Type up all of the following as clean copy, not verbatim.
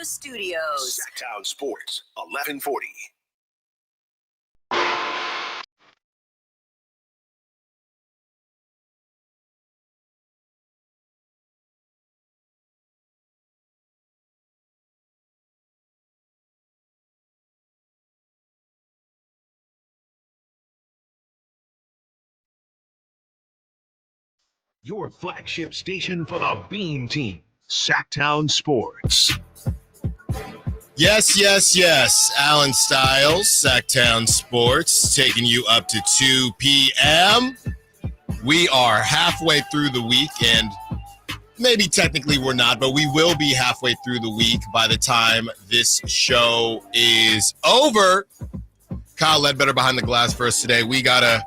studios. Sacktown Sports, 1140. Your flagship station for the Beam Team, Sacktown Sports. Yes. Allen Stiles, Sacktown Sports, taking you up to 2 p.m. We are halfway through the week, and maybe technically we're not, but we will be halfway through the week by the time this show is over. Kyle Ledbetter behind the glass for us today. We got a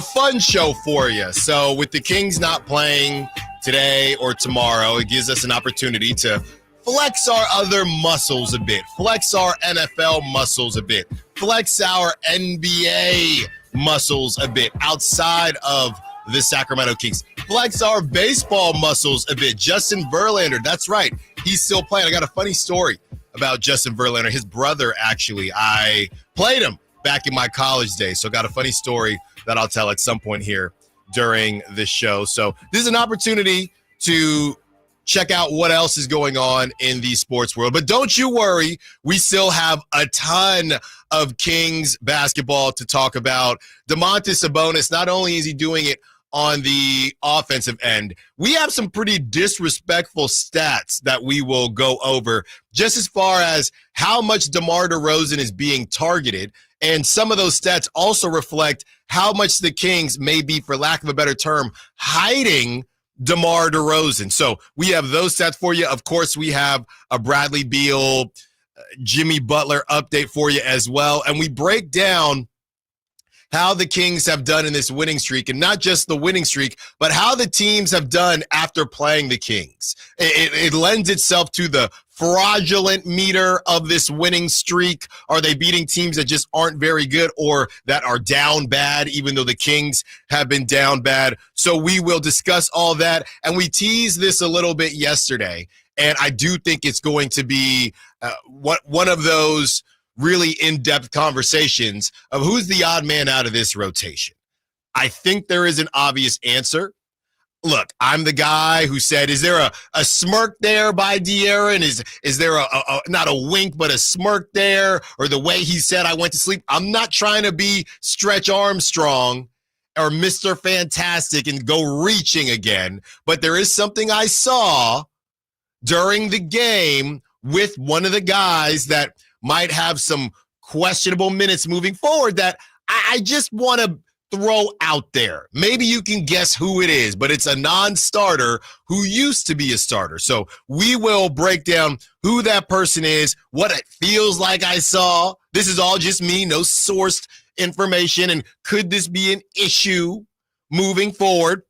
fun show for you. So with the Kings not playing today or tomorrow, it gives us an opportunity to flex our other muscles a bit, flex our NFL muscles a bit, flex our NBA muscles a bit outside of the Sacramento Kings, flex our baseball muscles a bit. Justin Verlander, that's right, he's still playing. I got a funny story about Justin Verlander. His brother, actually, I played him back in my college days, so got a funny story that I'll tell at some point here during this show. So this is an opportunity to check out what else is going on in the sports world. But don't you worry, we still have a ton of Kings basketball to talk about. Domantas Sabonis, not only is he doing it on the offensive end, we have some pretty disrespectful stats that we will go over, just as far as how much DeMar DeRozan is being targeted. And some of those stats also reflect how much the Kings may be, for lack of a better term, hiding DeMar DeRozan. So we have those stats for you. Of course, we have a Bradley Beal, Jimmy Butler update for you as well. And we break down how the Kings have done in this winning streak, and not just the winning streak, but how the teams have done after playing the Kings. It lends itself to the fraudulent meter of this winning streak. Are they beating teams that just aren't very good or that are down bad, even though the Kings have been down bad? So we will discuss all that, and we teased this a little bit yesterday, and I do think it's going to be one of those really in-depth conversations of who's the odd man out of this rotation. I think there is an obvious answer. Look, I'm the guy who said, is there a smirk there by De'Aaron? Is there a not a wink, but a smirk there? Or the way he said, I went to sleep? I'm not trying to be Stretch Armstrong or Mr. Fantastic and go reaching again, but there is something I saw during the game with one of the guys that might have some questionable minutes moving forward that I just want to throw out there. Maybe you can guess who it is, but it's a non-starter who used to be a starter. So we will break down who that person is, what it feels like I saw. This is all just me, no sourced information. And could this be an issue moving forward?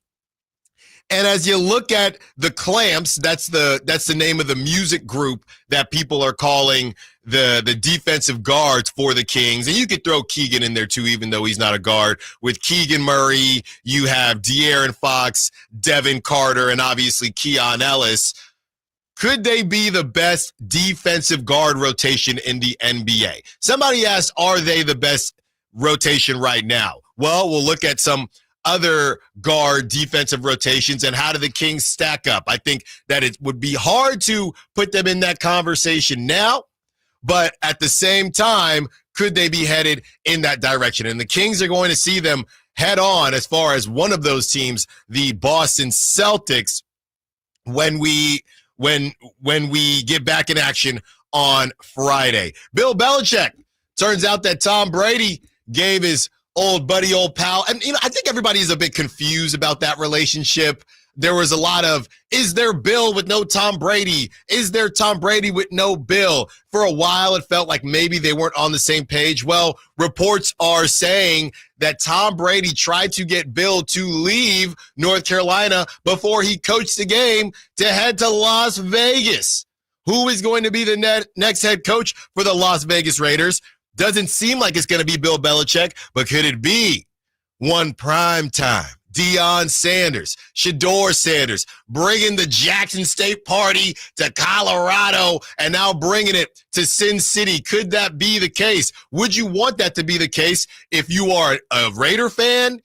And as you look at the Clamps, that's the name of the music group that people are calling the defensive guards for the Kings. And you could throw Keegan in there too, even though he's not a guard. With Keegan Murray, you have De'Aaron Fox, Devin Carter, and obviously Keon Ellis. Could they be the best defensive guard rotation in the NBA? Somebody asked, are they the best rotation right now? Well, we'll look at some other guard defensive rotations and how do the Kings stack up. I think that it would be hard to put them in that conversation now, but at the same time, could they be headed in that direction? And the Kings are going to see them head on as far as one of those teams, the Boston Celtics, when we get back in action on Friday. Bill Belichick, turns out that Tom Brady gave his old buddy, old pal. And, I think everybody is a bit confused about that relationship. There was a lot of, is there Bill with no Tom Brady? Is there Tom Brady with no Bill? For a while, it felt like maybe they weren't on the same page. Well, reports are saying that Tom Brady tried to get Bill to leave North Carolina before he coached the game to head to Las Vegas. Who is going to be the next head coach for the Las Vegas Raiders? Doesn't seem like it's going to be Bill Belichick, but could it be one primetime Deion Sanders, Shedeur Sanders, bringing the Jackson State party to Colorado and now bringing it to Sin City. Could that be the case? Would you want that to be the case if you are a Raider fan?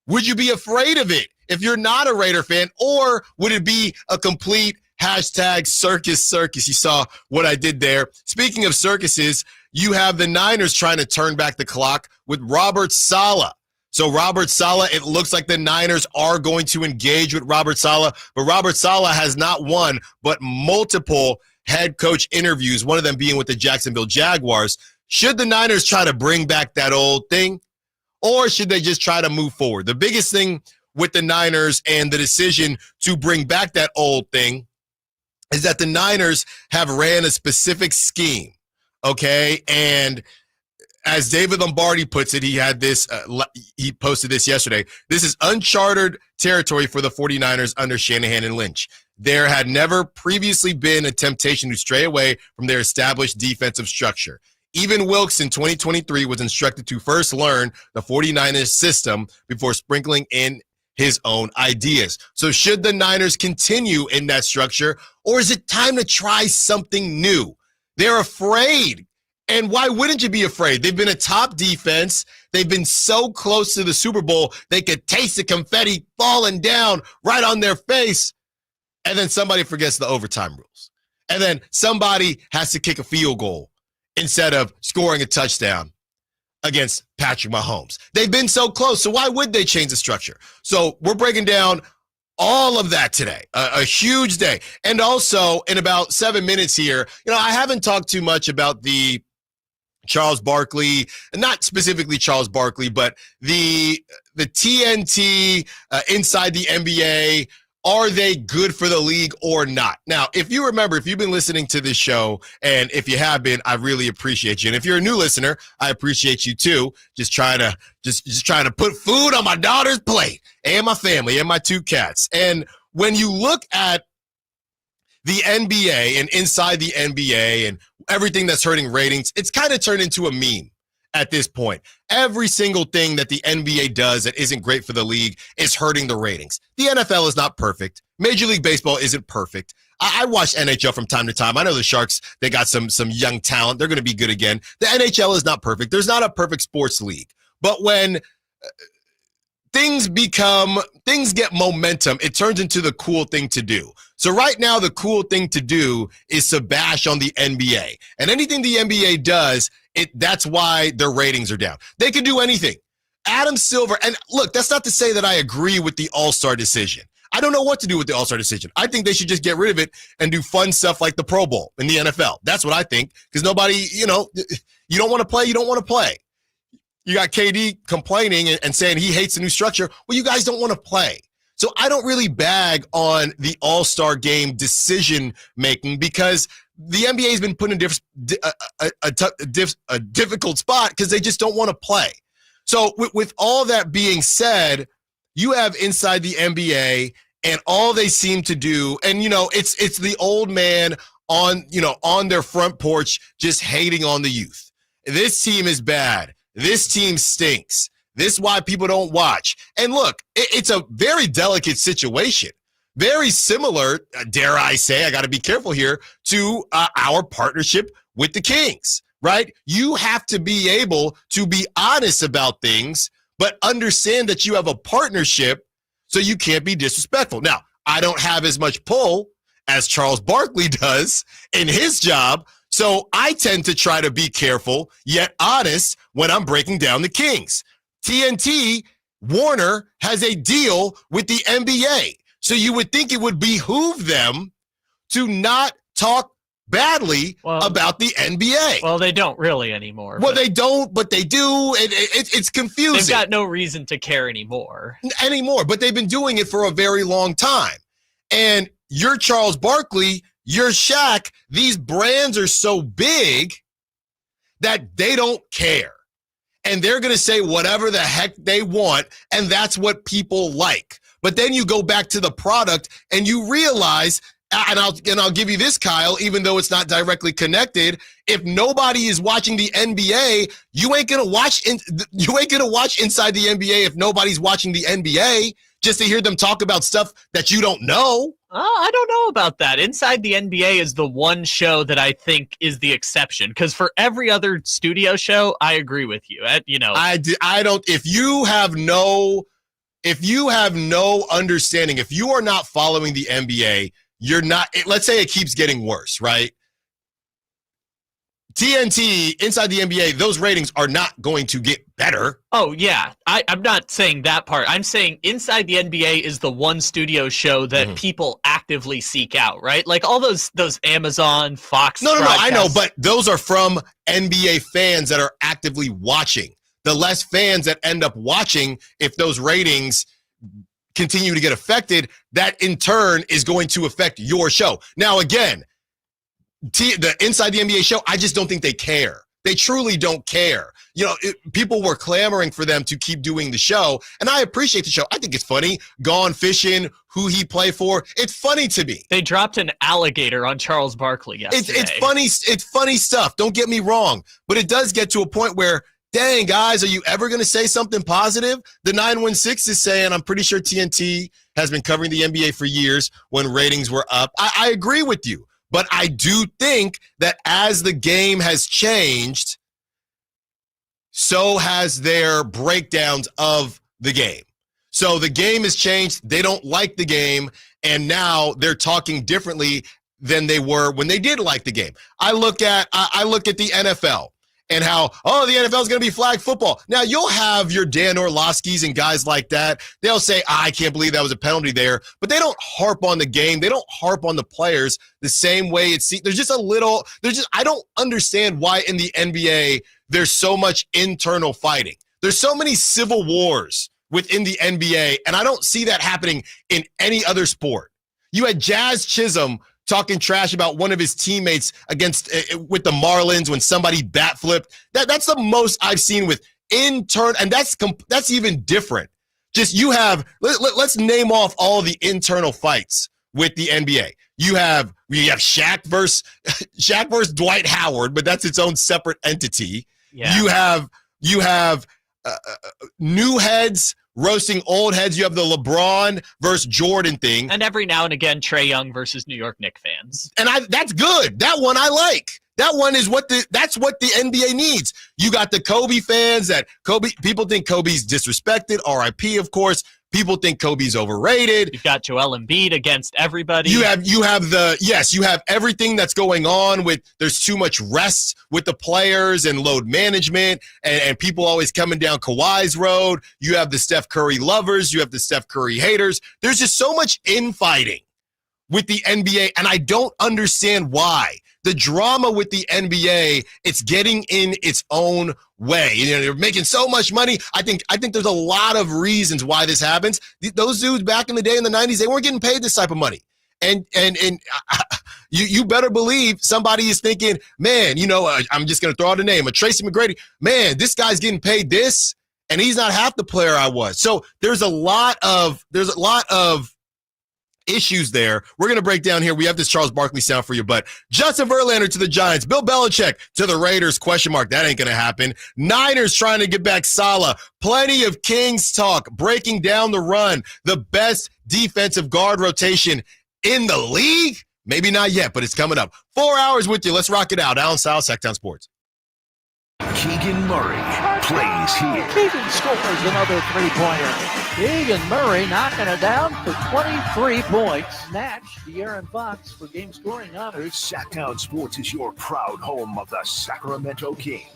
Would you be afraid of it if you're not a Raider fan? Or would it be a complete hashtag circus? You saw what I did there. Speaking of circuses, you have the Niners trying to turn back the clock with Robert Saleh. So Robert Saleh, it looks like the Niners are going to engage with Robert Saleh, but Robert Saleh has not one, but multiple head coach interviews, one of them being with the Jacksonville Jaguars. Should the Niners try to bring back that old thing, or should they just try to move forward? The biggest thing with the Niners and the decision to bring back that old thing is that the Niners have ran a specific scheme, okay? And as David Lombardi puts it, he had this, he posted this yesterday. This is uncharted territory for the 49ers under Shanahan and Lynch. There had never previously been a temptation to stray away from their established defensive structure. Even Wilkes in 2023 was instructed to first learn the 49ers system before sprinkling in his own ideas. So should the Niners continue in that structure, or is it time to try something new? They're afraid. And why wouldn't you be afraid? They've been a top defense. They've been so close to the Super Bowl, they could taste the confetti falling down right on their face. And then somebody forgets the overtime rules. And then somebody has to kick a field goal instead of scoring a touchdown against Patrick Mahomes. They've been so close, so why would they change the structure? So we're breaking down all of that today, a huge day. And also, in about 7 minutes here, I haven't talked too much about the Charles Barkley, not specifically Charles Barkley, but the TNT inside the NBA. Are they good for the league or not? Now, if you remember, if you've been listening to this show, and if you have been, I really appreciate you. And if you're a new listener, I appreciate you too. Just trying to put food on my daughter's plate and my family and my 2 cats. And when you look at the NBA and inside the NBA and everything that's hurting ratings, it's kind of turned into a meme at this point. Every single thing that the NBA does that isn't great for the league is hurting the ratings. The NFL is not perfect. Major League Baseball isn't perfect. I watch NHL from time to time. I know the Sharks, they got some young talent. They're going to be good again. The NHL is not perfect. There's not a perfect sports league. But when things get momentum, it turns into the cool thing to do. So right now, the cool thing to do is to bash on the NBA. And anything the NBA does, that's why their ratings are down. They can do anything. Adam Silver, and look, that's not to say that I agree with the All-Star decision. I don't know what to do with the All-Star decision. I think they should just get rid of it and do fun stuff like the Pro Bowl in the NFL. That's what I think, because nobody, you don't want to play, you don't want to play. You got KD complaining and saying he hates the new structure. Well, you guys don't want to play. So I don't really bag on the All-Star game decision-making, because the NBA has been put in a difficult spot because they just don't want to play. So with all that being said, you have inside the NBA, and all they seem to do, and it's the old man on their front porch just hating on the youth. This team is bad. This team stinks. This is why people don't watch. And look, it's a very delicate situation. Very similar, dare I say, I got to be careful here, to our partnership with the Kings, right? You have to be able to be honest about things, but understand that you have a partnership, so you can't be disrespectful. Now, I don't have as much pull as Charles Barkley does in his job, so I tend to try to be careful yet honest when I'm breaking down the Kings. TNT, Warner, has a deal with the NBA. So you would think it would behoove them to not talk badly about the NBA. Well, they don't really anymore. Well, they don't, but they do. It's confusing. They've got no reason to care anymore. But they've been doing it for a very long time. And you're Charles Barkley, you're Shaq. These brands are so big that they don't care. And they're going to say whatever the heck they want, and that's what people like. But then you go back to the product and you realize, and I'll give you this, Kyle, even though it's not directly connected, if nobody is watching the NBA, you ain't gonna watch inside the NBA if nobody's watching the NBA. just to hear them talk about stuff that you don't know. Oh, I don't know about that. Inside the NBA is the one show that I think is the exception, because for every other studio show, I agree with you. I don't. If you have no understanding, if you are not following the NBA, you're not. Let's say it keeps getting worse, right? TNT, Inside the NBA, those ratings are not going to get better. Oh, yeah. I'm not saying that part. I'm saying Inside the NBA is the one studio show that people actively seek out, right? Like all those Amazon, Fox. No, I know, but those are from NBA fans that are actively watching. The less fans that end up watching, if those ratings continue to get affected, that in turn is going to affect your show. Now, again, the Inside the NBA show, I just don't think they care. They truly don't care. People were clamoring for them to keep doing the show, and I appreciate the show. I think it's funny. Gone Fishing, who he play for. It's funny to me. They dropped an alligator on Charles Barkley yesterday. It's funny. It's funny stuff. Don't get me wrong, but it does get to a point where, dang, guys, are you ever going to say something positive? The 916 is saying, I'm pretty sure TNT has been covering the NBA for years when ratings were up. I agree with you. But I do think that as the game has changed, so has their breakdowns of the game. So the game has changed. They don't like the game, and now they're talking differently than they were when they did like the game. I look at the NFL and how, the NFL is going to be flag football. Now, you'll have your Dan Orlovskis and guys like that. They'll say, I can't believe that was a penalty there. But they don't harp on the game. They don't harp on the players the same way I don't understand why in the NBA there's so much internal fighting. There's so many civil wars within the NBA, and I don't see that happening in any other sport. You had Jazz Chisholm talking trash about one of his teammates with the Marlins when somebody bat flipped. That's the most I've seen with intern, and that's even different. Just let's name off all the internal fights with the NBA. You have Shaq versus Dwight Howard, but that's its own separate entity. Yeah. You have new heads roasting old heads. You have the LeBron versus Jordan thing. And every now and again, Trae Young versus New York Knicks fans. And that's good. That one I like. That one is that's what the NBA needs. You got the Kobe fans people think Kobe's disrespected. RIP, of course. People think Kobe's overrated. You've got Joel Embiid against everybody. You have everything that's going on with there's too much rest with the players and load management and people always coming down Kawhi's road. You have the Steph Curry lovers. You have the Steph Curry haters. There's just so much infighting with the NBA, and I don't understand why. The drama with the NBA, it's getting in its own way. They're making so much money. I think there's a lot of reasons why this happens. Those dudes back in the day in the 90s, they weren't getting paid this type of money. And you better believe somebody is thinking, man, I'm just going to throw out a name, a Tracy McGrady. Man, this guy's getting paid this, and he's not half the player I was. So there's a lot of issues there. We're going to break down here. We have this Charles Barkley sound for you, but Justin Verlander to the Giants, Bill Belichick to the Raiders, ? That ain't going to happen. Niners trying to get back Salah. Plenty of Kings talk, breaking down the run. The best defensive guard rotation in the league? Maybe not yet, but it's coming up. 4 hours with you. Let's rock it out. Allen Stiles, Sacktown Sports. Keegan Murray plays here. Keegan scores another three-pointer. Keegan Murray knocking it down for 23 points. Snatch De'Aaron Fox for game scoring honors. Sacktown Sports is your proud home of the Sacramento Kings.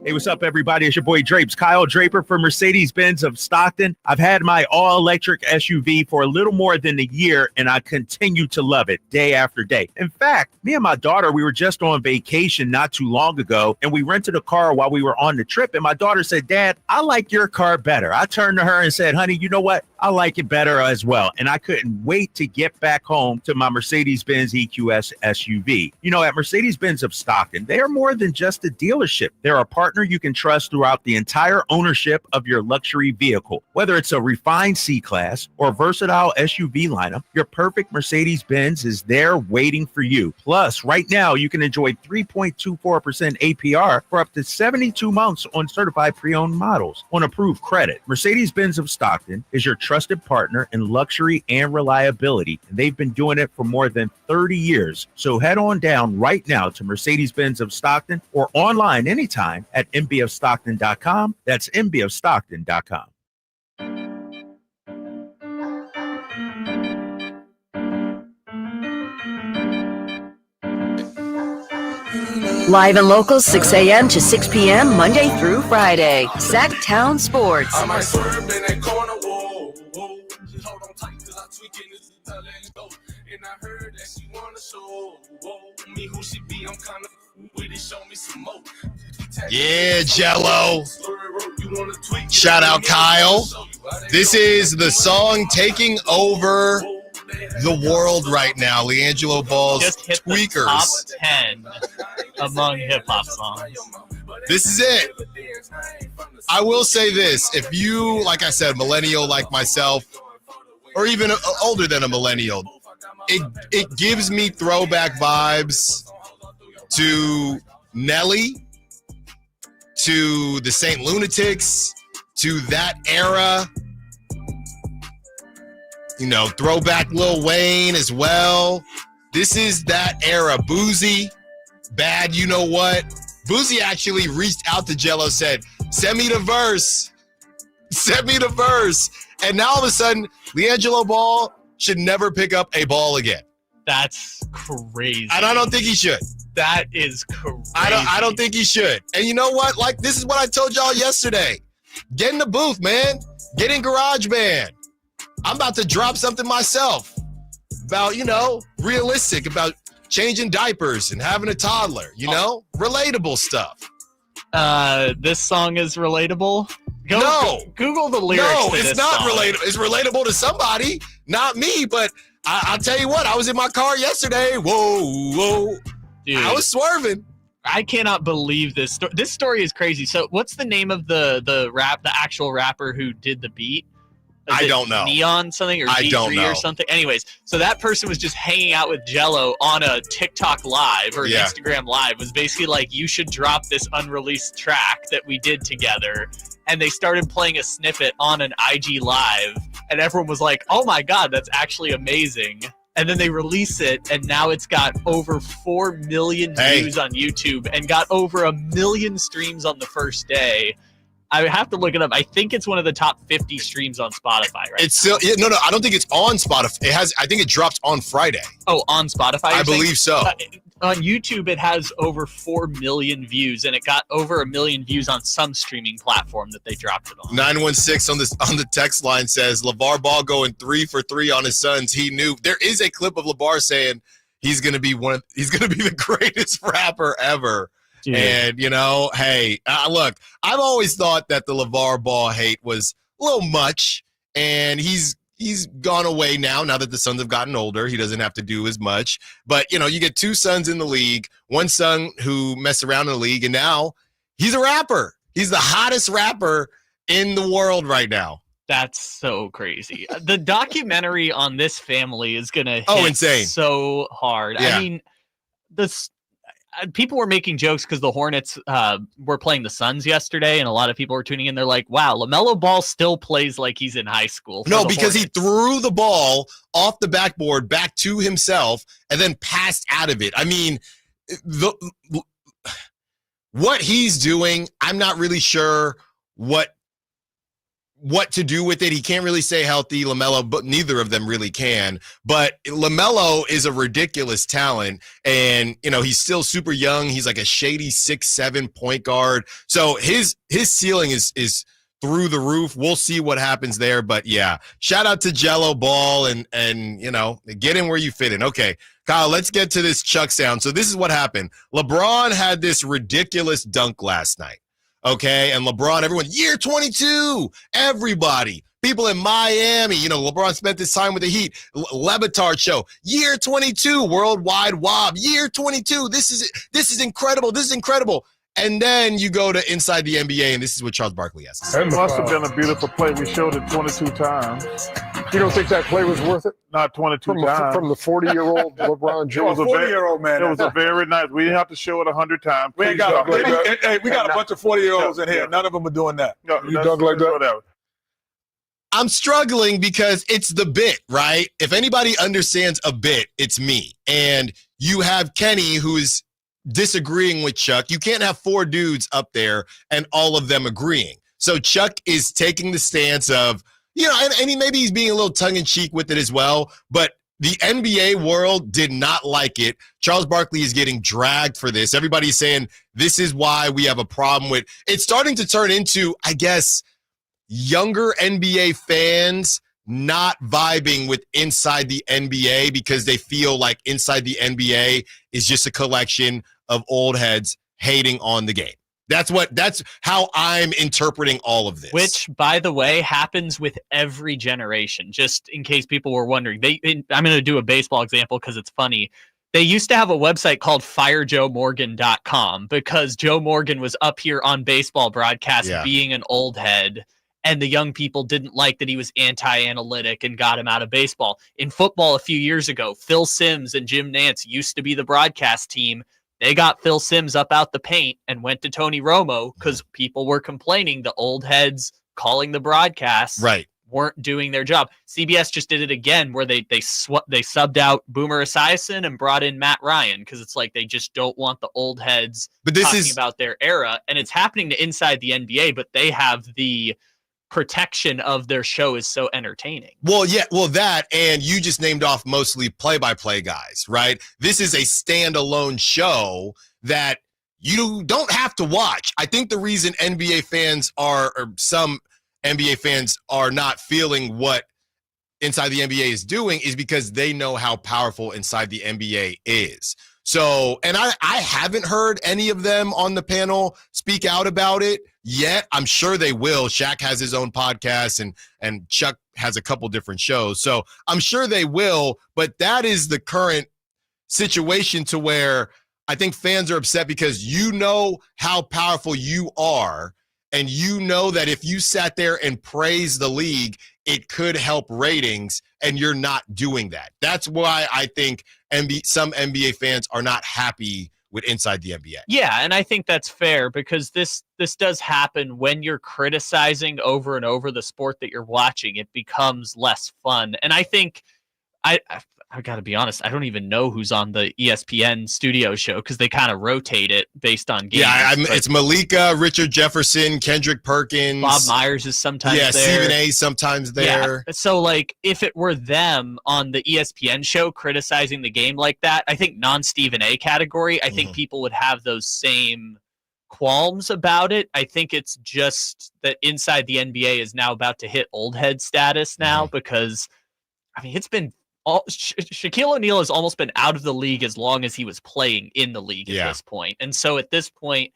Hey, what's up, everybody? It's your boy Drapes, Kyle Draper for Mercedes-Benz of Stockton. I've had my all-electric SUV for a little more than a year, and I continue to love it day after day. In fact, me and my daughter, we were just on vacation not too long ago, and we rented a car while we were on the trip, and my daughter said, Dad, I like your car better. I turned to her and said, honey, you know what? I like it better as well. And I couldn't wait to get back home to my Mercedes-Benz EQS SUV. At Mercedes-Benz of Stockton, they are more than just a dealership. They're are a partner you can trust throughout the entire ownership of your luxury vehicle. Whether it's a refined C-Class or versatile SUV lineup, your perfect Mercedes-Benz is there waiting for you. Plus, right now, you can enjoy 3.24% APR for up to 72 months on certified pre-owned models on approved credit. Mercedes-Benz of Stockton is your trusted partner in luxury and reliability, and they've been doing it for more than 30 years. So head on down right now to Mercedes-Benz of Stockton or online anytime at mbofstockton.com. That's mbofstockton.com. Live and local, 6 a.m. to 6 p.m., Monday through Friday. Sacktown Sports. I might swerve in that corner, whoa, whoa. Just hold on tight, cause I tweak it, this is the let's go. And I heard that she wanna show, whoa, me who she be, I'm kinda with it, show me some more. Yeah, Jello. Shout out Kyle. This is the song taking over the world right now. LiAngelo Ball's Just hit Tweakers. the top 10 among hip-hop songs. This is it. I will say this. If you, like I said, millennial like myself, or even older than a millennial, it gives me throwback vibes to Nelly, to the Saint Lunatics, to that era. You know, throwback Lil Wayne as well. This is that era. Boozy, Bad, you know what? Boozy actually reached out to Jello, said, send me the verse. Send me the verse. And now all of a sudden, LiAngelo Ball should never pick up a ball again. That's crazy. And I don't think he should. That is crazy. I don't think he should. And you know what? Like, this is what I told y'all yesterday. Get in the booth, man. Get in GarageBand. I'm about to drop something myself about, you know, realistic, about changing diapers and having a toddler, you know? Relatable stuff. This song is relatable? No. Google the lyrics No, to it's this not song. relatable. It's relatable to somebody, not me, but I'll tell you what, I was in my car yesterday. Whoa. Dude, I was swerving. I cannot believe this story. This story is crazy. So what's the name of the actual rapper who did the beat? I don't know. Neon something or I D3 don't know. or something. Anyways, so that person was just hanging out with Jello on a TikTok live or an Instagram live. Was basically like, you should drop this unreleased track that we did together. And they started playing a snippet on an IG live, and everyone was like, oh my God, that's actually amazing. And then they release it, and now it's got over 4 million views on YouTube and got over 1 million streams on the first day. I have to look it up. I think it's one of the top 50 streams on Spotify, right? It's still no. I don't think it's on Spotify. It has. I think it dropped on Friday. Oh, on Spotify? I believe so. On YouTube, it has over 4 million views, and it got over 1 million views on some streaming platform that they dropped it on. 916 on the text line says LeVar Ball going 3 for 3 on his sons. He knew. There is a clip of LeVar saying he's going to be the greatest rapper ever. Dude. And, you know, hey, look, I've always thought that the LeVar Ball hate was a little much, and he's gone away now that the sons have gotten older. He doesn't have to do as much. But, you know, you get 2 sons in the league, one son who messed around in the league, and now he's a rapper. He's the hottest rapper in the world right now. That's so crazy. The documentary on this family is going to hit insane. So hard. Yeah. I mean, people were making jokes because the Hornets were playing the Suns yesterday, and a lot of people were tuning in. They're like, wow, LaMelo Ball still plays like he's in high school. No, because he threw the ball off the backboard back to himself and then passed out of it. I mean, what he's doing, I'm not really sure what to do with it. He can't really stay healthy, LaMelo, but neither of them really can. But LaMelo is a ridiculous talent, and you know, he's still super young. He's like a shady 6'7" point guard. So his ceiling is through the roof. We'll see what happens there. But yeah, shout out to Jello Ball and you know, get in where you fit in. Okay, Kyle, let's get to this Chuck sound. So this is what happened. LeBron had this ridiculous dunk last night. Okay, and LeBron, everyone, year 22, everybody, people in Miami, you know, LeBron spent this time with the Heat, Levitard show, year 22, worldwide wob, year 22, this is incredible, And then you go to Inside the NBA, and this is what Charles Barkley has to say. It must have been a beautiful play. We showed it 22 times. You don't think that play was worth it? Not 22 times. From the 40-year-old LeBron James. It was a 40-year-old man. It was a very nice. We didn't have to show it 100 times. We ain't got we got a bunch of 40-year-olds in here. None of them are doing that. No, you dug like that? Whatever. I'm struggling because it's the bit, right? If anybody understands a bit, it's me. And you have Kenny, who is disagreeing with Chuck. You can't have 4 dudes up there and all of them agreeing. So Chuck is taking the stance of, and maybe he's being a little tongue-in-cheek with it as well, but the NBA world did not like it. Charles Barkley is getting dragged for this. Everybody's saying this is why we have a problem with it's starting to turn into, I guess, younger NBA fans not vibing with Inside the NBA because they feel like Inside the NBA is just a collection of old heads hating on the game. That's how I'm interpreting all of this. Which, by the way, happens with every generation. Just in case people were wondering, I'm going to do a baseball example because it's funny. They used to have a website called firejoemorgan.com because Joe Morgan was up here on baseball broadcasts being an old head. And the young people didn't like that he was anti-analytic and got him out of baseball. In football a few years ago, Phil Simms and Jim Nantz used to be the broadcast team. They got Phil Simms up out the paint and went to Tony Romo because people were complaining the old heads calling the broadcast weren't doing their job. CBS just did it again where they subbed out Boomer Esiason and brought in Matt Ryan because it's like they just don't want the old heads talking about their era. And it's happening to Inside the NBA, but they have the protection of their show is so entertaining. Well, that, and you just named off mostly play-by-play guys, right? This is a standalone show that you don't have to watch. I think the reason NBA fans or some NBA fans are not feeling what Inside the NBA is doing is because they know how powerful Inside the NBA is. So, and I haven't heard any of them on the panel speak out about it yet. I'm sure they will. Shaq has his own podcast and Chuck has a couple different shows. So I'm sure they will, but that is the current situation to where I think fans are upset because you know how powerful you are. And you know that if you sat there and praised the league, it could help ratings, and you're not doing that. That's why I think some NBA fans are not happy with Inside the NBA. Yeah, and I think that's fair because this does happen when you're criticizing over and over the sport that you're watching. It becomes less fun. And I think I got to be honest, I don't even know who's on the ESPN studio show because they kind of rotate it based on games. Yeah, it's Malika, Richard Jefferson, Kendrick Perkins. Bob Myers is sometimes there. Stephen A. sometimes there. Yeah. So, like, if it were them on the ESPN show criticizing the game like that, I think non-Stephen A. category, I think people would have those same qualms about it. I think it's just that Inside the NBA is now about to hit old head status now because, I mean, it's been Shaquille O'Neal has almost been out of the league as long as he was playing in the league at this point. And so at this point,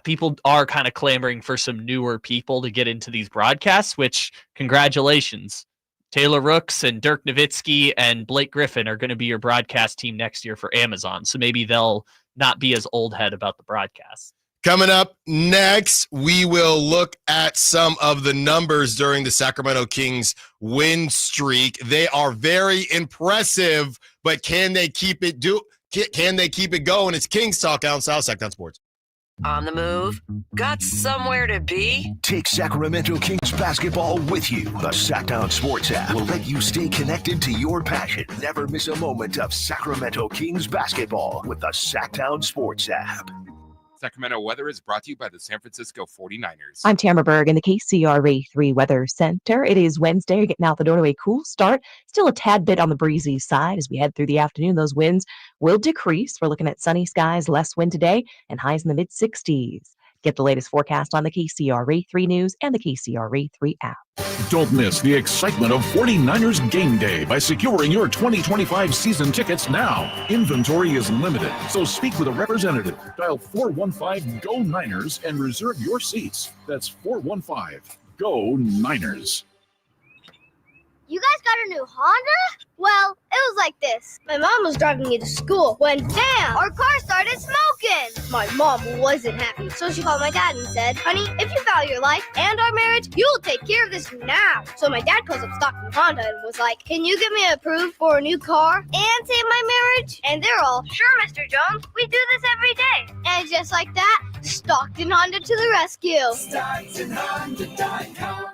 people are kind of clamoring for some newer people to get into these broadcasts, which congratulations. Taylor Rooks and Dirk Nowitzki and Blake Griffin are going to be your broadcast team next year for Amazon. So maybe they'll not be as old head about the broadcast. Coming up next, we will look at some of the numbers during the Sacramento Kings win streak. They are very impressive, but can they keep it going? It's Kings Talk out in South Sacktown Sports. On the move? Got somewhere to be? Take Sacramento Kings basketball with you. The Sacktown Sports app will let you stay connected to your passion. Never miss a moment of Sacramento Kings basketball with the Sacktown Sports app. Sacramento weather is brought to you by the San Francisco 49ers. I'm Tamara Berg in the KCRA 3 Weather Center. It is Wednesday. You're getting out the door to a cool start. Still a tad bit on the breezy side as we head through the afternoon. Those winds will decrease. We're looking at sunny skies, less wind today, and highs in the mid-60s. Get the latest forecast on the KCRA 3 News and the KCRA 3 app. Don't miss the excitement of 49ers Game Day by securing your 2025 season tickets now. Inventory is limited, so speak with a representative. Dial 415-GO-NINERS and reserve your seats. That's 415-GO-NINERS. You guys got a new Honda? Well, it was like this. My mom was driving me to school when, damn, our car started smoking. My mom wasn't happy, so she called my dad and said, honey, if you value your life and our marriage, you'll take care of this now. So my dad calls up Stockton Honda and was like, can you give me approved for a new car and save my marriage? And they're all, sure, Mr. Jones, we do this every day. And just like that, Stockton Honda to the rescue.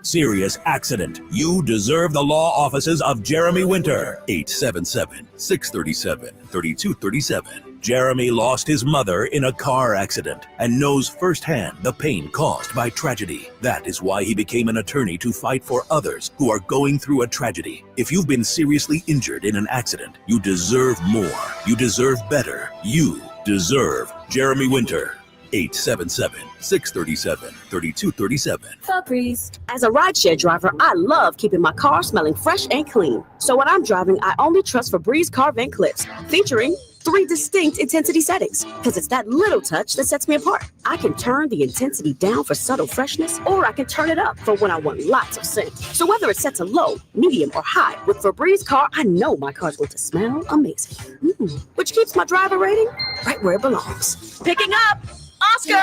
Serious accident. You deserve the law offices of Jeremy Winter. 877-637-3237. Jeremy lost his mother in a car accident and knows firsthand the pain caused by tragedy. That is why he became an attorney to fight for others who are going through a tragedy. If you've been seriously injured in an accident, you deserve more. You deserve better. You deserve Jeremy Winter. 877-637-3237. Febreze. As a rideshare driver, I love keeping my car smelling fresh and clean. So when I'm driving, I only trust Febreze car vent clips, featuring 3 distinct intensity settings, because it's that little touch that sets me apart. I can turn the intensity down for subtle freshness, or I can turn it up for when I want lots of scent. So whether it's set to low, medium, or high, with Febreze car, I know my car's going to smell amazing. Which keeps my driver rating right where it belongs. Picking up Oscar!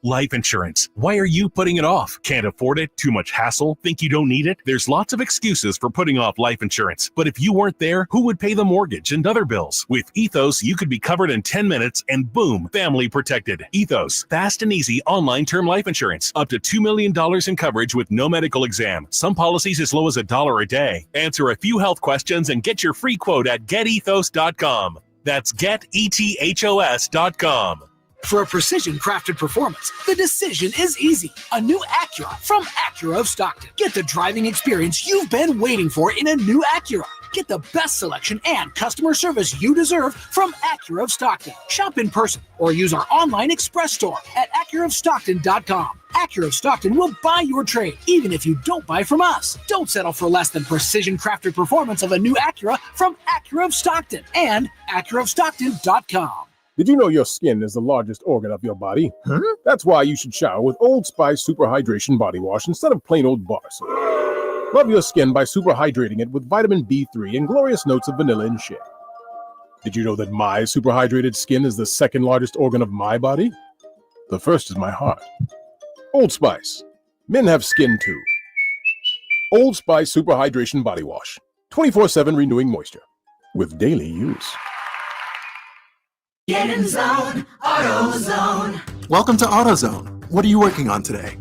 Life insurance. Why are you putting it off? Can't afford it? Too much hassle? Think you don't need it? There's lots of excuses for putting off life insurance. But if you weren't there, who would pay the mortgage and other bills? With Ethos, you could be covered in 10 minutes and boom, family protected. Ethos, fast and easy online term life insurance. Up to $2 million in coverage with no medical exam. Some policies as low as $1 a day. Answer a few health questions and get your free quote at getethos.com. That's getethos.com. For a precision-crafted performance, the decision is easy. A new Acura from Acura of Stockton. Get the driving experience you've been waiting for in a new Acura. Get the best selection and customer service you deserve from Acura of Stockton. Shop in person or use our online express store at AcuraofStockton.com. Acura of Stockton will buy your trade, even if you don't buy from us. Don't settle for less than precision-crafted performance of a new Acura from Acura of Stockton and AcuraofStockton.com. Did you know your skin is the largest organ of your body? Huh? That's why you should shower with Old Spice Super Hydration Body Wash instead of plain old bar soap. Love your skin by super hydrating it with vitamin B3 and glorious notes of vanilla and shea. Did you know that my super hydrated skin is the second largest organ of my body? The first is my heart. Old Spice. Men have skin too. Old Spice Super Hydration Body Wash. 24/7 renewing moisture. With daily use. Get in zone, AutoZone. Welcome to AutoZone. What are you working on today?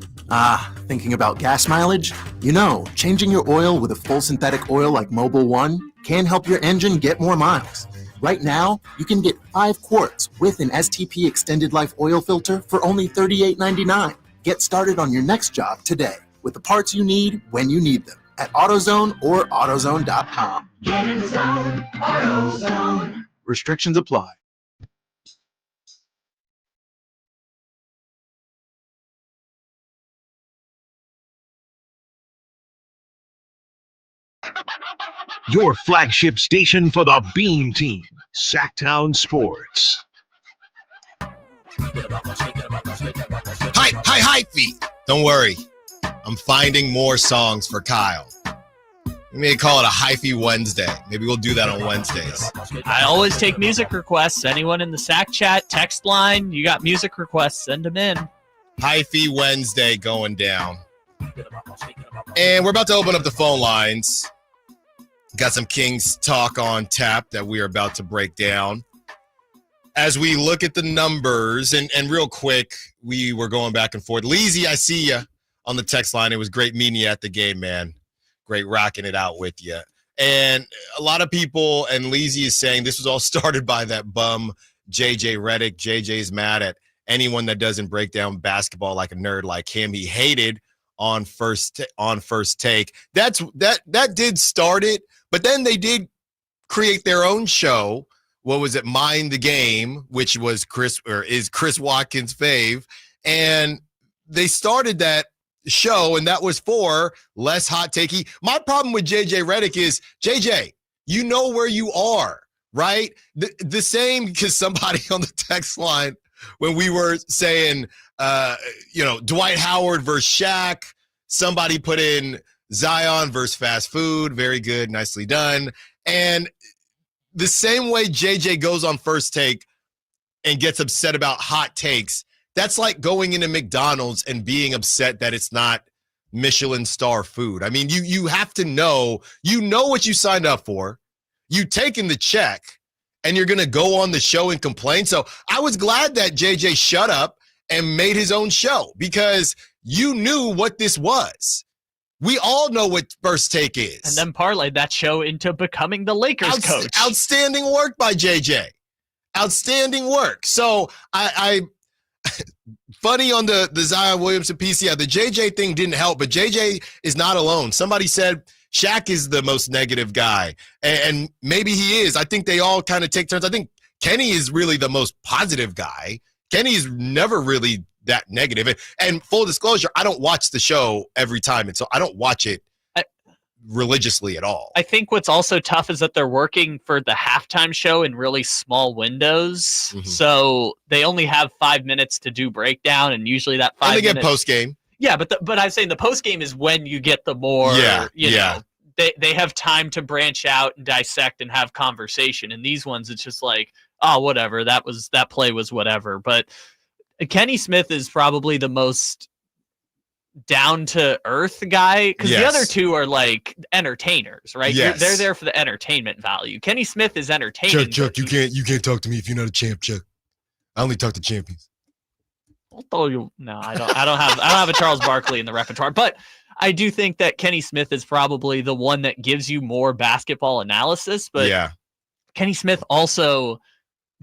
Thinking about gas mileage? You know, changing your oil with a full synthetic oil like Mobil 1 can help your engine get more miles. Right now, you can get 5 quarts with an STP extended life oil filter for only $38.99. Get started on your next job today with the parts you need when you need them at AutoZone or AutoZone.com. Get in zone, AutoZone. Restrictions apply. Your flagship station for the Beam Team, Sacktown Sports. Hyphy. Don't worry. I'm finding more songs for Kyle. We may call it a Hyphy Wednesday. Maybe we'll do that on Wednesdays. I always take music requests. Anyone in the Sack Chat text line, you got music requests, send them in. Hyphy Wednesday going down. And we're about to open up the phone lines. Got some Kings talk on tap that we are about to break down. As we look at the numbers, and real quick, we were going back and forth. Leezy, I see you on the text line. It was great meeting you at the game, man. Great rocking it out with you. And a lot of people, and Leezy is saying this was all started by that bum JJ Redick. JJ's mad at anyone that doesn't break down basketball like a nerd like him. He hated on first take. That did start it, but then they did create their own show. What was it? Mind the Game, which was Chris Watkins' fave, and they started that show, and that was for less hot takey. My problem with JJ Redick is, JJ, you know where you are, right? The same, because somebody on the text line, when we were saying, Dwight Howard versus Shaq, somebody put in Zion versus fast food. Very good. Nicely done. And the same way JJ goes on First Take and gets upset about hot takes, that's like going into McDonald's and being upset that it's not Michelin star food. I mean, you have to know what you signed up for. You taken the check, and you're going to go on the show and complain. So I was glad that JJ shut up and made his own show because you knew what this was. We all know what First Take is. And then parlayed that show into becoming the Lakers coach. Outstanding work by JJ. Outstanding work. So I funny on the Zion Williamson piece. Yeah, the JJ thing didn't help, but JJ is not alone. Somebody said Shaq is the most negative guy, and maybe he is. I think they all kind of take turns. I think Kenny is really the most positive guy. Kenny is never really that negative. And full disclosure, I don't watch the show every time, and so I don't watch it religiously at all. I think what's also tough is that they're working for the halftime show in really small windows. Mm-hmm. So they only have 5 minutes to do breakdown, and usually that 5 minutes. And they get post game. Yeah, but I'm saying the post game is when you get the more, you know, they have time to branch out and dissect and have conversation. And these ones, it's just like, oh, whatever, that play was whatever. But Kenny Smith is probably the most down to earth guy because the other two are like entertainers, right? Yes. They're there for the entertainment value. Kenny Smith is entertaining. Chuck, you can't talk to me if you're not a champ, Chuck. I only talk to champions. No, I don't have a Charles Barkley in the repertoire, but I do think that Kenny Smith is probably the one that gives you more basketball analysis. But yeah, Kenny Smith also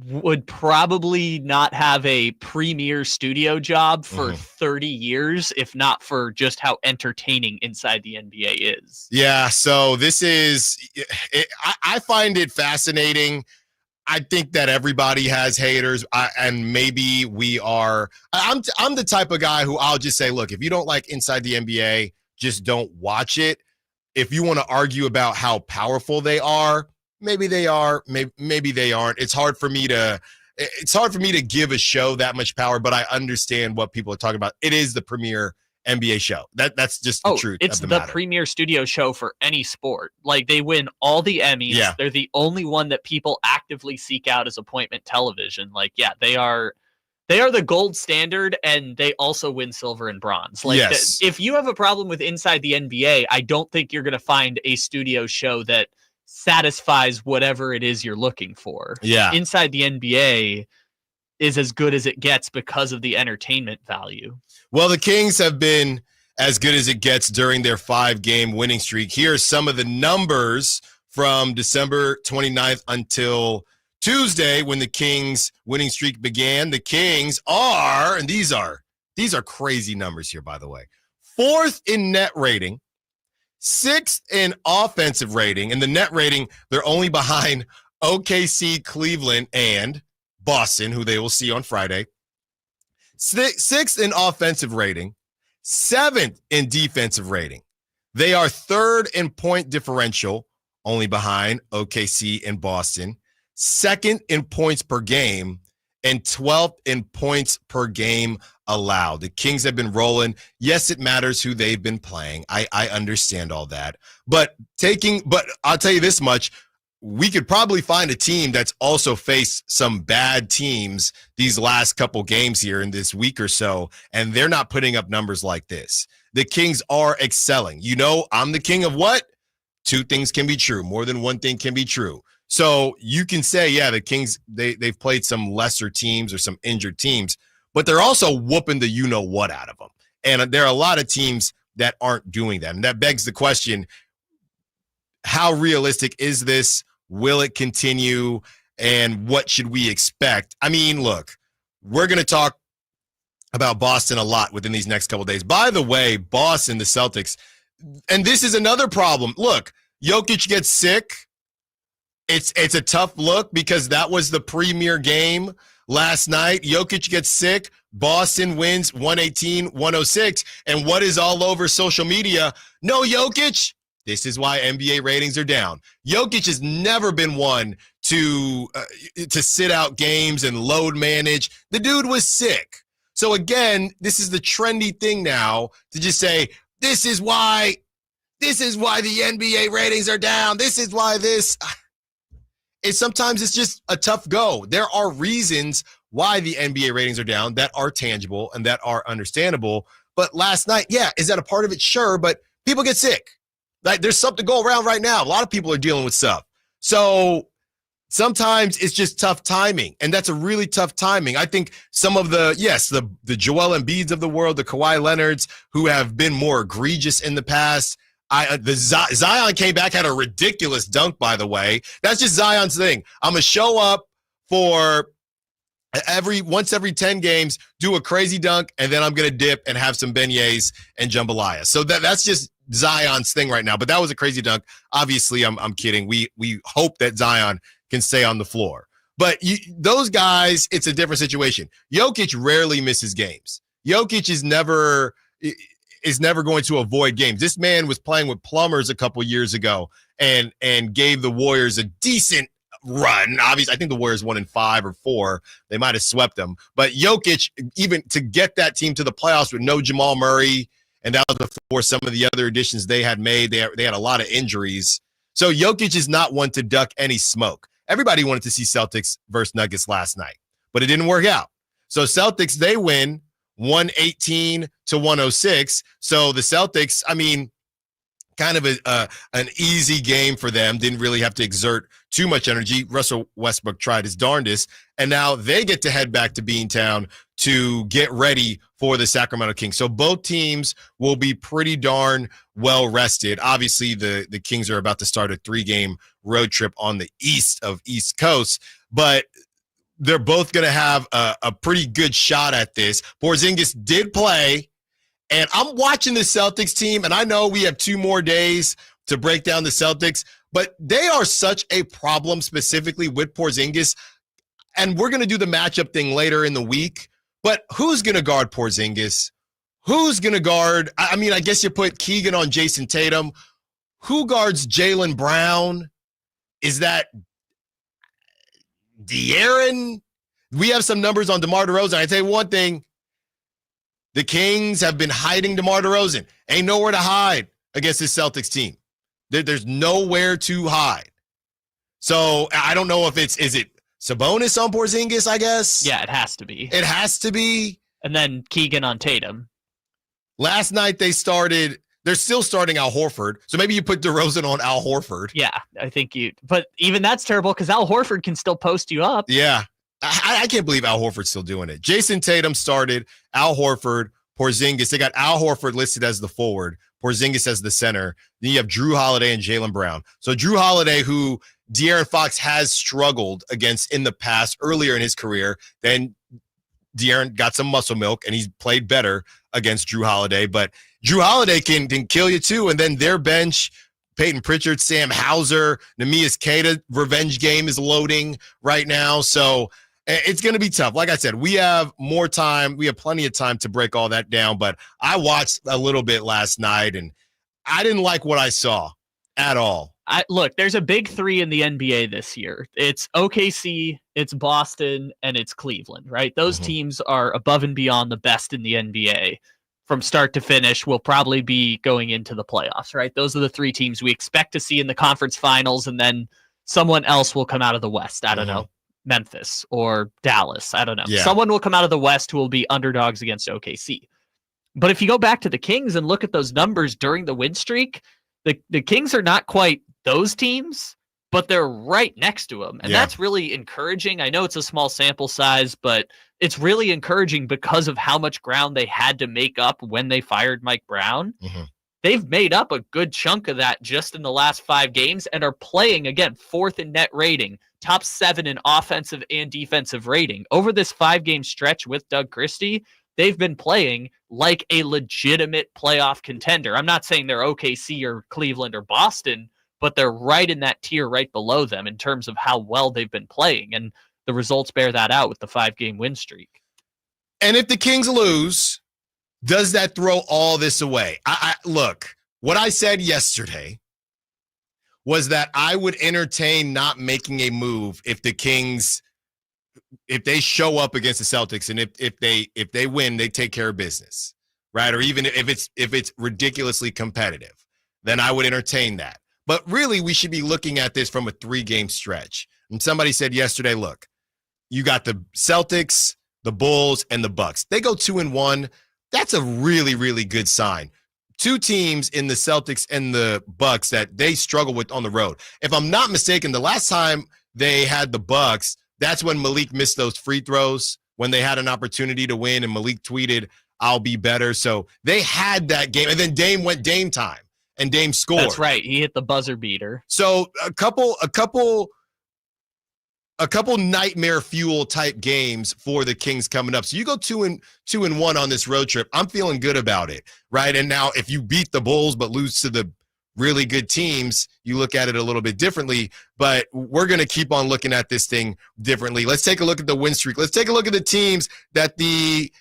would probably not have a premier studio job for 30 years, if not for just how entertaining Inside the NBA is. Yeah, so this is, I find it fascinating. I think that everybody has haters, and maybe we are. I'm the type of guy who I'll just say, look, if you don't like Inside the NBA, just don't watch it. If you want to argue about how powerful they are, maybe they are, maybe they aren't. It's hard for me to give a show that much power, but I understand what people are talking about. It is the premier NBA show. That's just the truth. It's the premier studio show for any sport. Like, they win all the Emmys. Yeah. They're the only one that people actively seek out as appointment television. Like, yeah, they are the gold standard, and they also win silver and bronze. Like, yes. If you have a problem with Inside the NBA, I don't think you're going to find a studio show that satisfies whatever it is you're looking for. Yeah. Inside the NBA is as good as it gets because of the entertainment value. Well, the Kings have been as good as it gets during their 5-game winning streak. Here are some of the numbers from December 29th until Tuesday when the Kings winning streak began. The Kings are, and these are crazy numbers here, by the way, 4th in net rating, 6th in offensive rating. And the net rating, they're only behind OKC, Cleveland, and Boston, who they will see on Friday. 6th in offensive rating, 7th in defensive rating. They are 3rd in point differential, only behind OKC and Boston. 2nd in points per game, and 12th in points per game allowed. The Kings have been rolling. Yes, it matters who they've been playing. I understand all that. But I'll tell you this much. We could probably find a team that's also faced some bad teams these last couple games here in this week or so, and they're not putting up numbers like this. The Kings are excelling. You know, I'm the king of what? 2 things can be true. More than one thing can be true. So you can say, yeah, the Kings, they've played some lesser teams or some injured teams, but they're also whooping the you-know-what out of them. And there are a lot of teams that aren't doing that. And that begs the question, how realistic is this? Will it continue? And what should we expect? I mean, look, we're going to talk about Boston a lot within these next couple of days. By the way, Boston, the Celtics, and this is another problem. Look, Jokic gets sick. It's a tough look because that was the premier game last night. Jokic gets sick. Boston wins 118-106. And what is all over social media? No Jokic. This is why NBA ratings are down. Jokic has never been one to sit out games and load manage. The dude was sick. So again, this is the trendy thing now to just say, this is why this is why the NBA ratings are down. This is why this. Sometimes it's just a tough go. There are reasons why the NBA ratings are down that are tangible and that are understandable. But last night, yeah, is that a part of it? Sure, but people get sick. Like, there's something going around right now. A lot of people are dealing with stuff. So sometimes it's just tough timing, and that's a really tough timing. I think some of the Joel Embiids of the world, the Kawhi Leonards, who have been more egregious in the past. Zion came back, had a ridiculous dunk, by the way. That's just Zion's thing. I'm going to show up for once every 10 games, do a crazy dunk, and then I'm going to dip and have some beignets and jambalaya. So that's just Zion's thing right now. But that was a crazy dunk. Obviously, I'm kidding. We hope that Zion can stay on the floor. But those guys, it's a different situation. Jokic rarely misses games. Jokic is never going to avoid games. This man was playing with plumbers a couple years ago and gave the Warriors a decent run. Obviously, I think the Warriors won in 5 or 4. They might have swept them. But Jokic, even to get that team to the playoffs with no Jamal Murray, and that was before some of the other additions they had made. They had a lot of injuries. So Jokic is not one to duck any smoke. Everybody wanted to see Celtics versus Nuggets last night, but it didn't work out. So Celtics, they win 118-106. So the Celtics, I mean, kind of an easy game for them. Didn't really have to exert too much energy. Russell Westbrook tried his darndest, and now they get to head back to Beantown to get ready for the Sacramento Kings. So both teams will be pretty darn well rested. Obviously, the Kings are about to start a 3-game road trip on the East Coast, but they're both going to have a pretty good shot at this. Porzingis did play, and I'm watching the Celtics team, and I know we have 2 more days to break down the Celtics, but they are such a problem specifically with Porzingis, and we're going to do the matchup thing later in the week, but who's going to guard Porzingis? Who's going to guard? I mean, I guess you put Keegan on Jason Tatum. Who guards Jaylen Brown? Is that De'Aaron? We have some numbers on DeMar DeRozan. I tell you one thing, the Kings have been hiding DeMar DeRozan. Ain't nowhere to hide against this Celtics team. There's nowhere to hide. So I don't know if is it Sabonis on Porzingis, I guess? Yeah, it has to be. It has to be. And then Keegan on Tatum. Last night they're still starting Al Horford. So maybe you put DeRozan on Al Horford. Yeah, I think but even that's terrible because Al Horford can still post you up. Yeah. I can't believe Al Horford's still doing it. Jason Tatum started, Al Horford, Porzingis. They got Al Horford listed as the forward, Porzingis as the center. Then you have Drew Holiday and Jaylen Brown. So Drew Holiday, who De'Aaron Fox has struggled against in the past, earlier in his career, then De'Aaron got some muscle milk, and he's played better against Drew Holiday. But Drew Holiday can kill you, too. And then their bench, Peyton Pritchard, Sam Hauser, Neemias Queta, revenge game is loading right now. So it's going to be tough. Like I said, we have more time. We have plenty of time to break all that down. But I watched a little bit last night, and I didn't like what I saw at all. Look, there's a big 3 in the NBA this year. It's OKC, it's Boston, and it's Cleveland, right? Those teams are above and beyond the best in the NBA. From start to finish, will probably be going into the playoffs, right? Those are the 3 teams we expect to see in the conference finals, and then someone else will come out of the West. I don't know, Memphis or Dallas. I don't know. Yeah. Someone will come out of the West who will be underdogs against OKC. But if you go back to the Kings and look at those numbers during the win streak, the Kings are not quite those teams, but they're right next to them. And that's really encouraging. I know it's a small sample size, but it's really encouraging because of how much ground they had to make up when they fired Mike Brown. They've made up a good chunk of that just in the last 5 games and are playing, again, 4th in net rating, top 7 in offensive and defensive rating. Over this 5-game stretch with Doug Christie, they've been playing like a legitimate playoff contender. I'm not saying they're OKC or Cleveland or Boston, but they're right in that tier right below them in terms of how well they've been playing. And the results bear that out with the 5-game win streak. And if the Kings lose, does that throw all this away? Look, what I said yesterday was that I would entertain not making a move if the Kings, if they show up against the Celtics, and if they win, they take care of business, right? Or even if it's ridiculously competitive. then I would entertain that. But really, we should be looking at this from a 3-game stretch. And somebody said yesterday, look, you got the Celtics, the Bulls, and the Bucks. They go 2-1. That's a really, really good sign. 2 teams in the Celtics and the Bucks that they struggle with on the road. If I'm not mistaken, the last time they had the Bucks, that's when Malik missed those free throws when they had an opportunity to win, and Malik tweeted, "I'll be better." So they had that game, and then Dame went Dame time, and Dame scored. That's right. He hit the buzzer beater. So a couple nightmare fuel type games for the Kings coming up. So you go 2-1 on this road trip. I'm feeling good about it, right? And now if you beat the Bulls but lose to the really good teams, you look at it a little bit differently. But we're going to keep on looking at this thing differently. Let's take a look at the win streak. Let's take a look at the teams that the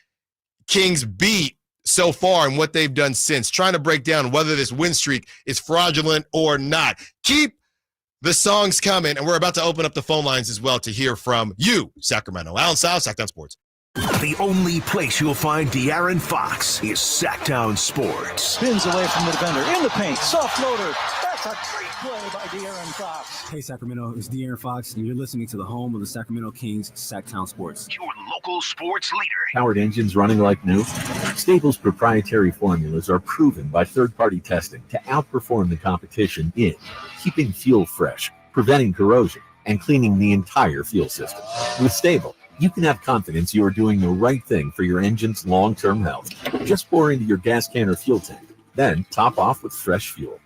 Kings beat so far and what they've done since, trying to break down whether this win streak is fraudulent or not. Keep the songs coming, and we're about to open up the phone lines as well to hear from you, Sacramento. Allen Stiles, Sacktown Sports. The only place you'll find De'Aaron Fox is Sacktown Sports. Spins away from the defender, in the paint, soft floater. That's a great play by De'Aaron Fox. Hey, Sacramento, it's De'Aaron Fox, and you're listening to the home of the Sacramento Kings, Sacktown Sports. Your local sports leader. Powered engines running like new? Stable's proprietary formulas are proven by third-party testing to outperform the competition in keeping fuel fresh, preventing corrosion, and cleaning the entire fuel system. With Stable, you can have confidence you are doing the right thing for your engine's long-term health. Just pour into your gas can or fuel tank, then top off with fresh fuel.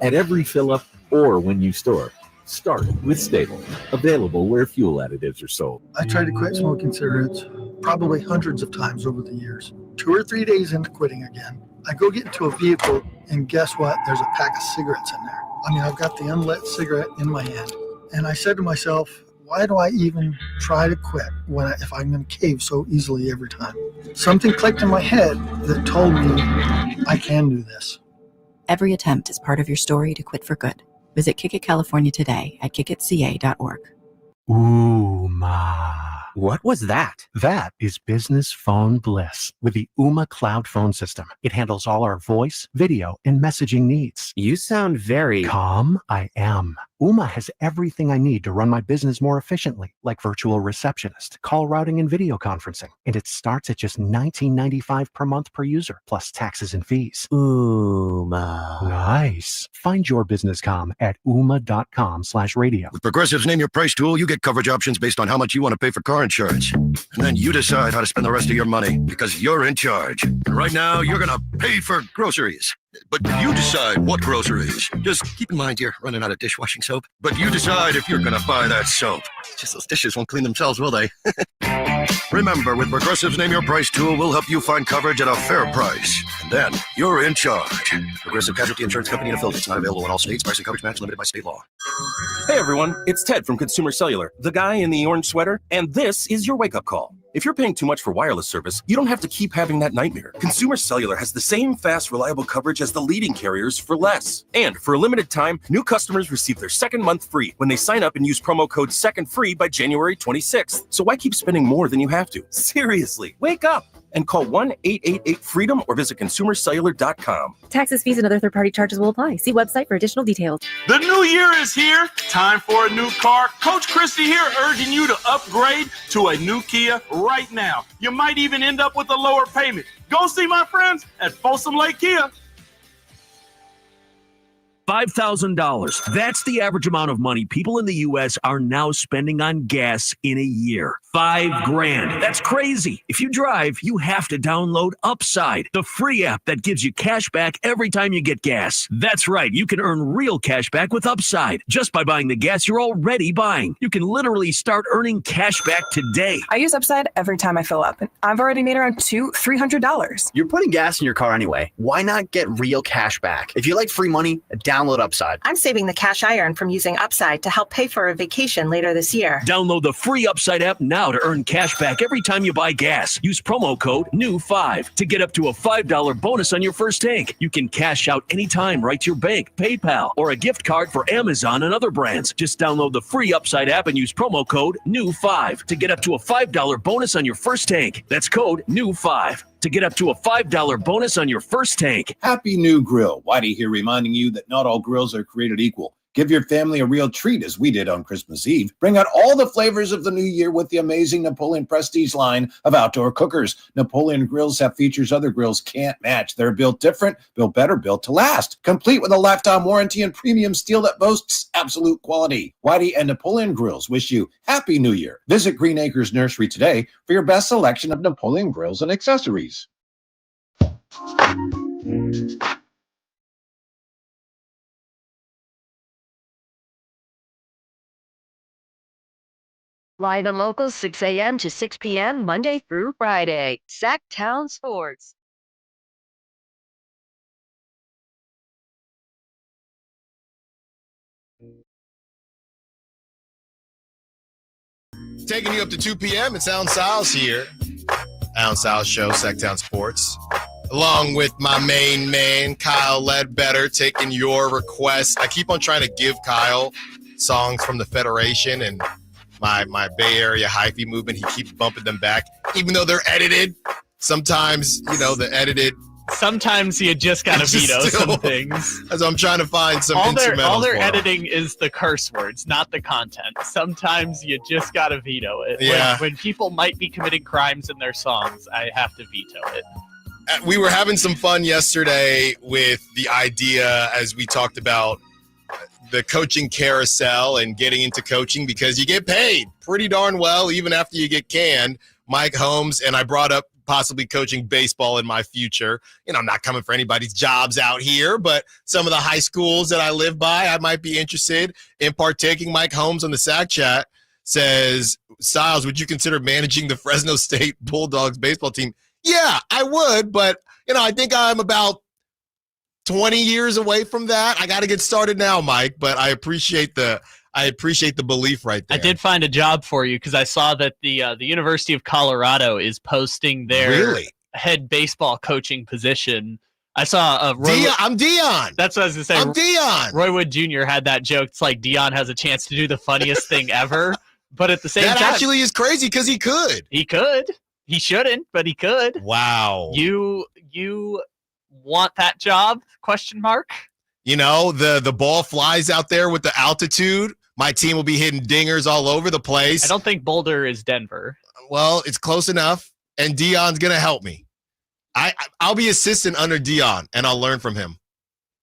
At every fill-up or when you store, start with Stable. Available where fuel additives are sold. I tried to quit smoking cigarettes probably hundreds of times over the years. 2 or 3 days into quitting again, I go get into a vehicle, and guess what? There's a pack of cigarettes in there. I mean, I've got the unlit cigarette in my hand. And I said to myself, why do I even try to quit if I'm going to cave so easily every time? Something clicked in my head that told me I can do this. Every attempt is part of your story to quit for good. Visit Kick It California today at kickitca.org. Ooma. What was that? That is business phone bliss with the Ooma cloud phone system. It handles all our voice, video, and messaging needs. You sound very calm. I am. Ooma has everything I need to run my business more efficiently, like virtual receptionist, call routing, and video conferencing. And it starts at just $19.95 per month per user, plus taxes and fees. Ooma. Nice. Find your business comm at ooma.com/radio. With Progressive's Name Your Price tool, you get coverage options based on how much you want to pay for car insurance. And then you decide how to spend the rest of your money because you're in charge. And right now, you're going to pay for groceries. But you decide what groceries. Just keep in mind you're running out of dishwashing soap. But you decide if you're going to buy that soap. Just those dishes won't clean themselves, will they? Remember, with Progressive's Name Your Price tool, we'll help you find coverage at a fair price. And then you're in charge. Progressive Casualty Insurance Company and affiliates. Not available in all states. Price and coverage match limited by state law. Hey everyone, it's Ted from Consumer Cellular, the guy in the orange sweater, and this is your wake-up call. If you're paying too much for wireless service, you don't have to keep having that nightmare. Consumer Cellular has the same fast, reliable coverage as the leading carriers for less. And for a limited time, new customers receive their second month free when they sign up and use promo code SECONDFREE by January 26th. So why keep spending more than you have to? Seriously, wake up and call 1-888-FREEDOM or visit consumercellular.com. Taxes, fees, and other third-party charges will apply. See website for additional details. The new year is here. Time for a new car. Coach Christie here urging you to upgrade to a new Kia right now. You might even end up with a lower payment. Go see my friends at Folsom Lake Kia. $5,000. That's the average amount of money people in the U.S. are now spending on gas in a year. $5,000. That's crazy. If you drive, you have to download Upside, the free app that gives you cash back every time you get gas. That's right. You can earn real cash back with Upside just by buying the gas you're already buying. You can literally start earning cash back today. I use Upside every time I fill up, and I've already made around $200-$300. You're putting gas in your car anyway. Why not get real cash back? If you like free money, download Upside. I'm saving the cash I earn from using Upside to help pay for a vacation later this year. Download the free Upside app now now to earn cash back every time you buy gas. Use promo code NEW5 to get up to a $5 bonus on your first tank. You can cash out anytime right to your bank, PayPal, or a gift card for Amazon and other brands. Just download the free Upside app and use promo code NEW5 to get up to a $5 bonus on your first tank. That's code NEW5 to get up to a $5 bonus on your first tank. Happy New Grill. Whitey here reminding you that not all grills are created equal. Give your family a real treat as we did on Christmas Eve. Bring out all the flavors of the new year with the amazing Napoleon Prestige line of outdoor cookers. Napoleon grills have features other grills can't match. They're built different, built better, built to last. Complete with a lifetime warranty and premium steel that boasts absolute quality. Whitey and Napoleon Grills wish you Happy New Year. Visit Green Acres Nursery today for your best selection of Napoleon grills and accessories. Live and local, 6 a.m. to 6 p.m., Monday through Friday. Sacktown Sports. Taking you up to 2 p.m. It's Allen Stiles here. Allen Stiles Show, Sacktown Sports. Along with my main man, Kyle Ledbetter, taking your requests. I keep on trying to give Kyle songs from the Federation and my Bay Area hyphy movement. He keeps bumping them back, even though they're edited. Sometimes, the edited. Sometimes you just gotta veto some things. As I'm trying to find some instrumentals. All they're editing is the curse words, not the content. Sometimes you just gotta veto it. Yeah. When people might be committing crimes in their songs, I have to veto it. We were having some fun yesterday with the idea as we talked about the coaching carousel and getting into coaching because you get paid pretty darn well even after you get canned. Mike Holmes, and I brought up possibly coaching baseball in my future. I'm not coming for anybody's jobs out here, but some of the high schools that I live by, I might be interested in partaking. Mike Holmes on the Sack Chat says, Stiles, would you consider managing the Fresno State Bulldogs baseball team? Yeah, I would, but, I think I'm about 20 years away from that. I got to get started now, Mike, but I appreciate the belief right there. I did find a job for you because I saw that the University of Colorado is posting their head baseball coaching position. I saw I'm Dion. That's what I was going to say. I'm Dion. Roy Wood Jr. had that joke. It's like Dion has a chance to do the funniest thing ever, but at the same time. That actually is crazy because he could. He could. He shouldn't, but he could. Wow. You want that job? Question mark. The ball flies out there with the altitude. My team will be hitting dingers all over the place. I don't think Boulder is Denver. Well, it's close enough, and Dion's going to help me. I'll be assistant under Dion, and I'll learn from him.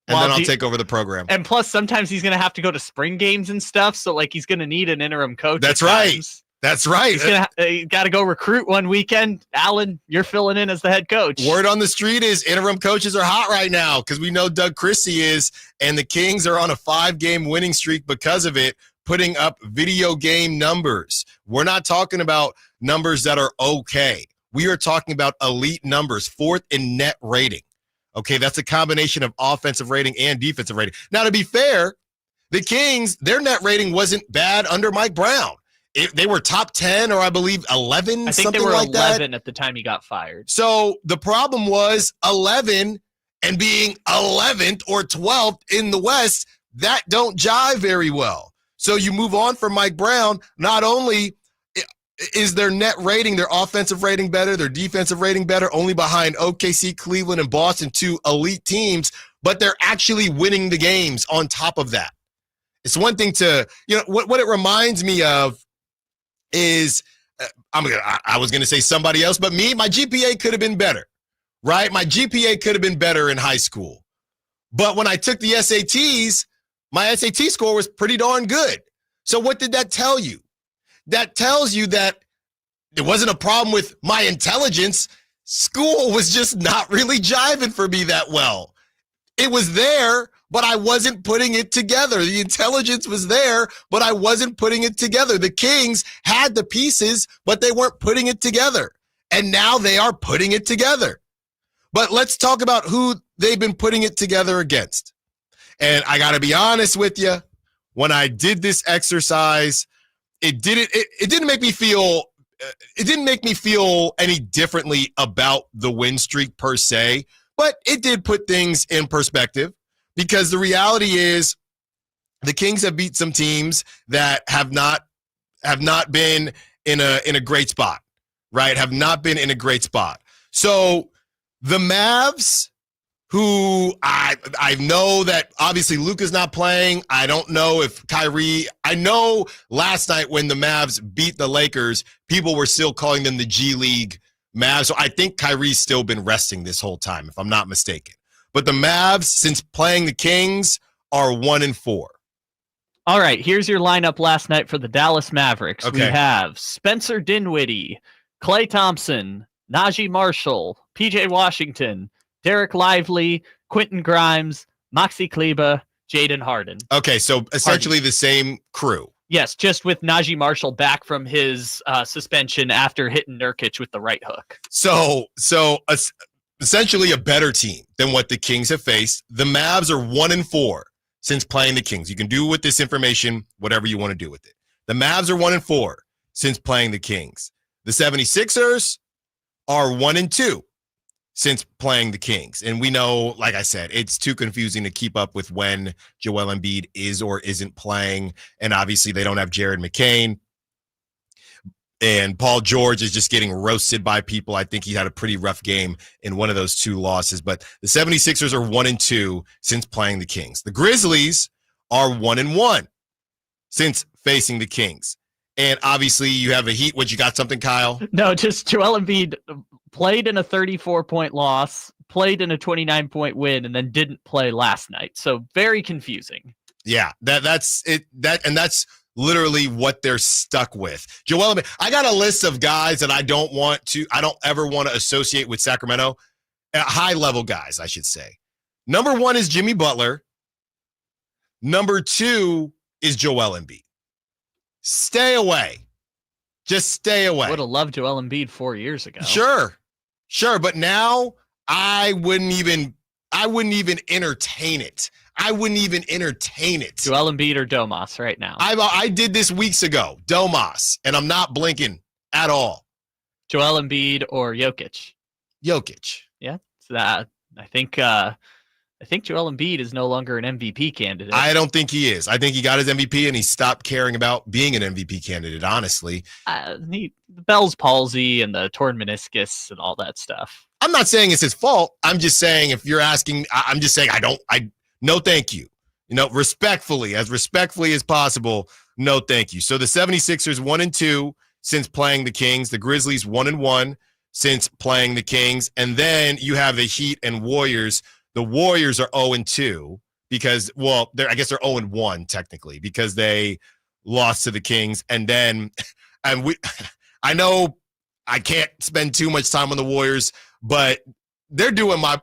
And then I'll take over the program. And plus, sometimes he's going to have to go to spring games and stuff, so he's going to need an interim coach. That's right. That's right. He's got to go recruit one weekend. Allen, you're filling in as the head coach. Word on the street is interim coaches are hot right now because we know Doug Christie is, and the Kings are on a 5-game winning streak because of it, putting up video game numbers. We're not talking about numbers that are okay. We are talking about elite numbers, 4th in net rating. Okay, that's a combination of offensive rating and defensive rating. Now, to be fair, the Kings, their net rating wasn't bad under Mike Brown. They were top 10 or I believe 11, I think something they were like 11 at the time he got fired. So the problem was 11 and being 11th or 12th in the West, that don't jive very well. So you move on from Mike Brown, not only is their net rating, their offensive rating better, their defensive rating better, only behind OKC, Cleveland, and Boston, 2 elite teams, but they're actually winning the games on top of that. It's one thing to, what it reminds me of is, I was going to say somebody else, but me, my GPA could have been better, right? My GPA could have been better in high school. But when I took the SATs, my SAT score was pretty darn good. So what did that tell you? That tells you that it wasn't a problem with my intelligence. School was just not really jiving for me that well. It was there, but I wasn't putting it together. The intelligence was there, but I wasn't putting it together. The Kings had the pieces, but they weren't putting it together. And now they are putting it together. But let's talk about who they've been putting it together against. And I got to be honest with you, when I did this exercise, it didn't make me feel it didn't make me feel any differently about the win streak per se, but it did put things in perspective because the reality is the Kings have beat some teams that have not been in a great spot, right? Have not been in a great spot. So the Mavs, who I know that obviously Luka's not playing. I don't know if Kyrie, I know last night when the Mavs beat the Lakers, people were still calling them the G League Mavs. So I think Kyrie's still been resting this whole time, if I'm not mistaken. But the Mavs, since playing the Kings, are 1-4. All right, here's your lineup last night for the Dallas Mavericks. Okay. We have Spencer Dinwiddie, Klay Thompson, Najee Marshall, PJ Washington, Derek Lively, Quentin Grimes, Maxi Kleba, Jaden Harden. Okay, so essentially the same crew. Yes, just with Najee Marshall back from his suspension after hitting Nurkic with the right hook. So essentially a better team than what the Kings have faced. The Mavs are 1-4 since playing the Kings. You can do with this information whatever you want to do with it. The Mavs are 1-4 since playing the Kings. The 76ers are 1-2 since playing the Kings. And we know, like I said, it's too confusing to keep up with when Joel Embiid is or isn't playing. And obviously they don't have Jared McCain. And Paul George is just getting roasted by people. I think he had a pretty rough game in one of those two losses. But the 76ers are 1-2 since playing the Kings. The Grizzlies are 1-1 since facing the Kings. And obviously you have the Heat. What, you got something, Kyle? No, just Joel Embiid played in a 34-point loss, played in a 29-point win, and then didn't play last night. So very confusing. Yeah, that's it. That's literally what they're stuck with. Joel Embiid. I got a list of guys that I don't ever want to associate with Sacramento. High-level guys, I should say. Number 1 is Jimmy Butler. Number 2 is Joel Embiid. Stay away. Just stay away. Would have loved Joel Embiid 4 years ago. Sure, but now I wouldn't even entertain it. Joel Embiid or Domas right now. I did this weeks ago. Domas, and I'm not blinking at all. Joel Embiid or Jokic. Yeah, so that I think Joel Embiid is no longer an MVP candidate. I don't think he is. I think he got his MVP and he stopped caring about being an MVP candidate, honestly. The Bell's palsy and the torn meniscus and all that stuff. I'm not saying it's his fault. I'm just saying if you're asking, I'm just saying no thank you. Respectfully as possible, no thank you. So the 76ers 1-2 since playing the Kings. The Grizzlies 1-1 since playing the Kings. And then you have the Heat and Warriors. The Warriors are 0-2 because, I guess they're 0-1 technically because they lost to the Kings. And then, I know I can't spend too much time on the Warriors, but they're doing my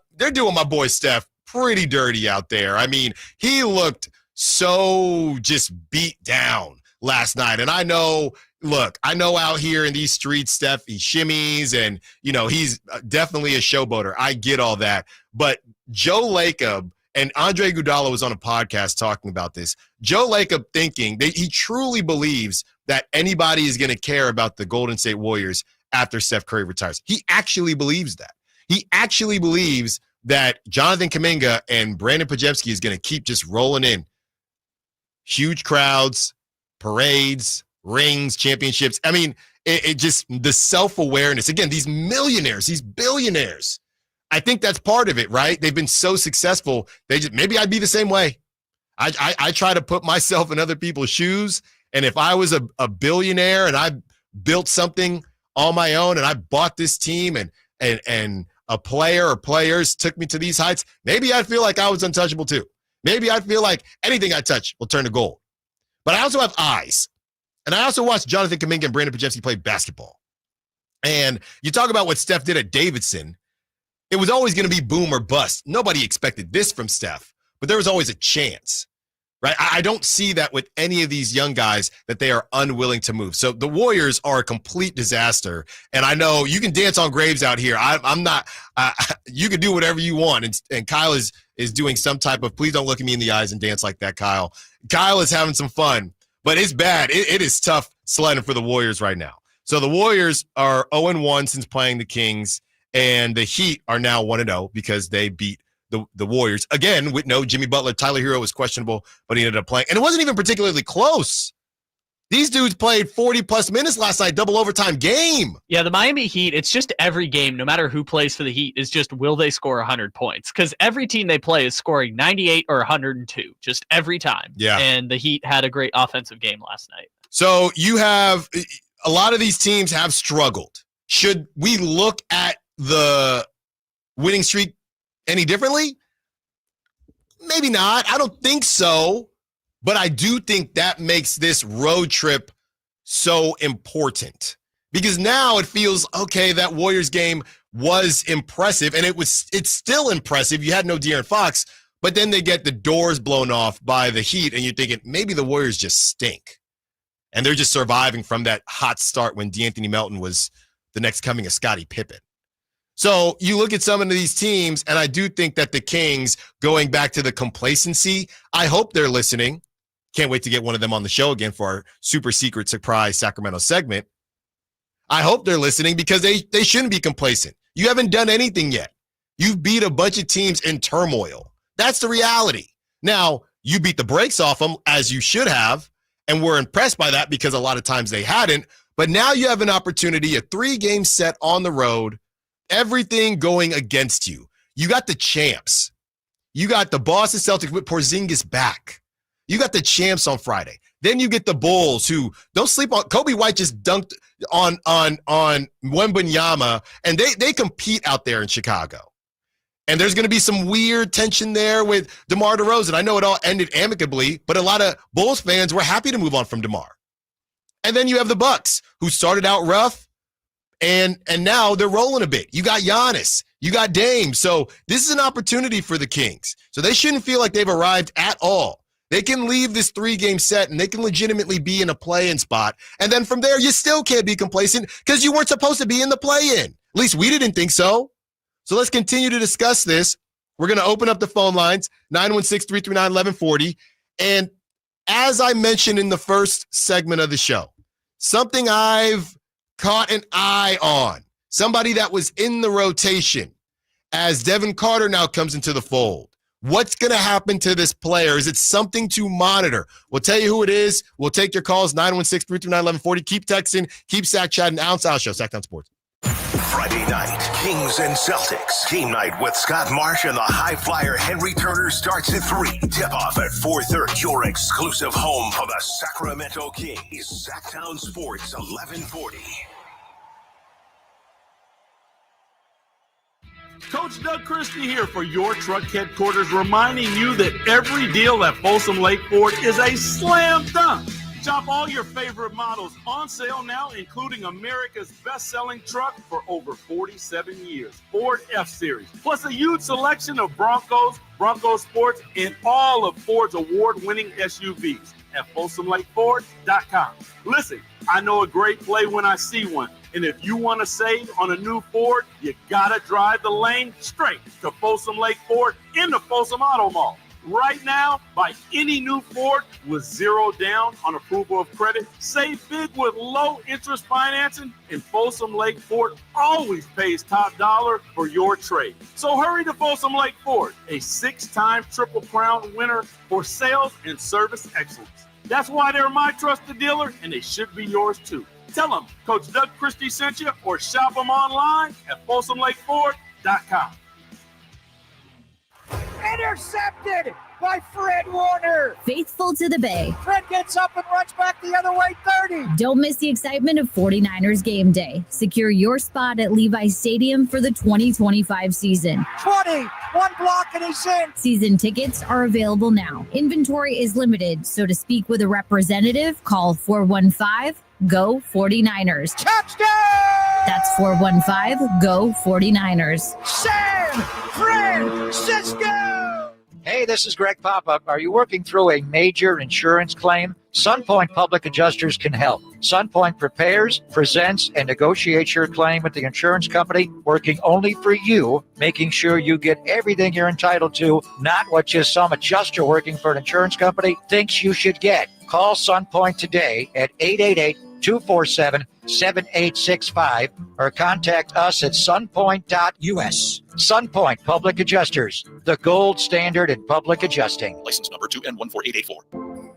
boy Steph pretty dirty out there. I mean, he looked so just beat down last night. And I know out here in these streets, Steph, he shimmies and, he's definitely a showboater. I get all that. But Joe Lacob and Andre Iguodala was on a podcast talking about this. Joe Lacob thinking that he truly believes that anybody is going to care about the Golden State Warriors after Steph Curry retires. He actually believes that. He actually believes that Jonathan Kuminga and Brandon Podziemski is going to keep just rolling in. Huge crowds, parades, rings, championships. I mean, it just the self-awareness. Again, these millionaires, these billionaires, I think that's part of it, right? They've been so successful. Maybe I'd be the same way. I try to put myself in other people's shoes. And if I was a billionaire and I built something on my own and I bought this team and a player or players took me to these heights, maybe I'd feel like I was untouchable too. Maybe I'd feel like anything I touch will turn to gold. But I also have eyes. And I also watched Jonathan Kuminga and Brandon Podziemski play basketball. And you talk about what Steph did at Davidson. It was always going to be boom or bust. Nobody expected this from Steph, but there was always a chance, right? I don't see that with any of these young guys that they are unwilling to move. So the Warriors are a complete disaster. And I know you can dance on graves out here. I'm not, you can do whatever you want. And Kyle is doing some type of, please don't look at me in the eyes and dance like that, Kyle. Kyle is having some fun, but it's bad. It is tough sledding for the Warriors right now. So the Warriors are 0-1 since playing the Kings, and the Heat are now 1-0 because they beat the Warriors. Again, with no Jimmy Butler. Tyler Hero was questionable, but he ended up playing. And it wasn't even particularly close. These dudes played 40-plus minutes last night, double overtime game. Yeah, the Miami Heat, it's just every game, no matter who plays for the Heat, is just will they score 100 points? Because every team they play is scoring 98 or 102, just every time. Yeah. And the Heat had a great offensive game last night. So you have a lot of these teams have struggled. Should we look at the winning streak any differently? Maybe not. I don't think so. But I do think that makes this road trip so important because now it feels, okay, that Warriors game was impressive, and it's still impressive. You had no De'Aaron Fox, but then they get the doors blown off by the Heat, and you're thinking maybe the Warriors just stink. And they're just surviving from that hot start when D'Anthony Melton was the next coming of Scottie Pippen. So you look at some of these teams, and I do think that the Kings, going back to the complacency, I hope they're listening. Can't wait to get one of them on the show again for our super secret surprise Sacramento segment. I hope they're listening because they shouldn't be complacent. You haven't done anything yet. You've beat a bunch of teams in turmoil. That's the reality. Now, you beat the brakes off them as you should have, and we're impressed by that because a lot of times they hadn't. But now you have an opportunity, a 3-game set on the road, everything going against you. You got the champs. You got the Boston Celtics with Porzingis back. You got the champs on Friday. Then you get the Bulls who don't sleep on. Kobe White just dunked on Wembanyama, and they compete out there in Chicago. And there's going to be some weird tension there with DeMar DeRozan. I know it all ended amicably, but a lot of Bulls fans were happy to move on from DeMar. And then you have the Bucks who started out rough, and now they're rolling a bit. You got Giannis. You got Dame. So this is an opportunity for the Kings. So they shouldn't feel like they've arrived at all. They can leave this 3-game set, and they can legitimately be in a play-in spot. And then from there, you still can't be complacent because you weren't supposed to be in the play-in. At least we didn't think so. So let's continue to discuss this. We're going to open up the phone lines, 916-339-1140. And as I mentioned in the first segment of the show, something I've caught an eye on, somebody that was in the rotation as Devin Carter now comes into the fold. What's going to happen to this player? Is it something to monitor? We'll tell you who it is. We'll take your calls, 916-339-1140. Keep texting. Keep Sack chatting. Allen Stiles Show, Sacktown Sports. Friday night, Kings and Celtics. Game night with Scott Marsh and the high flyer Henry Turner starts at 3. Tip-off at 4:30. Your exclusive home for the Sacramento Kings. Sacktown Sports, 1140. Coach Doug Christie here for your truck headquarters, reminding you that every deal at Folsom Lake Ford is a slam dunk. Shop all your favorite models on sale now, including America's best-selling truck for over 47 years, Ford F-Series, plus a huge selection of Broncos, Bronco Sports, and all of Ford's award-winning SUVs at FolsomLakeFord.com. Listen, I know a great play when I see one. And if you want to save on a new Ford, you got to drive the lane straight to Folsom Lake Ford in the Folsom Auto Mall. Right now, buy any new Ford with 0 down on approval of credit. Save big with low interest financing. And Folsom Lake Ford always pays top dollar for your trade. So hurry to Folsom Lake Ford, a 6-time Triple Crown winner for sales and service excellence. That's why they're my trusted dealer, and they should be yours too. Tell them Coach Doug Christie sent you, or shop them online at FolsomLakeFord.com. Intercepted by Fred Warner. Faithful to the Bay. Fred gets up and runs back the other way, 30. Don't miss the excitement of 49ers game day. Secure your spot at Levi's Stadium for the 2025 season. 20, 1 block and he's in. Season tickets are available now. Inventory is limited, so to speak with a representative, call 415-GO 49ers. Touchdown! That's 415-GO 49ers. San Francisco! Hey, this is Greg Pop-Up. Are you working through a major insurance claim? SunPoint Public Adjusters can help. SunPoint prepares, presents, and negotiates your claim with the insurance company, working only for you, making sure you get everything you're entitled to, not what just some adjuster working for an insurance company thinks you should get. Call SunPoint today at 247-7865 or contact us at sunpoint.us. Sunpoint Public Adjusters, the gold standard in public adjusting. License number 2N14884.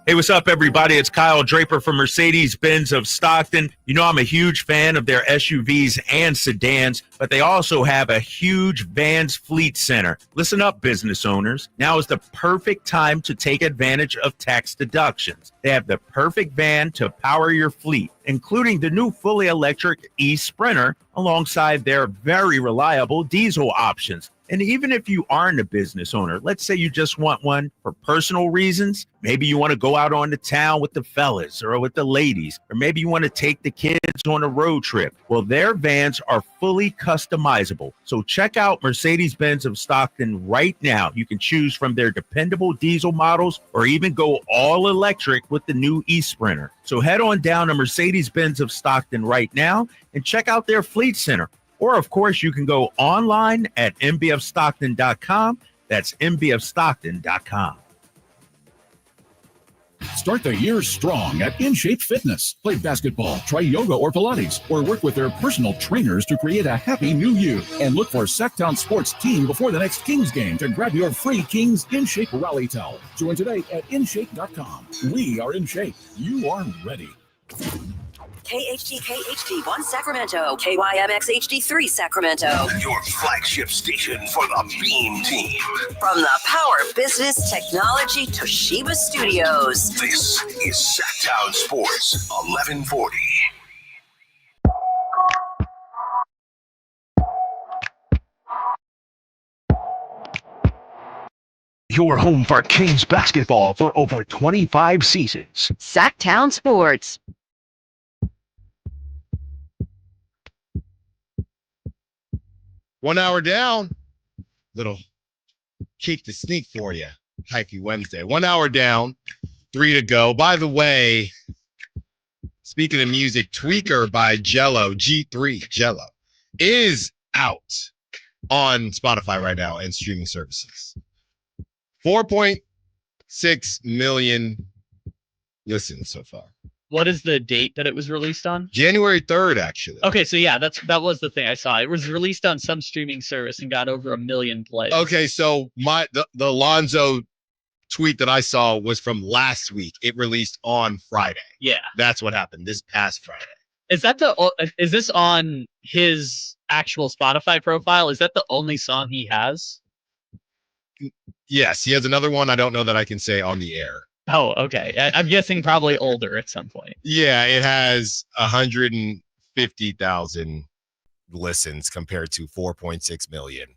Hey, what's up, everybody? It's Kyle Draper from Mercedes-Benz of Stockton. You know, I'm a huge fan of their SUVs and sedans, but they also have a huge Vans fleet center. Listen up, business owners. Now is the perfect time to take advantage of tax deductions. They have the perfect van to power your fleet, including the new fully electric e-Sprinter alongside their very reliable diesel options. And even if you aren't a business owner, let's say you just want one for personal reasons. Maybe you want to go out on the town with the fellas or with the ladies, or maybe you want to take the kids on a road trip. Well, their vans are fully customizable. So check out Mercedes-Benz of Stockton right now. You can choose from their dependable diesel models or even go all electric with the new e-Sprinter. So head on down to Mercedes-Benz of Stockton right now and check out their fleet center. Or, of course, you can go online at mbfstockton.com. That's mbfstockton.com. Start the year strong at InShape Fitness. Play basketball, try yoga or Pilates, or work with their personal trainers to create a happy new you. And look for Sacktown Sports Team before the next Kings game to grab your free Kings InShape Rally Towel. Join today at InShape.com. We are in shape. You are ready. KHD1 Sacramento, KYMX HD3 Sacramento. Your flagship station for the Beam Team. From the Power Business Technology Toshiba Studios. This is Sacktown Sports 1140. Your home for Kings basketball for over 25 seasons. Sacktown Sports. One hour down, little keep the sneak for you. Hypey Wednesday. 1 hour down, 3 to go. By the way, speaking of music, Tweaker by Jello, G3 Jello, is out on Spotify right now and streaming services. 4.6 million listens so far. What is the date that it was released on? January 3rd, actually. Okay, so yeah, that was the thing I saw. It was released on some streaming service and got over 1 million plays. Okay, so the Lonzo tweet that I saw was from last week. It released on Friday. Yeah. That's what happened this past Friday. Is this on his actual Spotify profile? Is that the only song he has? Yes, he has another one I don't know that I can say on the air. Oh, okay. I'm guessing probably older at some point. Yeah, it has 150,000 listens compared to 4.6 million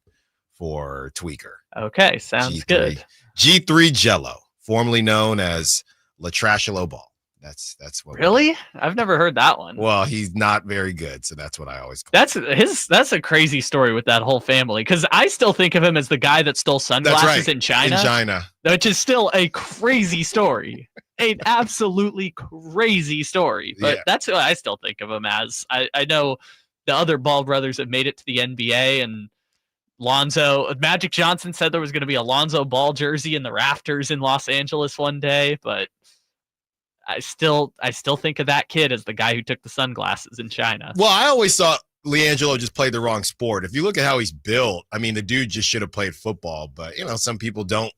for Tweaker. Okay, sounds good. G3 Jello, formerly known as LiAngelo Ball. That's what. Really? I've never heard that one. Well, he's not very good, so that's what I always call That's a crazy story with that whole family, because I still think of him as the guy that stole sunglasses in China. In China. Which is still a crazy story. An absolutely crazy story. But that's who I still think of him as. I know the other Ball brothers have made it to the NBA, and Lonzo, Magic Johnson said there was going to be a Lonzo Ball jersey in the rafters in Los Angeles one day, but I still think of that kid as the guy who took the sunglasses in China. Well, I always thought LiAngelo just played the wrong sport. If you look at how he's built, I mean, the dude just should have played football. But, some people don't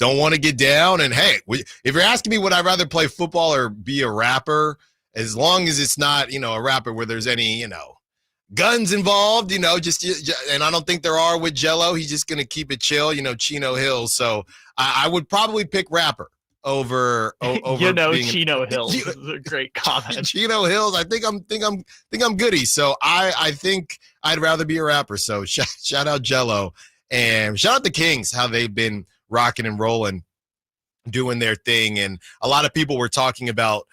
want to get down. And, hey, if you're asking me would I rather play football or be a rapper, as long as it's not, a rapper where there's any, guns involved, just and I don't think there are with Jello. He's just going to keep it chill, Chino Hills. So I would probably pick rapper. Over Chino Hills is a great comment. Chino Hills, I think I'm goody. So I think I'd rather be a rapper. So shout out Jello and shout out the Kings, how they've been rocking and rolling, doing their thing. And a lot of people were talking about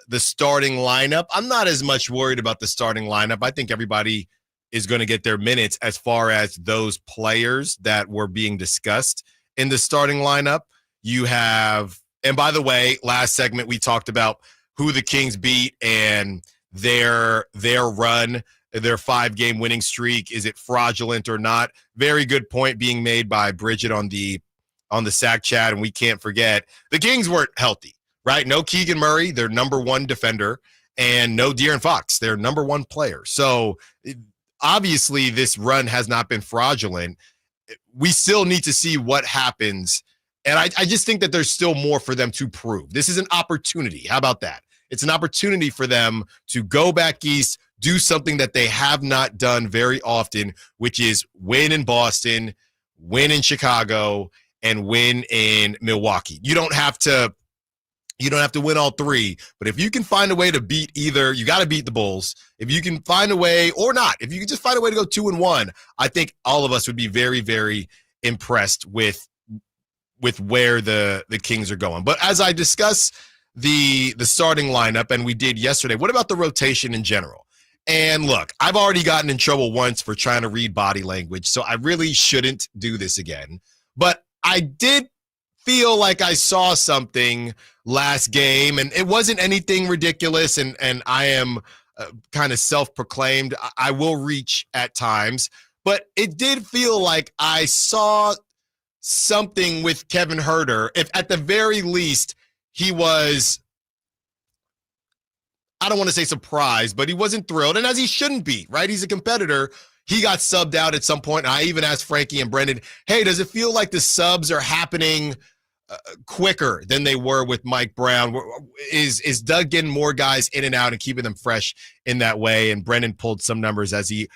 the starting lineup. I'm not as much worried about the starting lineup. I think everybody is going to get their minutes as far as those players that were being discussed in the starting lineup. You have. And by the way, last segment we talked about who the Kings beat and their run, their 5-game winning streak. Is it fraudulent or not? Very good point being made by Bridget on the Sack chat, and we can't forget the Kings weren't healthy right? No Keegan Murray, their number one defender, and no De'Aaron Fox, their number one player. So obviously this run has not been fraudulent. We still need to see what happens. And I just think that there's still more for them to prove. This is an opportunity. How about that? It's an opportunity for them to go back east, do something that they have not done very often, which is win in Boston, win in Chicago, and win in Milwaukee. You don't have to win all three, but if you can find a way to beat either, you got to beat the Bulls. If you can find a way, or not, if you can just find a way to go 2-1, I think all of us would be very, very impressed with where the Kings are going. But as I discuss the starting lineup, and we did yesterday, what about the rotation in general? And look, I've already gotten in trouble once for trying to read body language, so I really shouldn't do this again. But I did feel like I saw something last game, and it wasn't anything ridiculous, and I am kind of self-proclaimed. I will reach at times, but it did feel like I saw something with Kevin Huerter. If at the very least he was, I don't want to say surprised, but he wasn't thrilled, and as he shouldn't be, right? He's a competitor. He got subbed out at some point, and I even asked Frankie and Brendan, hey, does it feel like the subs are happening quicker than they were with Mike Brown? Is Doug getting more guys in and out and keeping them fresh in that way? And Brendan pulled some numbers as he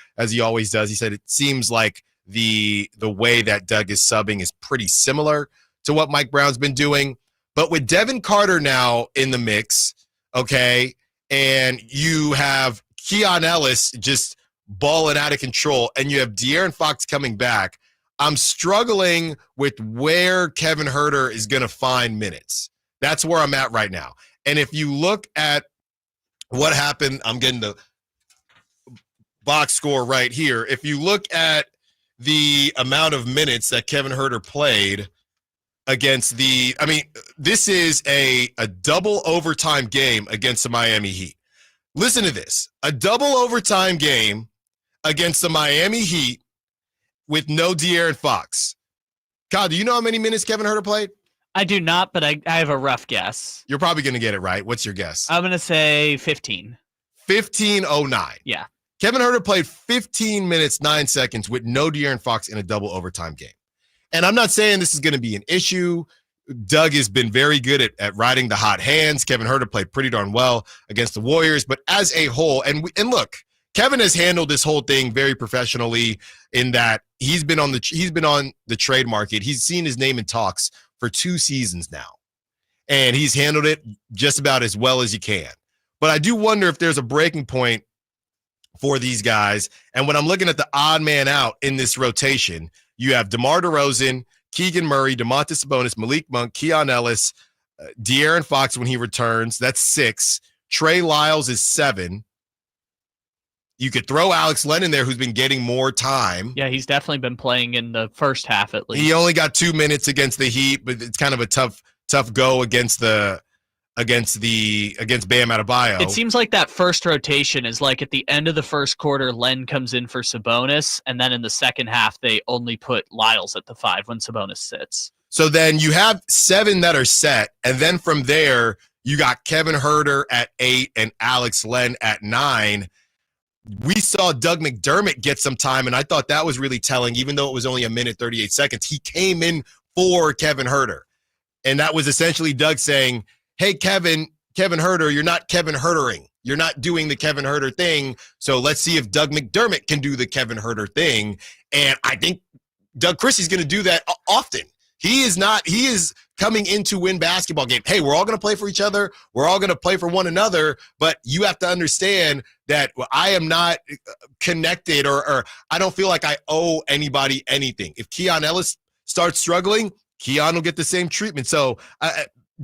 always does. He said it seems like the way that Doug is subbing is pretty similar to what Mike Brown's been doing. But with Devin Carter now in the mix, okay, and you have Keon Ellis just balling out of control, and you have De'Aaron Fox coming back, I'm struggling with where Kevin Huerter is going to find minutes. That's where I'm at right now. And if you look at what happened, I'm getting the box score right here. If you look at the amount of minutes that Kevin Huerter played against this is a double overtime game against the Miami Heat. Listen to this. A double overtime game against the Miami Heat with no De'Aaron Fox. Kyle, do you know how many minutes Kevin Huerter played? I do not, but I have a rough guess. You're probably going to get it right. What's your guess? I'm going to say 15. 15:09. Yeah. Kevin Huerter played 15 minutes, 9 seconds with no De'Aaron Fox in a double overtime game. And I'm not saying this is going to be an issue. Doug has been very good at riding the hot hands. Kevin Huerter played pretty darn well against the Warriors. But as a whole, and look, Kevin has handled this whole thing very professionally in that he's been on the trade market. He's seen his name in talks for 2 seasons now, and he's handled it just about as well as he can. But I do wonder if there's a breaking point for these guys. And when I'm looking at the odd man out in this rotation, you have DeMar DeRozan, Keegan Murray, Domantas Sabonis, Malik Monk, Keon Ellis, De'Aaron Fox when he returns. That's 6. Trey Lyles is 7. You could throw Alex Len in there, who's been getting more time. Yeah, he's definitely been playing in the first half at least. He only got 2 minutes against the Heat, but it's kind of a tough go against Bam Adebayo. It seems like that first rotation is like at the end of the first quarter, Len comes in for Sabonis, and then in the second half, they only put Lyles at the 5 when Sabonis sits. So then you have 7 that are set, and then from there, you got Kevin Huerter at 8 and Alex Len at 9. We saw Doug McDermott get some time, and I thought that was really telling, even though it was only 1:38. He came in for Kevin Huerter, and that was essentially Doug saying, hey, Kevin Huerter, you're not Kevin Huertering. You're not doing the Kevin Huerter thing, so let's see if Doug McDermott can do the Kevin Huerter thing. And I think Doug Christie's going to do that often. He is coming in to win basketball game. Hey, we're all going to play for each other. We're all going to play for one another, but you have to understand that I am not connected or I don't feel like I owe anybody anything. If Keon Ellis starts struggling, Keon will get the same treatment. So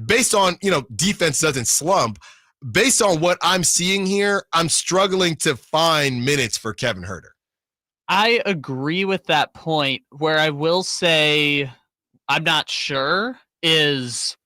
based on, defense doesn't slump, based on what I'm seeing here, I'm struggling to find minutes for Kevin Huerter. I agree with that point. Where I will say I'm not sure is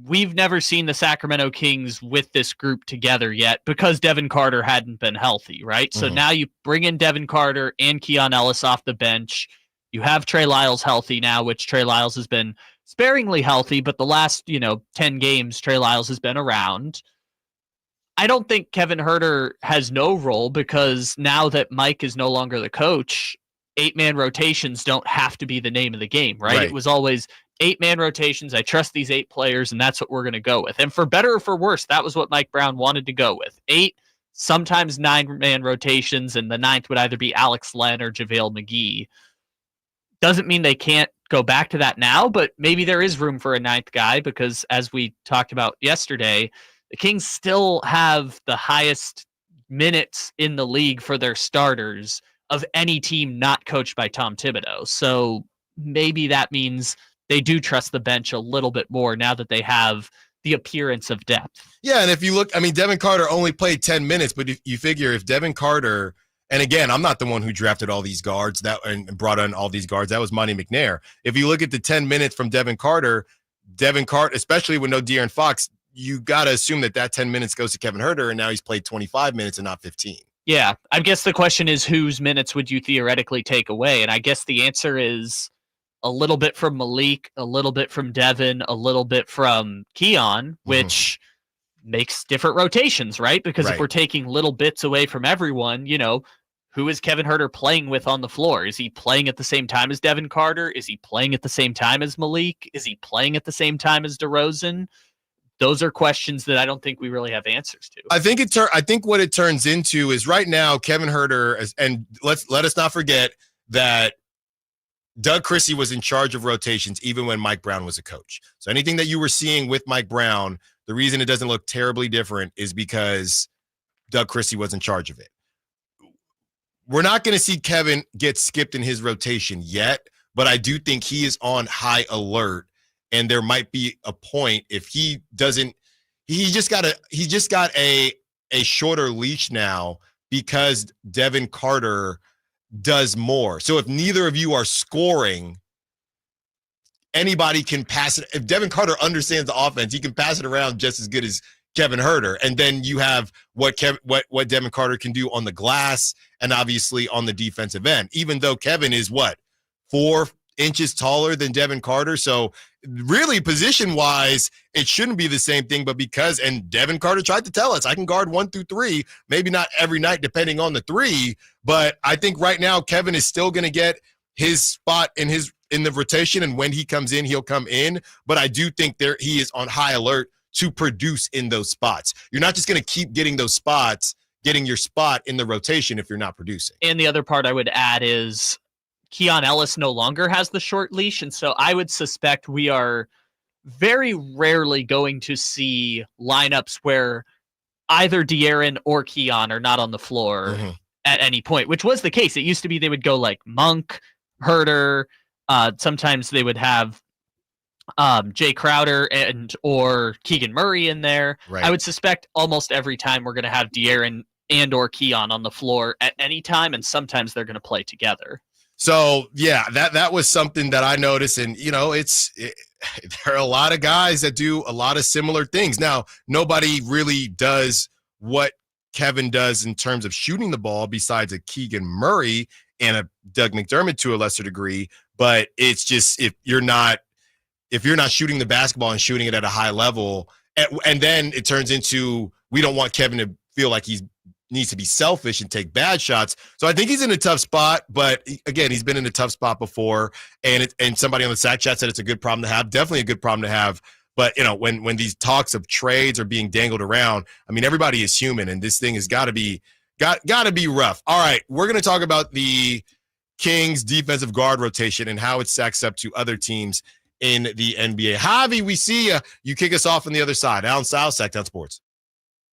we've never seen the Sacramento Kings with this group together yet because Devin Carter hadn't been healthy, right? So now you bring in Devin Carter and Keon Ellis off the bench. You have Trey Lyles healthy now, which Trey Lyles has been sparingly healthy, but the last, 10 games, Trey Lyles has been around. I don't think Kevin Huerter has no role because now that Mike is no longer the coach, 8-man rotations don't have to be the name of the game, right? It was always 8-man rotations. I trust these 8 players, and that's what we're going to go with. And for better or for worse, that was what Mike Brown wanted to go with. 8, sometimes 9-man rotations, and the 9th would either be Alex Len or JaVale McGee. Doesn't mean they can't go back to that now, but maybe there is room for a 9th guy because, as we talked about yesterday, the Kings still have the highest minutes in the league for their starters of any team not coached by Tom Thibodeau. So maybe that means they do trust the bench a little bit more now that they have the appearance of depth. Yeah, and if you look, Devin Carter only played 10 minutes, but if you figure if Devin Carter, and again, I'm not the one who drafted all these guards and brought on all these guards. That was Monty McNair. If you look at the 10 minutes from Devin Carter, especially with no De'Aaron Fox, you got to assume that 10 minutes goes to Kevin Huerter, and now he's played 25 minutes and not 15. Yeah, I guess the question is whose minutes would you theoretically take away? And I guess the answer is a little bit from Malik, a little bit from Devin, a little bit from Keon, which makes different rotations, right? Because if we're taking little bits away from everyone, who is Kevin Huerter playing with on the floor? Is he playing at the same time as Devin Carter? Is he playing at the same time as Malik? Is he playing at the same time as DeRozan? Those are questions that I don't think we really have answers to. I think what it turns into is right now Kevin Huerter, and let us not forget that Doug Christie was in charge of rotations even when Mike Brown was a coach. So anything that you were seeing with Mike Brown, the reason it doesn't look terribly different is because Doug Christie was in charge of it. We're not going to see Kevin get skipped in his rotation yet, but I do think he is on high alert. And there might be a point if he doesn't, he just got a shorter leash now because Devin Carter does more. So if neither of you are scoring, anybody can pass it. If Devin Carter understands the offense, he can pass it around just as good as Kevin Huerter. And then you have what Devin Carter can do on the glass and obviously on the defensive end, even though Kevin is 4 inches taller than Devin Carter. So really position-wise, it shouldn't be the same thing, but and Devin Carter tried to tell us, I can guard 1 through 3, maybe not every night depending on the 3, but I think right now Kevin is still going to get his spot in the rotation, and when he comes in, he'll come in, but I do think he is on high alert to produce in those spots. You're not just going to keep getting those spots, getting your spot in the rotation if you're not producing. And the other part I would add is Keon Ellis no longer has the short leash, and so I would suspect we are very rarely going to see lineups where either De'Aaron or Keon are not on the floor at any point, which was the case. It used to be they would go like Monk, Huerter, sometimes they would have Jay Crowder or Keegan Murray in there. Right. I would suspect almost every time we're going to have De'Aaron and or Keon on the floor at any time, and sometimes they're going to play together. So, yeah, that was something that I noticed. And, there are a lot of guys that do a lot of similar things. Now, nobody really does what Kevin does in terms of shooting the ball besides a Keegan Murray and a Doug McDermott to a lesser degree. But it's just if you're not shooting the basketball and shooting it at a high level, and then it turns into we don't want Kevin to feel like he needs to be selfish and take bad shots. So I think he's in a tough spot, but again, he's been in a tough spot before. And somebody on the Sack Chat said it's a good problem to have. Definitely a good problem to have. But when these talks of trades are being dangled around, everybody is human, and this thing has got to be rough. All right, we're going to talk about the Kings defensive guard rotation and how it stacks up to other teams in the NBA. Javi, we see you. You kick us off on the other side. Allen Stiles, Sacktown Sports.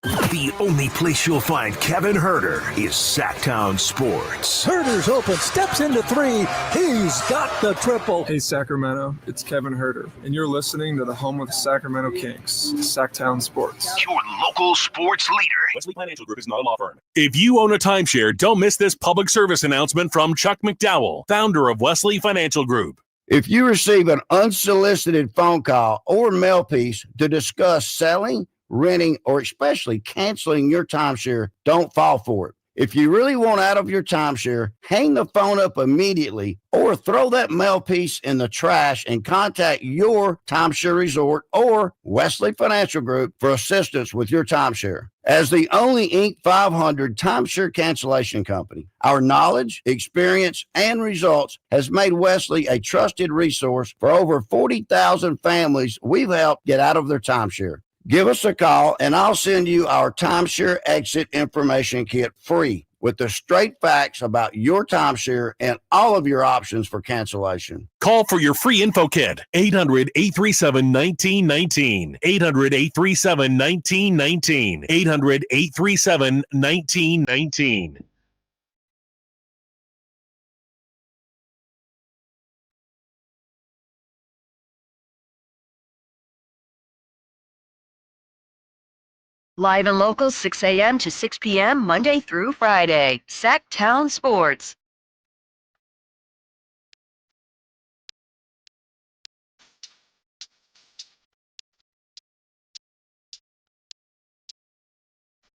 The only place you'll find Kevin Huerter is Sacktown Sports. Huerter's open, steps into 3. He's got the triple. Hey, Sacramento, it's Kevin Huerter, and you're listening to the home of the Sacramento Kings, Sacktown Sports. Your local sports leader. Wesley Financial Group is not a law firm. If you own a timeshare, don't miss this public service announcement from Chuck McDowell, founder of Wesley Financial Group. If you receive an unsolicited phone call or mail piece to discuss selling, renting, or especially canceling your timeshare, don't fall for it. If you really want out of your timeshare, hang the phone up immediately or throw that mail piece in the trash and contact your timeshare resort or Wesley Financial Group for assistance with your timeshare. As the only Inc. 500 timeshare cancellation company, our knowledge, experience, and results has made Wesley a trusted resource for over 40,000 families we've helped get out of their timeshare. Give us a call, and I'll send you our timeshare exit information kit free with the straight facts about your timeshare and all of your options for cancellation. Call for your free info kit. 800-837-1919. 800-837-1919. 800-837-1919. Live and local 6 a.m. to 6 p.m. Monday through Friday. Sacktown Sports.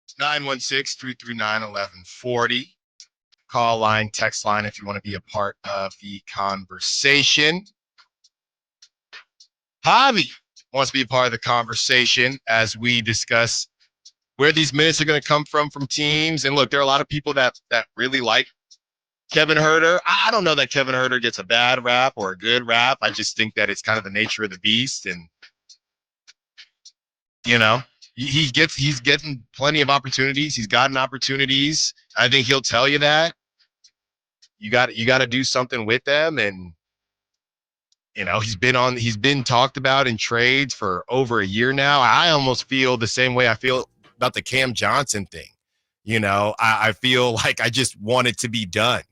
It's 916-339-1140. Call line, text line if you want to be a part of the conversation. Javi wants to be a part of the conversation as we discuss where these minutes are going to come from teams. And look, there are a lot of people that really like Kevin Huerter. I don't know that Kevin Huerter gets a bad rap or a good rap. I just think that it's kind of the nature of the beast. And, you know, he's getting plenty of opportunities. He's gotten opportunities. I think he'll tell you that. You got to do something with them. And, you know, he's been talked about in trades for over a year now. I almost feel the same way I feel about the Cam Johnson thing. You know, I feel like I just want it to be done.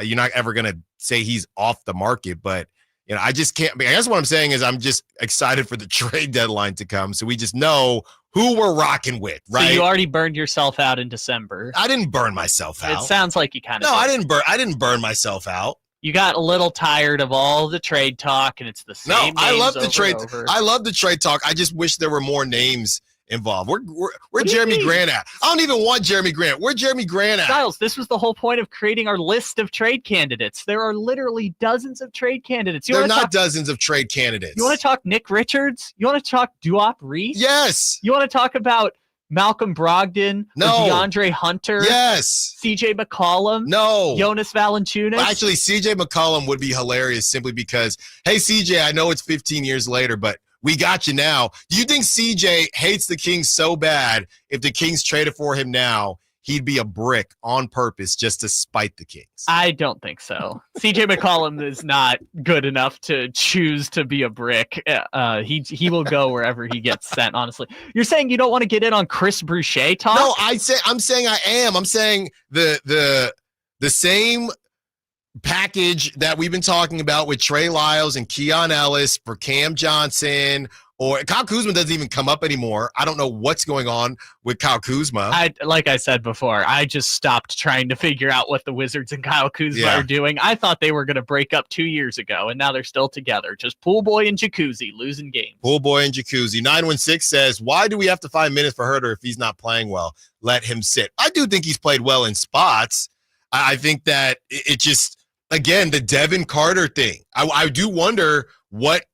You're not ever going to say he's off the market, but, you know, I just can't. I guess what I'm saying is I'm just excited for the trade deadline to come so we just know who we're rocking with, right? So you already burned yourself out in December. I didn't burn myself out. It sounds like you kind of No, I didn't burn myself out. You got a little tired of all the trade talk, and it's the same names I love the trade. over. I love the trade talk. I just wish there were more names involved. Where Jeremy Grant at? I don't even want Jeremy Grant. Where Jeremy Grant at? Stiles, this was the whole point of creating our list of trade candidates. There are literally dozens of trade candidates. There are not dozens of trade candidates. You want to talk Nick Richards? You want to talk Duop Reese? Yes. You want to talk about Malcolm Brogdon? No. Or DeAndre Hunter? Yes. CJ McCollum? No. Jonas Valanciunas? Actually, CJ McCollum would be hilarious simply because, hey, CJ, I know it's 15 years later, but we got you now. Do you think CJ hates the Kings so bad if the Kings traded for him now, he'd be a brick on purpose just to spite the Kings? I don't think so. CJ McCollum is not good enough to choose to be a brick. He will go wherever he gets sent, honestly. You're saying you don't want to get in on Chris Boucher talk? No, I'm saying I am. I'm saying the same package that we've been talking about with Trey Lyles and Keon Ellis for Cam Johnson, or Kyle Kuzma doesn't even come up anymore. I don't know what's going on with Kyle Kuzma. Like I said before, I just stopped trying to figure out what the Wizards and Kyle Kuzma are doing. I thought they were going to break up 2 years ago, and now they're still together. Just pool boy and jacuzzi, losing games. Pool boy and jacuzzi. 916 says, why do we have to find minutes for Huerter if he's not playing well? Let him sit. I do think he's played well in spots. I think that it just, again, the Devin Carter thing. I do wonder what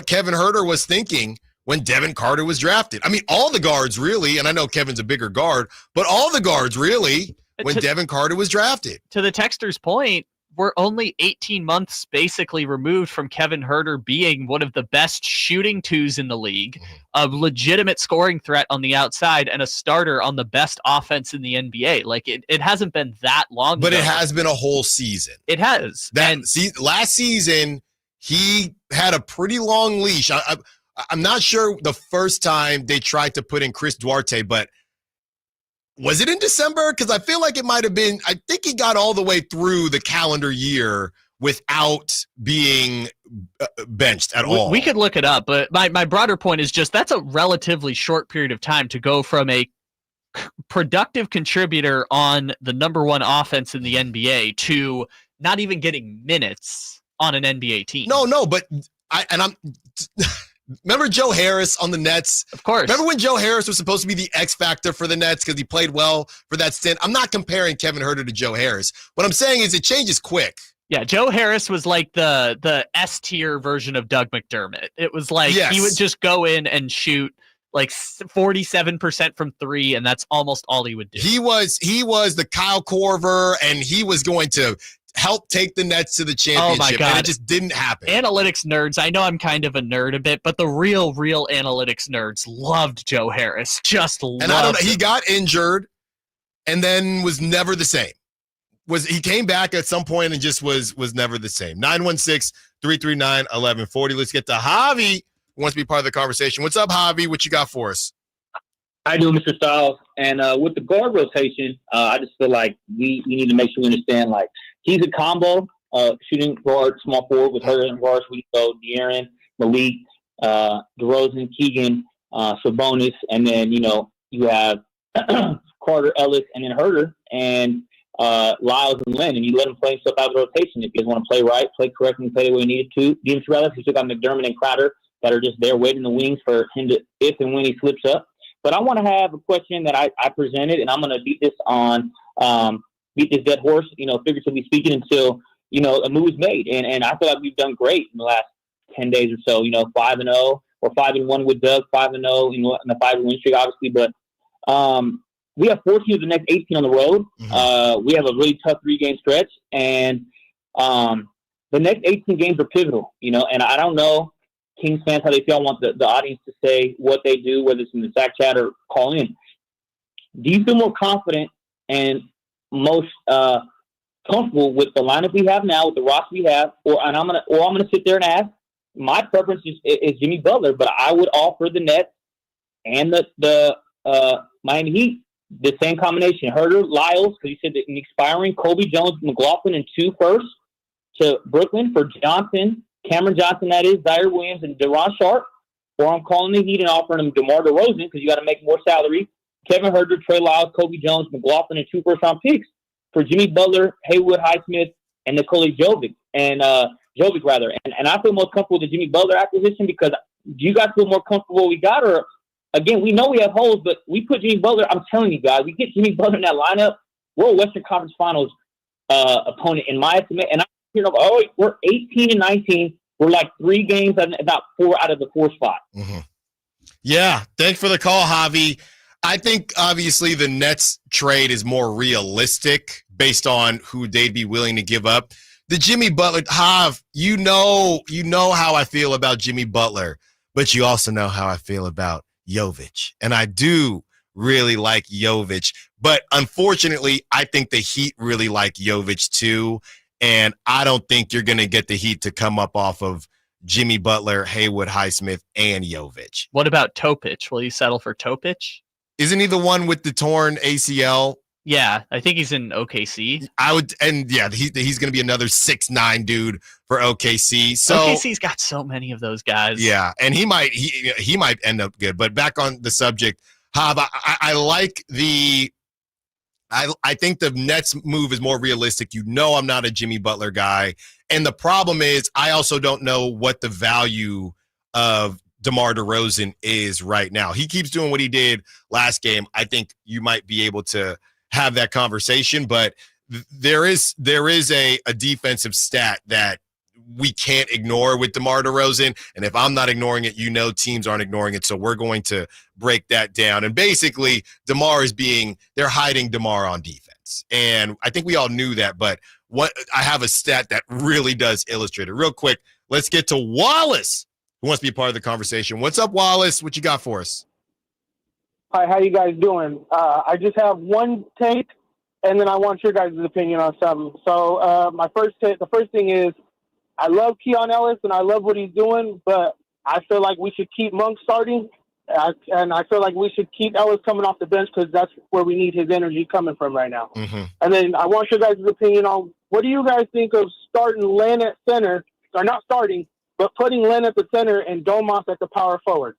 Kevin Huerter was thinking when Devin Carter was drafted. I mean, all the guards really, and I know Kevin's a bigger guard, but all the guards really when Devin Carter was drafted. To the texter's point, we're only 18 months basically removed from Kevin Huerter being one of the best shooting twos in the league, a legitimate scoring threat on the outside, and a starter on the best offense in the NBA. Like, it hasn't been that long But ago. it has been a whole season. It has. Last season, he had a pretty long leash. I'm not sure the first time they tried to put in Chris Duarte, but was it in December? Because I feel like it might have been. I think he got all the way through the calendar year without being benched at all. We could look it up, but my broader point is just that's a relatively short period of time to go from a productive contributor on the number one offense in the NBA to not even getting minutes on an NBA team. No, but Remember Joe Harris on the Nets? Of course. Remember when Joe Harris was supposed to be the X factor for the Nets because he played well for that stint? I'm not comparing Kevin Huerter to Joe Harris. What I'm saying is it changes quick. Yeah, Joe Harris was like the S tier version of Doug McDermott. It was like he would just go in and shoot like 47% from three, and that's almost all he would do. He was the Kyle Korver, and he was going to help take the Nets to the championship. Oh my God. And it just didn't happen. Analytics nerds, I know I'm kind of a nerd a bit, but the real analytics nerds loved Joe Harris. Just loved And I don't know, he him. got injured and then was never the same. He came back at some point and just was never the same. 916-339-1140. Let's get to Javi, who wants to be part of the conversation. What's up, Javi? What you got for us? How you doing, Mr. Stiles? And with the guard rotation, I just feel like we need to make sure we understand, like, he's a combo, shooting guard, small forward with her and guards. We go De'Aaron, Malik, DeRozan, Keegan, Sabonis, and then, you have Carter, Ellis, and then Herter, and Lyles and Lynn, and you let them play stuff out of the rotation. If you guys want to play right, play correctly, play the way you needed to. Defense, rather, you still got McDermott and Crowder that are just there waiting in the wings for him to, if and when he slips up. But I want to have a question that I presented, and I'm going to beat this dead horse, figuratively speaking, until, a move is made. And I feel like we've done great in the last 10 days or so, 5-0 or 5-1 with Doug, 5-0, in the 5-win streak, obviously. But we have 14 of the next 18 on the road. Mm-hmm. We have a really tough 3-game stretch. And the next 18 games are pivotal, and I don't know, Kings fans, how they feel. I want the audience to say what they do, whether it's in the Sack Chat or call in. Do you feel more confident and most comfortable with the lineup we have now, with the roster we have, or I'm gonna sit there and ask? My preference is Jimmy Butler, but I would offer the Nets and the Miami Heat the same combination: Herter, Lyles, because you said that in expiring Kobe Jones, McLaughlin, and 2 firsts to Brooklyn for Johnson. Cameron Johnson, that is, Zaire Williams, and Deron Sharp. Or I'm calling the Heat and offering them DeMar DeRozan because you got to make more salary. Kevin Huerter, Trey Lyles, Kobe Jones, McLaughlin, and 2 first-round picks for Jimmy Butler, Haywood Highsmith, and Nikola Jovic. And Jovic, rather. And I feel most comfortable with the Jimmy Butler acquisition because do you guys feel more comfortable we got? Or, again, we know we have holes, but we put Jimmy Butler, I'm telling you guys, we get Jimmy Butler in that lineup, we're a Western Conference Finals opponent, in my estimate. And we're 18-19. We're like 3 games, about 4 out of the 4 spot. Mm-hmm. Yeah, thanks for the call, Javi. I think, obviously, the Nets trade is more realistic based on who they'd be willing to give up. The Jimmy Butler, Jav, you know how I feel about Jimmy Butler, but you also know how I feel about Jovic. And I do really like Jovic, but unfortunately, I think the Heat really like Jovic too. And I don't think you're going to get the Heat to come up off of Jimmy Butler, Haywood Highsmith, and Jovic. What about Topic? Will you settle for Topic? Isn't he the one with the torn ACL? Yeah, I think he's in OKC. He's going to be another 6'9" dude for OKC. So OKC's got so many of those guys. Yeah, and he might end up good. But back on the subject, Hav, I like the. I think the Nets move is more realistic. I'm not a Jimmy Butler guy. And the problem is I also don't know what the value of DeMar DeRozan is right now. He keeps doing what he did last game. I think you might be able to have that conversation, but there is a defensive stat that we can't ignore with DeMar DeRozan. And if I'm not ignoring it, teams aren't ignoring it. So we're going to break that down. And basically, they're hiding DeMar on defense. And I think we all knew that, but I have a stat that really does illustrate it. Real quick, let's get to Wallace, who wants to be a part of the conversation. What's up, Wallace? What you got for us? Hi, how you guys doing? I just have one take, and then I want your guys' opinion on something. So the first thing is, I love Keon Ellis, and I love what he's doing, but I feel like we should keep Monk starting, and I feel like we should keep Ellis coming off the bench because that's where we need his energy coming from right now. Mm-hmm. And then I want your guys' opinion on what do you guys think of starting Len at center, or not starting, but putting Len at the center and Domas at the power forward.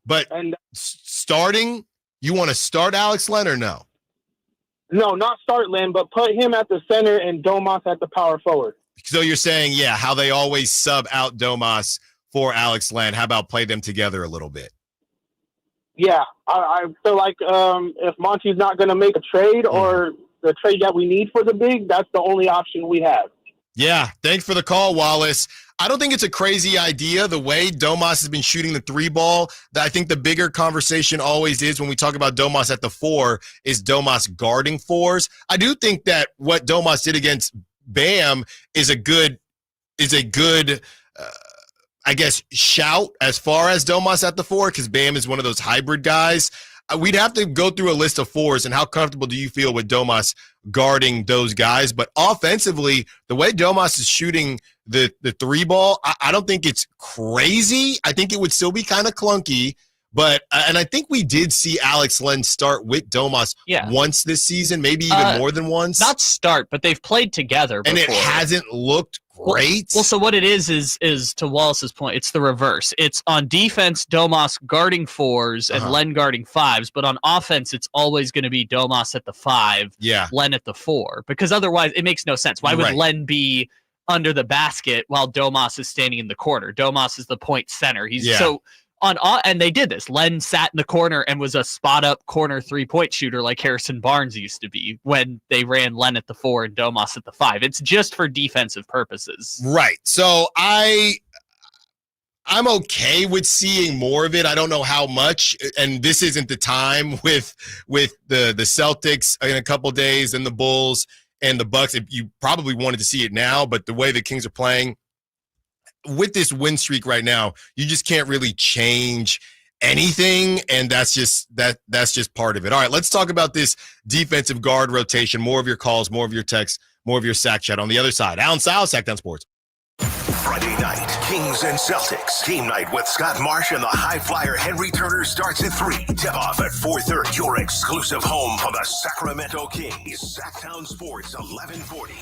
But starting, you want to start Alex Len or no? No, not start Len, but put him at the center and Domas at the power forward. So you're saying, how they always sub out Domas for Alex Len. How about play them together a little bit? Yeah, I feel like if Monty's not going to make a trade or the trade that we need for the big, that's the only option we have. Yeah, thanks for the call, Wallace. I don't think it's a crazy idea the way Domas has been shooting the 3 ball. I think the bigger conversation always is when we talk about Domas at the 4 is Domas guarding 4s. I do think that what Domas did against Bam is a good I guess, shout as far as Domas at the 4 because Bam is one of those hybrid guys. We'd have to go through a list of 4s and how comfortable do you feel with Domas guarding those guys? But offensively, the way Domas is shooting the 3 ball, I don't think it's crazy. I think it would still be kind of clunky. But and I think we did see Alex Len start with Domas once this season, maybe even more than once. Not start, but they've played together before. And it hasn't looked great. Well, so what it is to Wallace's point, it's the reverse. It's on defense, Domas guarding 4s and Len guarding 5s, but on offense, it's always going to be Domas at the 5, Len at the 4, because otherwise it makes no sense. Why would Len be under the basket while Domas is standing in the corner? Domas is the point center. And they did this. Len sat in the corner and was a spot-up corner 3-point shooter like Harrison Barnes used to be when they ran Len at the 4 and Domas at the 5. It's just for defensive purposes. Right. So I'm okay with seeing more of it. I don't know how much, and this isn't the time with the Celtics in a couple days and the Bulls and the Bucks. You probably wanted to see it now, but the way the Kings are playing, with this win streak right now, you just can't really change anything, and that's just part of it. All right, let's talk about this defensive guard rotation. More of your calls, more of your texts, more of your sack chat on the other side. Allen Stiles, Sacktown Sports. Friday night, Kings and Celtics. Team night with Scott Marsh and the high flyer Henry Turner starts at 3. Tip-off at 4:30. Your exclusive home for the Sacramento Kings. Sacktown Sports, 1140.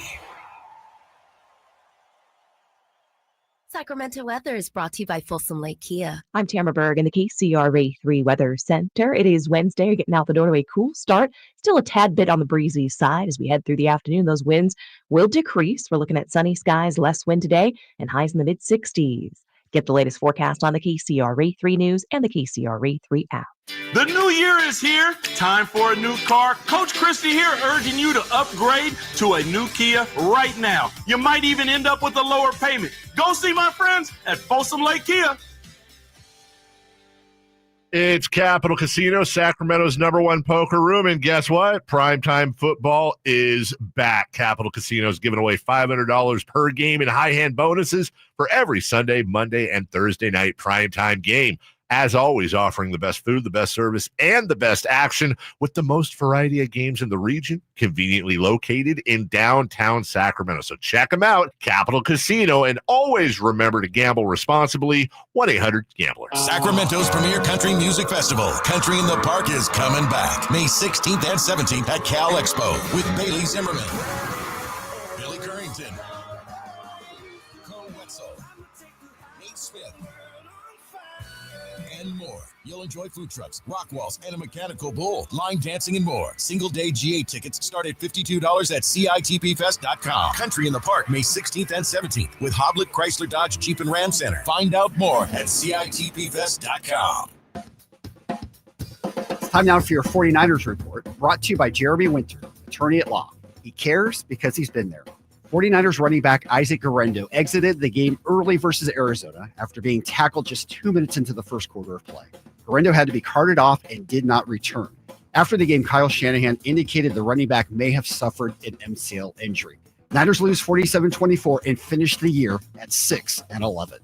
Sacramento weather is brought to you by Folsom Lake Kia. I'm Tamara Berg in the KCRA3 Weather Center. It is Wednesday. You're getting out the door to a cool start. Still a tad bit on the breezy side as we head through the afternoon. Those winds will decrease. We're looking at sunny skies, less wind today, and highs in the mid-60s. Get the latest forecast on the KCRA3 News and the KCRA3 app. The new year is here. Time for a new car. Coach Christie here urging you to upgrade to a new Kia right now. You might even end up with a lower payment. Go see my friends at Folsom Lake Kia. It's Capital Casino, Sacramento's #1 poker room, and guess what? Primetime football is back. Capital Casino is giving away $500 per game in high-hand bonuses for every Sunday, Monday, and Thursday night primetime game. As always, offering the best food, the best service, and the best action with the most variety of games in the region, conveniently located in downtown Sacramento. So check them out, Capital Casino, and always remember to gamble responsibly. 1-800-GAMBLER. Sacramento's premier country music festival, Country in the Park, is coming back May 16th and 17th at Cal Expo with Bailey Zimmerman, Billy Currington, Cole Wetzel, Nate Smith, and more. You'll enjoy food trucks, rock walls, and a mechanical bull, line dancing, and more. Single-day GA tickets start at $52 at CITPFest.com. Country in the Park, May 16th and 17th with Hoblit Chrysler Dodge Jeep and Ram Center. Find out more at CITPFest.com. Time now for your 49ers report, brought to you by Jeremy Winter, attorney at law. He cares because he's been there. 49ers running back Isaac Guerendo exited the game early versus Arizona after being tackled just 2 minutes into the first quarter of play. Guerendo had to be carted off and did not return. After the game, Kyle Shanahan indicated the running back may have suffered an MCL injury. Niners lose 47-24 and finish the year at 6-11.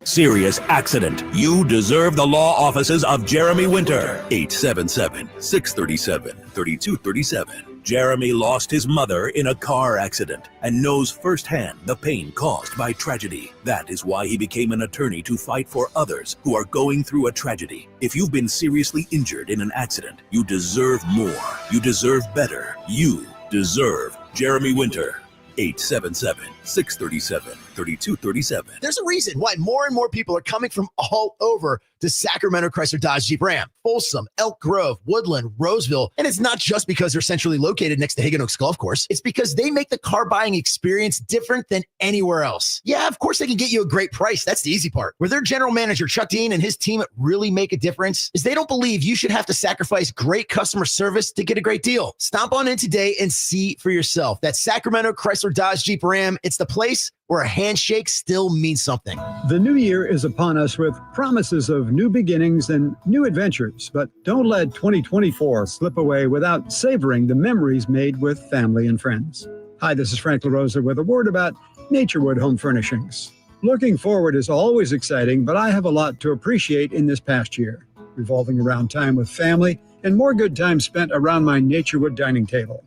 Serious accident. You deserve the law offices of Jeremy Winter. 877-637-3237. Jeremy lost his mother in a car accident and knows firsthand the pain caused by tragedy. That is why he became an attorney to fight for others who are going through a tragedy. If you've been seriously injured in an accident, you deserve more. You deserve better. You deserve Jeremy Winter. 877-637-3237. 3237. There's a reason why more and more people are coming from all over to Sacramento Chrysler Dodge Jeep Ram, Folsom, Elk Grove, Woodland, Roseville. And it's not just because they're centrally located next to Hagan Oaks Golf Course. It's because they make the car buying experience different than anywhere else. Yeah, of course they can get you a great price. That's the easy part. Where their general manager, Chuck Dean, and his team really make a difference is they don't believe you should have to sacrifice great customer service to get a great deal. Stomp on in today and see for yourself. That's Sacramento Chrysler Dodge Jeep Ram. It's the place where a handshake still means something. The new year is upon us with promises of new beginnings and new adventures, but don't let 2024 slip away without savoring the memories made with family and friends. Hi, this is Frank LaRosa with a word about Naturewood Home Furnishings. Looking forward is always exciting, but I have a lot to appreciate in this past year, revolving around time with family and more good time spent around my Naturewood dining table.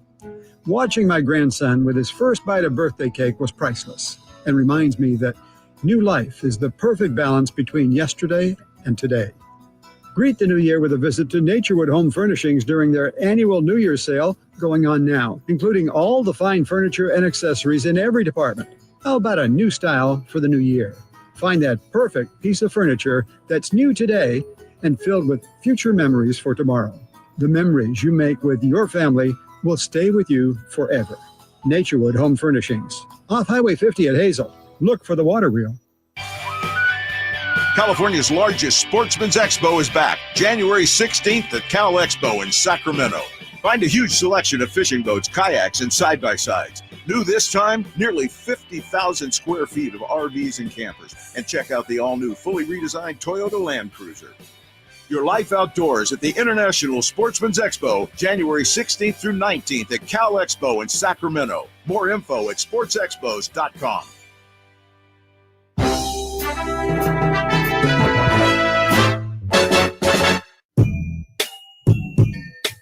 Watching my grandson with his first bite of birthday cake was priceless, and reminds me that new life is the perfect balance between yesterday and today. Greet the new year with a visit to Naturewood Home Furnishings during their annual New Year's sale going on now, including all the fine furniture and accessories in every department. How about a new style for the new year? Find that perfect piece of furniture that's new today and filled with future memories for tomorrow. The memories you make with your family will stay with you forever. Naturewood Home Furnishings, off Highway 50 at Hazel. Look for the water wheel. California's largest Sportsman's Expo is back, January 16th at Cal Expo in Sacramento. Find a huge selection of fishing boats, kayaks, and side-by-sides. New this time, nearly 50,000 square feet of RVs and campers. And check out the all-new, fully redesigned Toyota Land Cruiser. Your life outdoors at the International Sportsman's Expo, January 16th through 19th at Cal Expo in Sacramento. More info at sportsexpos.com.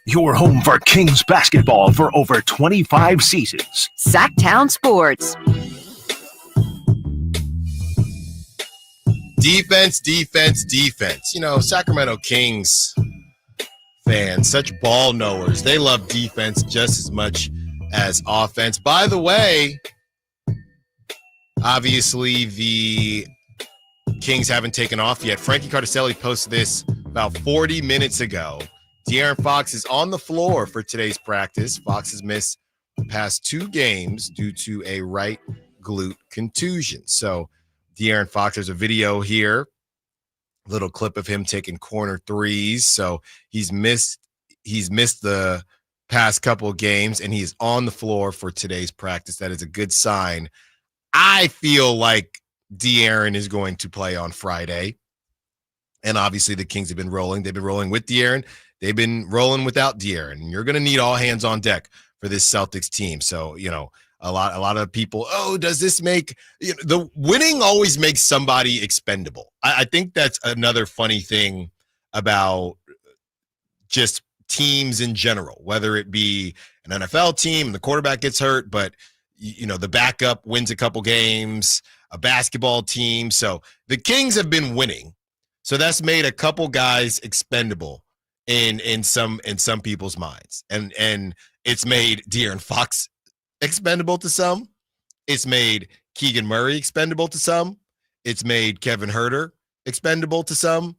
Your home for Kings basketball for over 25 seasons. Sacktown Sports. Defense. You know, Sacramento Kings fans, such ball knowers. They love defense just as much as offense. By the way, obviously the Kings haven't taken off yet. Frankie Cardicelli posted this about 40 minutes ago. De'Aaron Fox is on the floor for today's practice. Fox has missed the past 2 games due to a right glute contusion. So De'Aaron Fox, there's a video here, a little clip of him taking corner threes. So he's missed the past couple of games, and he's on the floor for today's practice. That is a good sign. I feel like De'Aaron is going to play on Friday. And obviously the Kings have been rolling. They've been rolling with De'Aaron. They've been rolling without De'Aaron. And you're going to need all hands on deck for this Celtics team. So, you know, a lot of people, does this make, the winning always makes somebody expendable. I think that's another funny thing about just teams in general, whether it be an NFL team and the quarterback gets hurt, but the backup wins a couple games, a basketball team. So the Kings have been winning. So that's made a couple guys expendable in some people's minds. And it's made De'Aaron Fox expendable to some. It's made Keegan Murray expendable to some. It's made Kevin Huerter expendable to some.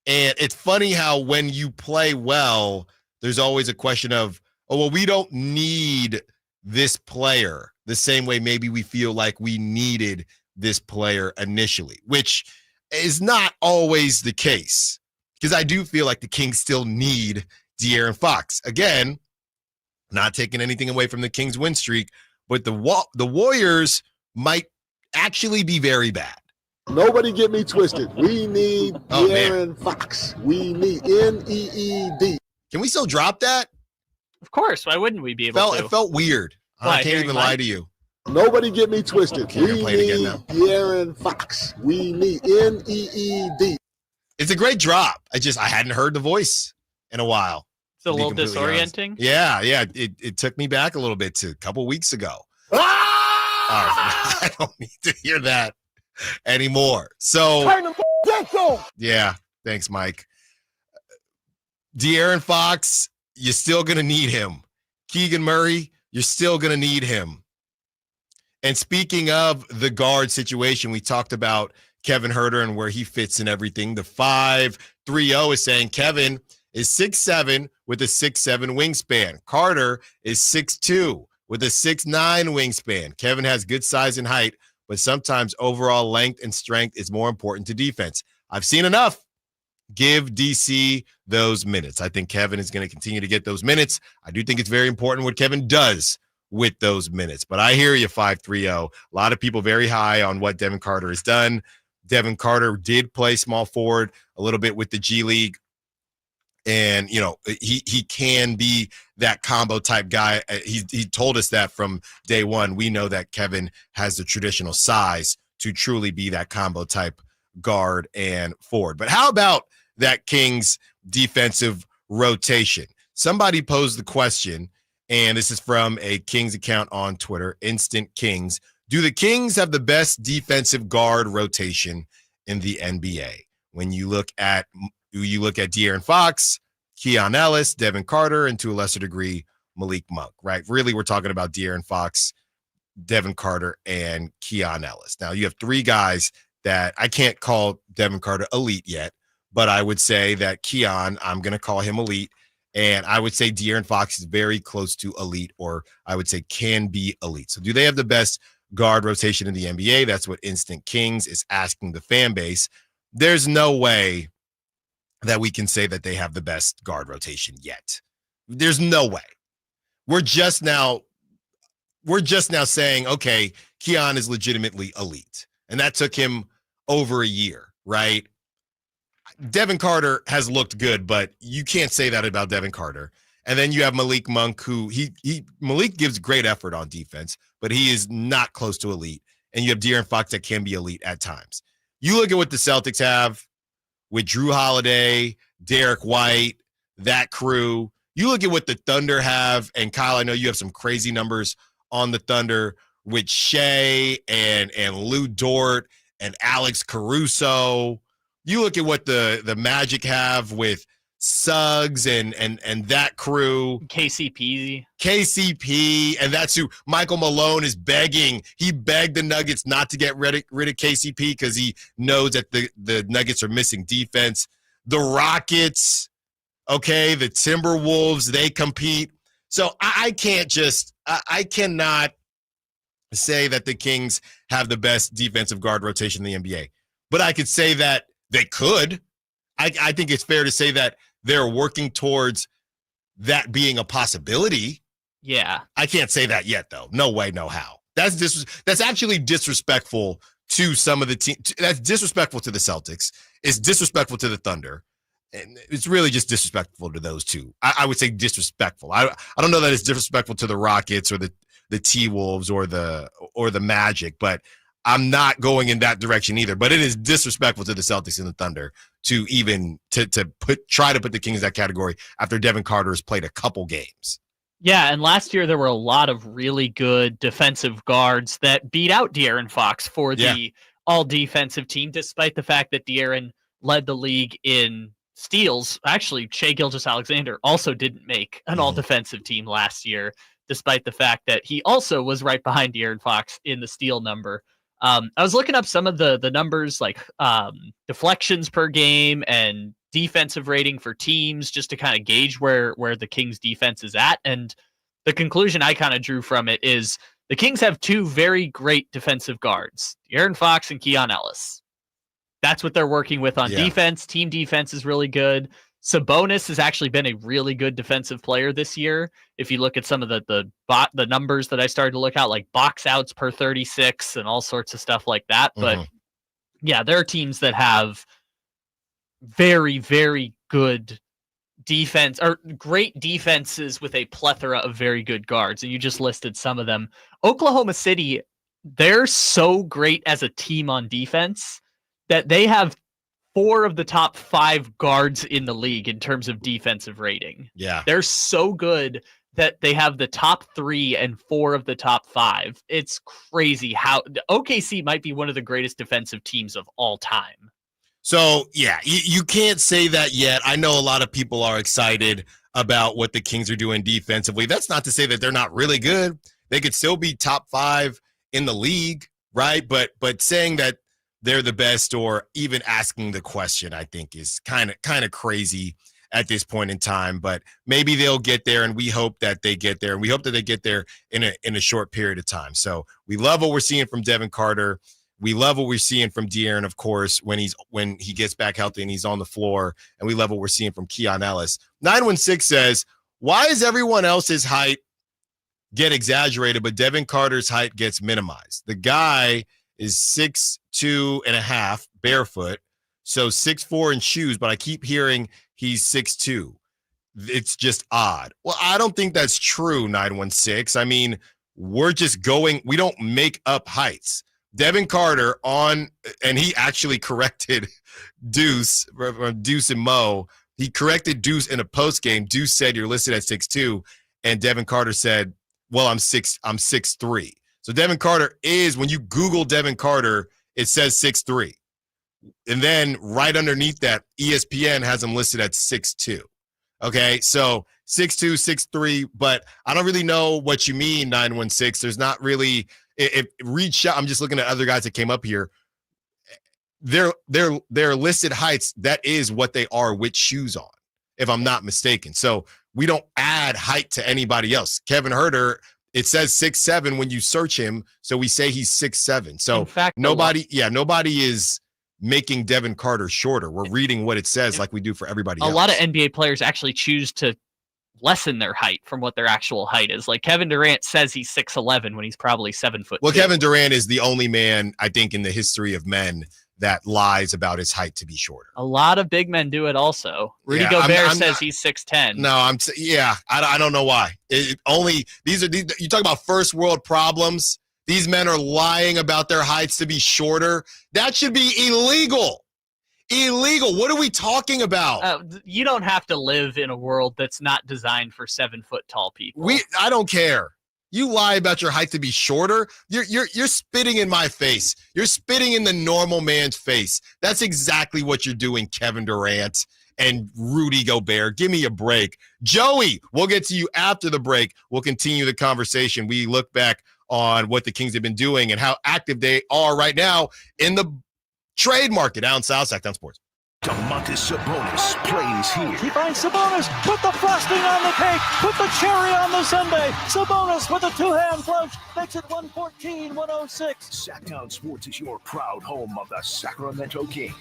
And it's funny how when you play well, there's always a question of, we don't need this player the same way maybe we feel like we needed this player initially, which is not always the case. Because I do feel like the Kings still need De'Aaron Fox. Again, not taking anything away from the Kings win streak, but the Warriors might actually be very bad. Nobody get me twisted. We need De'Aaron Fox. We need NEED. Can we still drop that? Of course. Why wouldn't we be able to? It felt weird. I can't even lie to you. Nobody get me twisted. Okay, we need De'Aaron Fox. We need NEED. It's a great drop. I hadn't heard the voice in a while. It's a little disorienting. Honest. Yeah. It took me back a little bit to a couple weeks ago. I don't need to hear that anymore. So, yeah. Thanks, Mike. De'Aaron Fox, you're still going to need him. Keegan Murray, you're still going to need him. And speaking of the guard situation, we talked about Kevin Huerter and where he fits in everything. The 530 is saying Kevin is 6'7" with a 6'7" wingspan. Carter is 6'2" with a 6'9" wingspan. Kevin has good size and height, but sometimes overall length and strength is more important to defense. I've seen enough. Give DC those minutes. I think Kevin is going to continue to get those minutes. I do think it's very important what Kevin does with those minutes. But I hear you, 530. A lot of people very high on what Devin Carter has done. Devin Carter did play small forward a little bit with the G League. And, you know, he can be that combo type guy. He told us that from day one. We know that Kevin has the traditional size to truly be that combo type guard and forward. But how about that Kings defensive rotation? Somebody posed the question, and this is from a Kings account on Twitter, Instant Kings. Do the Kings have the best defensive guard rotation in the NBA? When you look at De'Aaron Fox, Keon Ellis, Devin Carter, and to a lesser degree, Malik Monk, right? Really, we're talking about De'Aaron Fox, Devin Carter, and Keon Ellis. Now, you have three guys that I can't call Devin Carter elite yet, but I would say that Keon, I'm going to call him elite, and I would say De'Aaron Fox is very close to elite, or I would say can be elite. So do they have the best guard rotation in the NBA? That's what Instant Kings is asking the fan base. There's no way that we can say that they have the best guard rotation yet. There's no way. We're just now saying, okay, Keon is legitimately elite. And that took him over a year, right? Devin Carter has looked good, but you can't say that about Devin Carter. And then you have Malik Monk, who Malik gives great effort on defense, but he is not close to elite. And you have De'Aaron Fox that can be elite at times. You look at what the Celtics have with Drew Holiday, Derek White, that crew. You look at what the Thunder have, and Kyle, I know you have some crazy numbers on the Thunder with Shea and Lou Dort and Alex Caruso. You look at what the Magic have with Suggs and that crew. KCP, and that's who Michael Malone is begging. He begged the Nuggets not to get rid of KCP because he knows that the Nuggets are missing defense. The Rockets, okay, the Timberwolves, they compete. So I cannot say that the Kings have the best defensive guard rotation in the NBA, but I could say that they could. I think it's fair to say that they're working towards that being a possibility. Yeah. I can't say that yet, though. No way, no how. That's actually disrespectful to some of the team. That's disrespectful to the Celtics. It's disrespectful to the Thunder. And it's really just disrespectful to those two. I would say disrespectful. I don't know that it's disrespectful to the Rockets or the T-Wolves or the Magic, but I'm not going in that direction either. But it is disrespectful to the Celtics and the Thunder to even try to put the Kings in that category after Devin Carter has played a couple games. Yeah, and last year there were a lot of really good defensive guards that beat out De'Aaron Fox for the all-defensive team, despite the fact that De'Aaron led the league in steals. Actually, Shai Gilgeous-Alexander also didn't make an all-defensive team last year, despite the fact that he also was right behind De'Aaron Fox in the steal number. I was looking up some of the numbers like deflections per game and defensive rating for teams just to kind of gauge where the Kings defense is at. And the conclusion I kind of drew from it is the Kings have two very great defensive guards, De'Aaron Fox and Keon Ellis. That's what they're working with on defense. Team defense is really good. Sabonis has actually been a really good defensive player this year. If you look at some of the numbers that I started to look at, like box outs per 36 and all sorts of stuff like that. But yeah, there are teams that have very, very good defense or great defenses with a plethora of very good guards. And you just listed some of them. Oklahoma City, they're so great as a team on defense that they have 4 of the top 5 guards in the league in terms of defensive rating. Yeah. They're so good that they have the top 3 and 4 of the top 5. It's crazy how OKC might be one of the greatest defensive teams of all time. So, yeah, you can't say that yet. I know a lot of people are excited about what the Kings are doing defensively. That's not to say that they're not really good. They could still be top 5 in the league, right? But saying that they're the best or even asking the question, I think is kind of crazy at this point in time. But maybe they'll get there, and we hope that they get there, and we hope that they get there in a short period of time. So we love what we're seeing from Devin Carter. We love what we're seeing from De'Aaron, of course, when he gets back healthy and he's on the floor. And we love what we're seeing from Keon Ellis. 916 says, why is everyone else's height get exaggerated, but Devin Carter's height gets minimized? The guy is 6'2.5", barefoot, so 6'4" in shoes, but I keep hearing he's 6'2". It's just odd. Well, I don't think that's true, 916. I mean, we don't make up heights. Devin Carter and he actually corrected Deuce and Mo. He corrected Deuce in a post game. Deuce said you're listed at 6'2", and Devin Carter said, well, I'm 6'3". So Devin Carter is, when you Google Devin Carter, it says 6'3". And then right underneath that, ESPN has him listed at 6'2". Okay, so 6'2", 6'3", but I don't really know what you mean, 916. There's not really – if Reed Shot, I'm just looking at other guys that came up here. They're listed heights. That is what they are with shoes on, if I'm not mistaken. So we don't add height to anybody else. Kevin Huerter, it says 6'7" when you search him, so we say he's 6'7". So in fact, nobody is making Devin Carter shorter. We're reading what it says like we do for everybody else. A lot of NBA players actually choose to lessen their height from what their actual height is. Like Kevin Durant says he's 6'11" when he's probably 7 foot. Well, Kevin Durant is the only man, I think, in the history of men that lies about his height to be shorter. A lot of big men do it also. Rudy Gobert says he's 6'10". No, I don't know why. You talk about first world problems. These men are lying about their heights to be shorter. That should be illegal. Illegal. What are we talking about? You don't have to live in a world that's not designed for 7 foot tall people. I don't care. You lie about your height to be shorter. You're spitting in my face. You're spitting in the normal man's face. That's exactly what you're doing, Kevin Durant and Rudy Gobert. Give me a break. Joey, we'll get to you after the break. We'll continue the conversation. We look back on what the Kings have been doing and how active they are right now in the trade market. Allen Stiles, Sacktown Sports. Domantas Sabonis plays here. He finds Sabonis, put the frosting on the cake, put the cherry on the sundae. Sabonis with a two-hand flush makes it 114-106. Sacktown Sports is your proud home of the Sacramento Kings.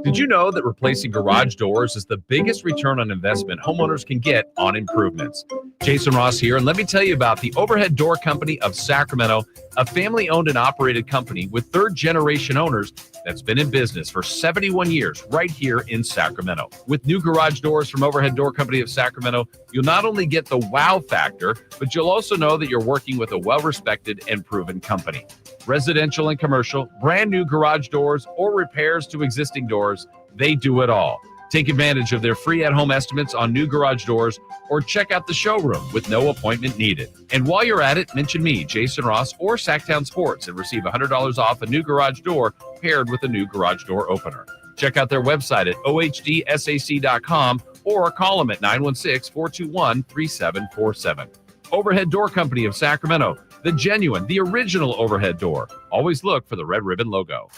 Did you know that replacing garage doors is the biggest return on investment homeowners can get on improvements? Jason Ross here, and let me tell you about the Overhead Door Company of Sacramento, a family-owned and operated company with third-generation owners that's been in business for 71 years right here in Sacramento. With new garage doors from Overhead Door Company of Sacramento, you'll not only get the wow factor, but you'll also know that you're working with a well-respected and proven company. Residential and commercial, brand new garage doors, or repairs to existing doors, they do it all. Take advantage of their free at-home estimates on new garage doors or check out the showroom with no appointment needed. And while you're at it, mention me, Jason Ross, or Sacktown Sports and receive $100 off a new garage door paired with a new garage door opener. Check out their website at ohdsac.com or call them at 916-421-3747. Overhead Door Company of Sacramento, the genuine, the original overhead door. Always look for the red ribbon logo.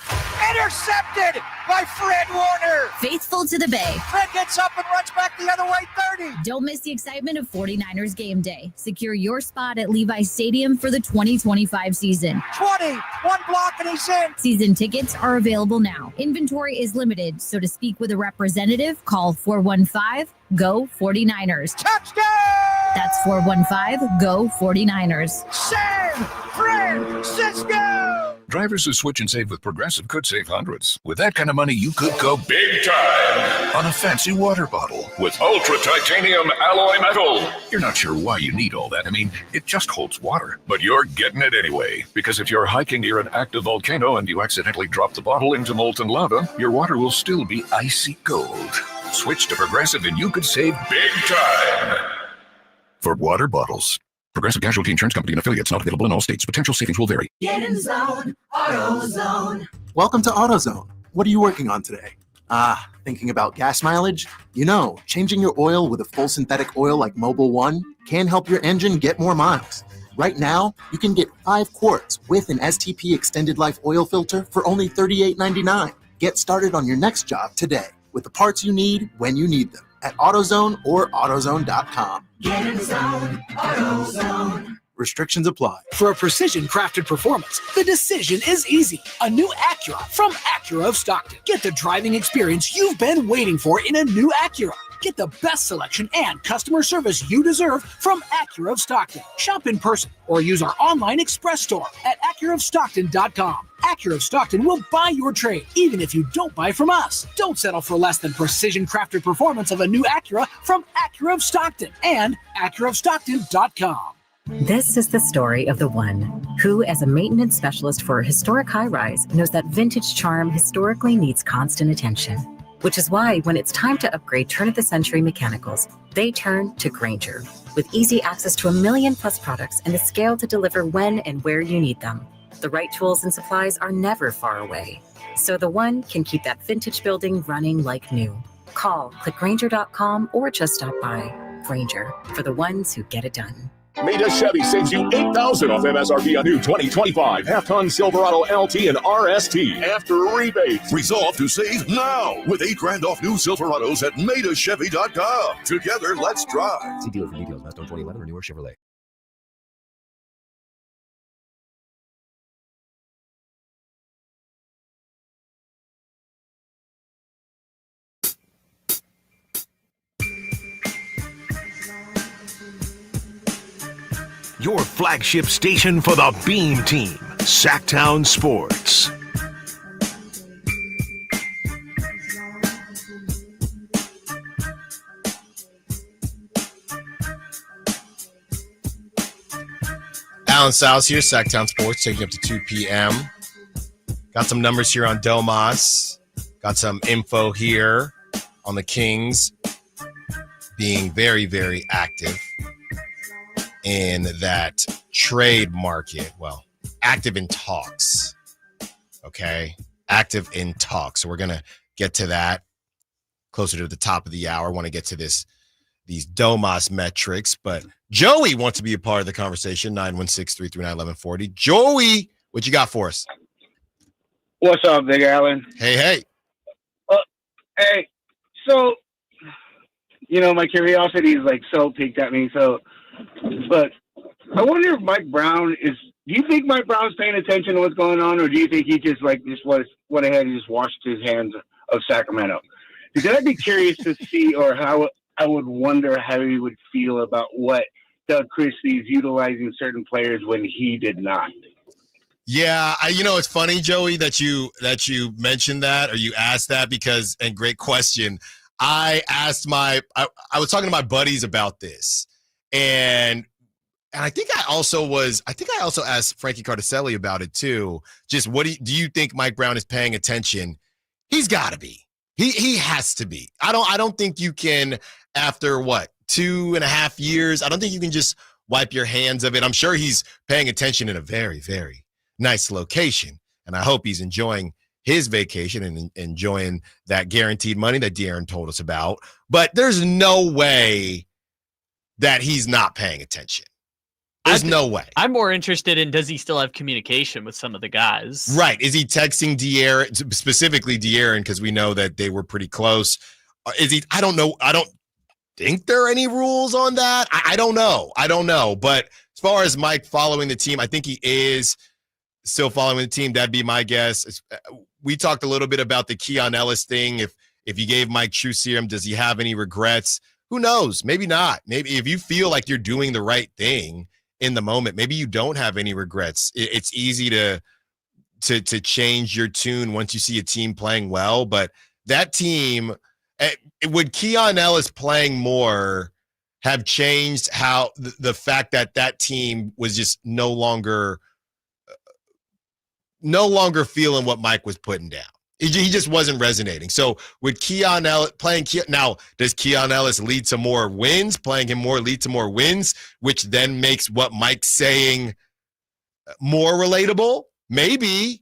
Intercepted by Fred Warner. Faithful to the Bay. Fred gets up and runs back the other way, 30. Don't miss the excitement of 49ers game day. Secure your spot at Levi's Stadium for the 2025 season. 20, one block and he's in. Season tickets are available now. Inventory is limited, so to speak with a representative, call 415-GO-49ers. Touchdown! That's 415-GO-49ers. San Francisco! Drivers who switch and save with Progressive could save hundreds. With that kind of money, you could go big time on a fancy water bottle with ultra titanium alloy metal. You're not sure why you need all that. I mean, it just holds water, but you're getting it anyway. Because if you're hiking near an active volcano and you accidentally drop the bottle into molten lava, your water will still be icy cold. Switch to Progressive and you could save big time. For water bottles. Progressive Casualty Insurance Company and affiliates, not available in all states. Potential savings will vary. Get in zone, AutoZone. Welcome to AutoZone. What are you working on today? Thinking about gas mileage? You know, changing your oil with a full synthetic oil like Mobil 1 can help your engine get more miles. Right now, you can get 5 quarts with an STP extended life oil filter for only $38.99. Get started on your next job today with the parts you need when you need them at AutoZone or AutoZone.com. Get in the zone, AutoZone. Restrictions apply. For a precision-crafted performance, the decision is easy. A new Acura from Acura of Stockton. Get the driving experience you've been waiting for in a new Acura. Get the best selection and customer service you deserve from Acura of Stockton. Shop in person or use our online express store at AcuraofStockton.com. Acura of Stockton will buy your trade, even if you don't buy from us. Don't settle for less than precision-crafted performance of a new Acura from Acura of Stockton and AcuraofStockton.com. This is the story of the one who, as a maintenance specialist for a historic high-rise, knows that vintage charm historically needs constant attention. Which is why when it's time to upgrade turn-of-the-century mechanicals, they turn to Grainger. With easy access to 1 million+ products and the scale to deliver when and where you need them. The right tools and supplies are never far away. So the one can keep that vintage building running like new. Call, click Grainger.com, or just stop by. Grainger, for the ones who get it done. Maida Chevy saves you $8,000 off MSRP on new 2025 half-ton Silverado LT and RST after rebates. Resolve to save now with $8,000 off new Silverados at MaidaChevy.com. Together, let's drive. See dealer for details. Best on 2011 or newer Chevrolet. Your flagship station for the Beam Team, Sacktown Sports. Allen Stiles here, Sacktown Sports, taking up to 2 p.m. Got some numbers here on Domas. Got some info here on the Kings being very, very active in that trade market. Well, active in talks. Okay? Active in talks. So we're going to get to that closer to the top of the hour. I want to get to these Domas metrics, but Joey wants to be a part of the conversation. 916-339-1140. Joey, what you got for us? What's up, Big Allen? Hey. Hey, so, my curiosity is so piqued at me. But I wonder if do you think Mike Brown's paying attention to what's going on, or do you think he just went ahead and just washed his hands of Sacramento? Because I'd be curious to see, or how I would wonder how he would feel about what Doug Christie is utilizing certain players when he did not. Yeah, it's funny, Joey, that you mentioned that, or you asked that, because, and great question. I was talking to my buddies about this, and I think I also asked Frankie Cardicelli about it too. Just what do you think Mike Brown is paying attention? He's got to be. He has to be. I don't think you can, after 2.5 years, I don't think you can just wipe your hands of it. I'm sure he's paying attention in a very, very nice location, and I hope he's enjoying his vacation and enjoying that guaranteed money that De'Aaron told us about. But there's no way that he's not paying attention. There's no way. I'm more interested in, does he still have communication with some of the guys? Right. Is he texting De'Aaron, specifically De'Aaron, because we know that they were pretty close? I don't know. I don't think there are any rules on that. I don't know. But as far as Mike following the team, I think he is still following the team. That'd be my guess. We talked a little bit about the Keon Ellis thing. If you gave Mike true serum, does he have any regrets? Who knows? Maybe not. Maybe if you feel like you're doing the right thing in the moment, maybe you don't have any regrets. It's easy to change your tune once you see a team playing well. But that team, would Keon Ellis playing more have changed how the fact that team was just no longer feeling what Mike was putting down? He just wasn't resonating. So with Keon Ellis now, does Keon Ellis lead to more wins? Playing him more lead to more wins, which then makes what Mike's saying more relatable? Maybe,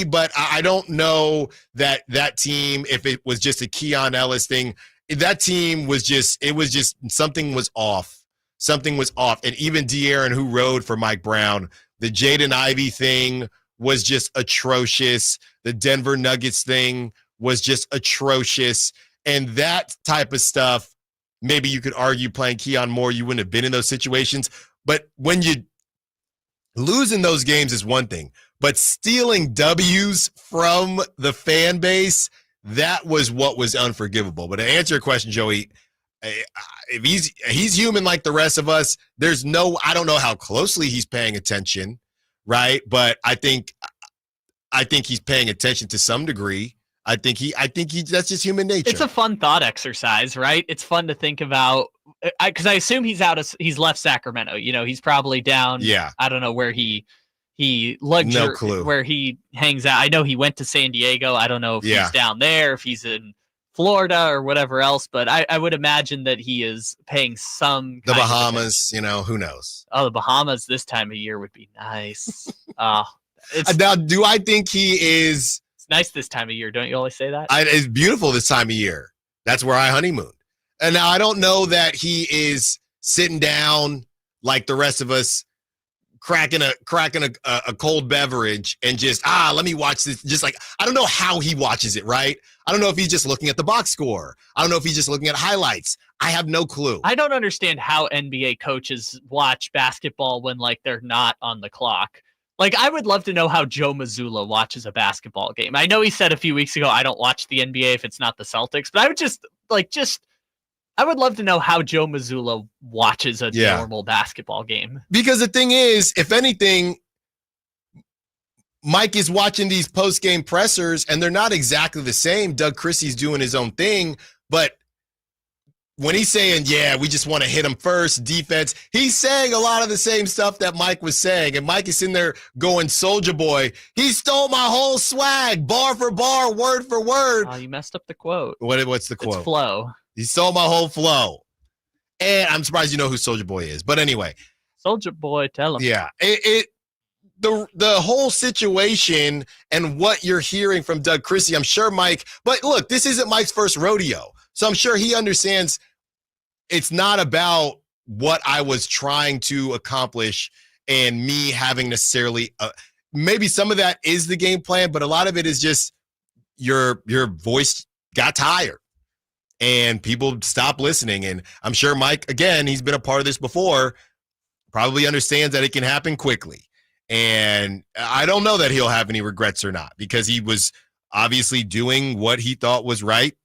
but I don't know that team, if it was just a Keon Ellis thing, that team was just something was off. something was off. And even De'Aaron, who rode for Mike Brown, the Jaden Ivey thing was just atrocious. The Denver Nuggets thing was just atrocious. And that type of stuff, maybe you could argue playing Keon Moore, you wouldn't have been in those situations. But when you lose in those games is one thing. But stealing W's from the fan base, that was what was unforgivable. But to answer your question, Joey, if he's human like the rest of us, I don't know how closely he's paying attention, right? But I think he's paying attention to some degree. I think that's just human nature. It's a fun thought exercise, right? It's fun to think about, because I assume he's left Sacramento. He's probably down. Yeah. I don't know where he no clue where he hangs out. I know he went to San Diego. I don't know if he's down there, if he's in Florida or whatever else, but I would imagine that he is paying some the Bahamas, who knows? Oh, the Bahamas this time of year would be nice. Now, do I think he is? It's nice this time of year. Don't you always say that? It's beautiful this time of year. That's where I honeymoon. And now I don't know that he is sitting down like the rest of us, cracking a cold beverage and just, let me watch this. Just like, I don't know how he watches it, right? I don't know if he's just looking at the box score. I don't know if he's just looking at highlights. I have no clue. I don't understand how NBA coaches watch basketball when they're not on the clock. I would love to know how Joe Mazzulla watches a basketball game. I know he said a few weeks ago, I don't watch the NBA if it's not the Celtics, but I would I would love to know how Joe Mazzulla watches a normal basketball game. Because the thing is, if anything, Mike is watching these post-game pressers, and they're not exactly the same. Doug Christie's doing his own thing, but when he's saying, we just want to hit him first, defense, he's saying a lot of the same stuff that Mike was saying, and Mike is in there going, Soulja Boy, he stole my whole swag, bar for bar, word for word. Oh, you messed up the quote. What's the quote? It's flow. He stole my whole flow. And I'm surprised you know who Soulja Boy is. But anyway. Soulja Boy, tell him. Yeah. The whole situation and what you're hearing from Doug Christie, I'm sure Mike, but look, this isn't Mike's first rodeo. So I'm sure he understands it's not about what I was trying to accomplish and me having necessarily, maybe some of that is the game plan, but a lot of it is just your voice got tired. And people stop listening. And I'm sure Mike, again, he's been a part of this before, probably understands that it can happen quickly. And I don't know that he'll have any regrets or not, because he was obviously doing what he thought was right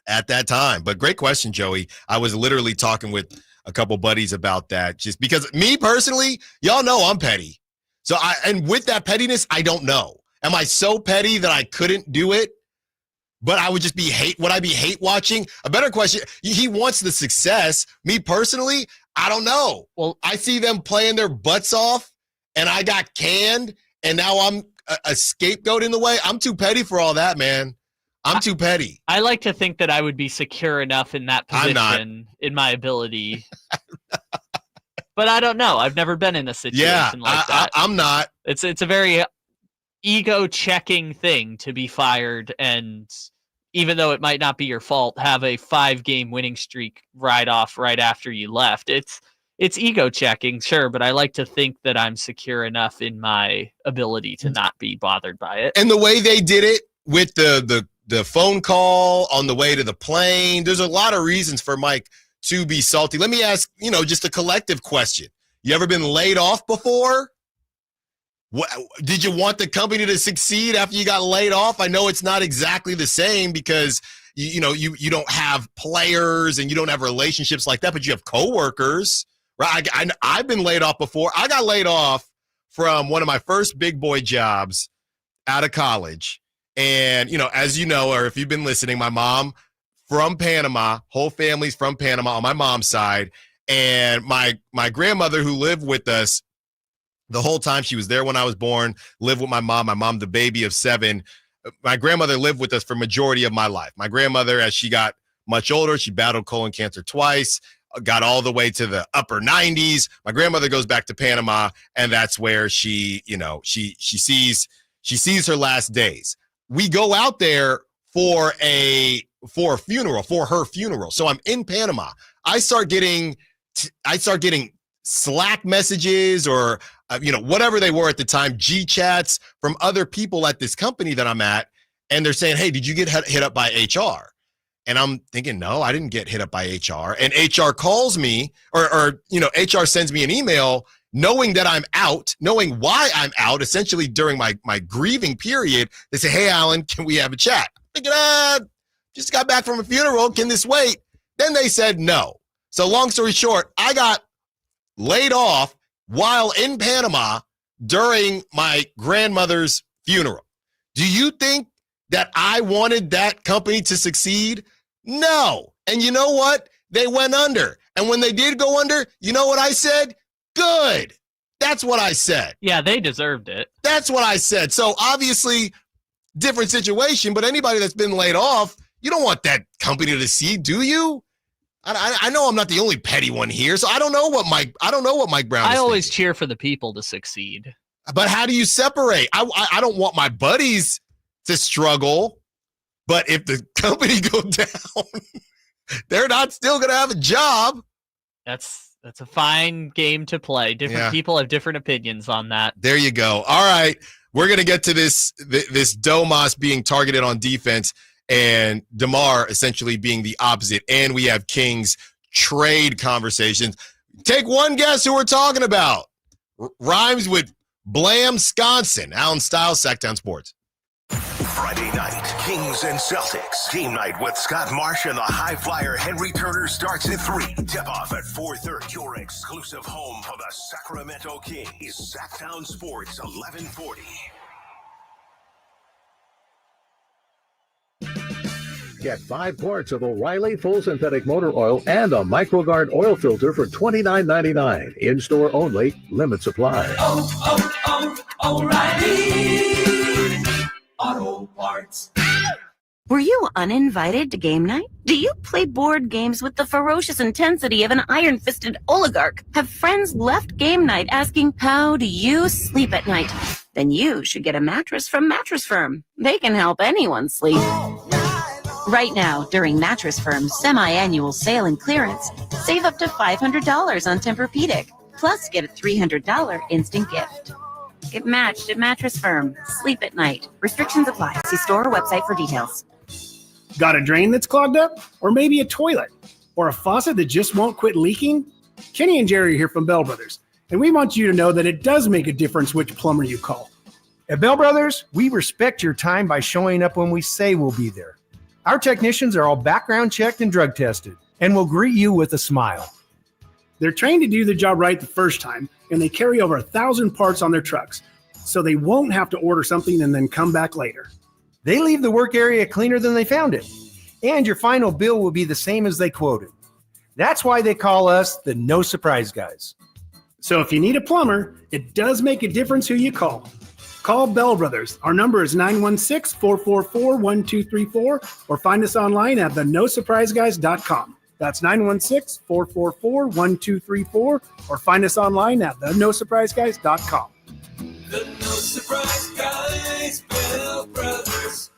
at that time. But great question, Joey. I was literally talking with a couple buddies about that, just because me personally, y'all know I'm petty. So and with that pettiness, I don't know. Am I so petty that I couldn't do it? But I would just would I be hate watching? A better question, he wants the success. Me personally, I don't know. Well, I see them playing their butts off, and I got canned, and now I'm a scapegoat in the way. I'm too petty for all that, man. I'm too petty. I like to think that I would be secure enough in that position, in my ability. But I don't know. I've never been in a situation like that. I'm not. It's a very ego-checking thing to be fired, and even though it might not be your fault, have a 5-game winning streak right after you left. It's ego-checking, sure, but I like to think that I'm secure enough in my ability to not be bothered by it. And the way they did it with the phone call on the way to the plane, there's a lot of reasons for Mike to be salty. Let me ask, just a collective question. You ever been laid off before? Did you want the company to succeed after you got laid off? I know it's not exactly the same because you don't have players and you don't have relationships like that, but you have coworkers, right? I've been laid off before. I got laid off from one of my first big boy jobs out of college. And, as you know, or if you've been listening, my mom from Panama, whole family's from Panama on my mom's side. And my grandmother who lived with us the whole time, she was there when I was born, lived with my mom, the baby of 7. My grandmother lived with us for majority of my life. My grandmother, as she got much older, she battled colon cancer twice, got all the way to the upper 90s. My grandmother goes back to Panama, and that's where she sees her last days. We go out there for her funeral. So I'm in Panama. I start getting I start getting Slack messages or, whatever they were at the time, G chats from other people at this company that I'm at. And they're saying, hey, did you get hit up by HR? And I'm thinking, no, I didn't get hit up by HR. And HR calls me or HR sends me an email knowing that I'm out, knowing why I'm out, essentially during my grieving period. They say, hey, Allen, can we have a chat? I'm thinking, just got back from a funeral. Can this wait? Then they said no. So long story short, I got laid off while in Panama during my grandmother's funeral. Do you think that I wanted that company to succeed? No. And you know what? They went under. And when they did go under, you know what I said? Good. That's what I said. Yeah, they deserved it. That's what I said. So obviously, different situation, but anybody that's been laid off, you don't want that company to succeed, do you? I know I'm not the only petty one here, so I don't know what Mike Brown is I always thinking. cheer for the people to succeed. But how do you separate? I don't want my buddies to struggle, but if the company goes down, they're not still going to have a job. That's a fine game to play. Different people have different opinions on that. There you go. All right, we're going to get to this Domas being targeted on defense and DeMar essentially being the opposite. And we have Kings trade conversations. Take one guess who we're talking about. Rhymes with Blam Sconson. Allen Stiles, Sacktown Sports. Friday night, Kings and Celtics. Game night with Scott Marsh and the high flyer Henry Turner starts at 3. Tip-off at 4:30. Your exclusive home for the Sacramento Kings. Sacktown Sports, 1140. Get 5 quarts of O'Reilly Full Synthetic Motor Oil and a MicroGuard oil filter for $29.99. In-store only. Limit supply. O'Reilly Auto Parts. Were you uninvited to game night? Do you play board games with the ferocious intensity of an iron-fisted oligarch? Have friends left game night asking, how do you sleep at night? Then you should get a mattress from Mattress Firm. They can help anyone sleep. Right now, during Mattress Firm's semi-annual sale and clearance, save up to $500 on Tempur-Pedic, plus get a $300 instant gift. Get matched at Mattress Firm. Sleep at night. Restrictions apply. See store or website for details. Got a drain that's clogged up? Or maybe a toilet? Or a faucet that just won't quit leaking? Kenny and Jerry are here from Bell Brothers, and we want you to know that it does make a difference which plumber you call. At Bell Brothers, we respect your time by showing up when we say we'll be there. Our technicians are all background checked and drug tested and will greet you with a smile. They're trained to do the job right the first time, and they carry over 1,000 parts on their trucks, so they won't have to order something and then come back later. They leave the work area cleaner than they found it, and your final bill will be the same as they quoted. That's why they call us the No Surprise Guys. So if you need a plumber, it does make a difference who you call. Call Bell Brothers. Our number is 916-444-1234 or find us online at thenosurpriseguys.com. That's 916-444-1234 or find us online at thenosurpriseguys.com. The No Surprise Guys, Bell Brothers.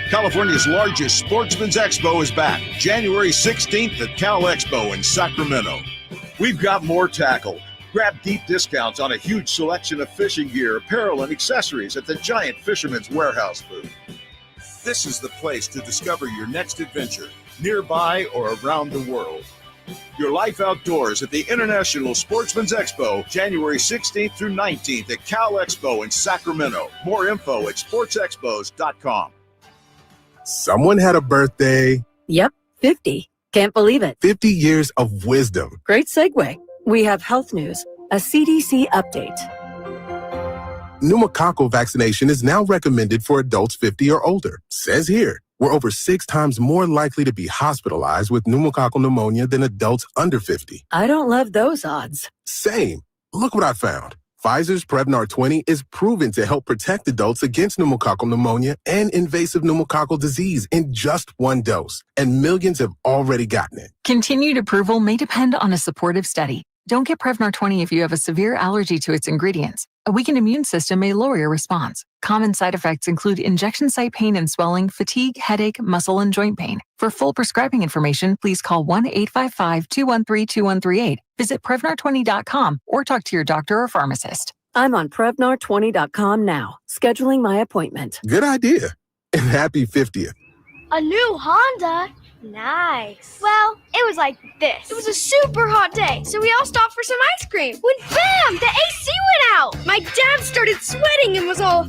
California's largest Sportsman's Expo is back, January 16th at Cal Expo in Sacramento. We've got more tackle. Grab deep discounts on a huge selection of fishing gear, apparel, and accessories at the giant Fisherman's Warehouse booth. This is the place to discover your next adventure, nearby or around the world. Your life outdoors at the International Sportsman's Expo, January 16th through 19th at Cal Expo in Sacramento. More info at sportsexpos.com. Someone had a birthday. Yep, 50. Can't believe it. 50 years of wisdom. Great segue. We have health news, a CDC update. Pneumococcal vaccination is now recommended for adults 50 or older. Says here, we're over 6 times more likely to be hospitalized with pneumococcal pneumonia than adults under 50. I don't love those odds. Same. Look what I found. Pfizer's Prevnar 20 is proven to help protect adults against pneumococcal pneumonia and invasive pneumococcal disease in just 1 dose. And millions have already gotten it. Continued approval may depend on a supportive study. Don't get Prevnar 20 if you have a severe allergy to its ingredients. A weakened immune system may lower your response. Common side effects include injection site pain and swelling, fatigue, headache, muscle, and joint pain. For full prescribing information, please call 1-855-213-2138. Visit Prevnar20.com or talk to your doctor or pharmacist. I'm on Prevnar20.com now, scheduling my appointment. Good idea. And happy 50th. A new Honda? Nice. Well, it was like this. It was a super hot day, so we all stopped for some ice cream. When bam, the AC went out. My dad started sweating and was all,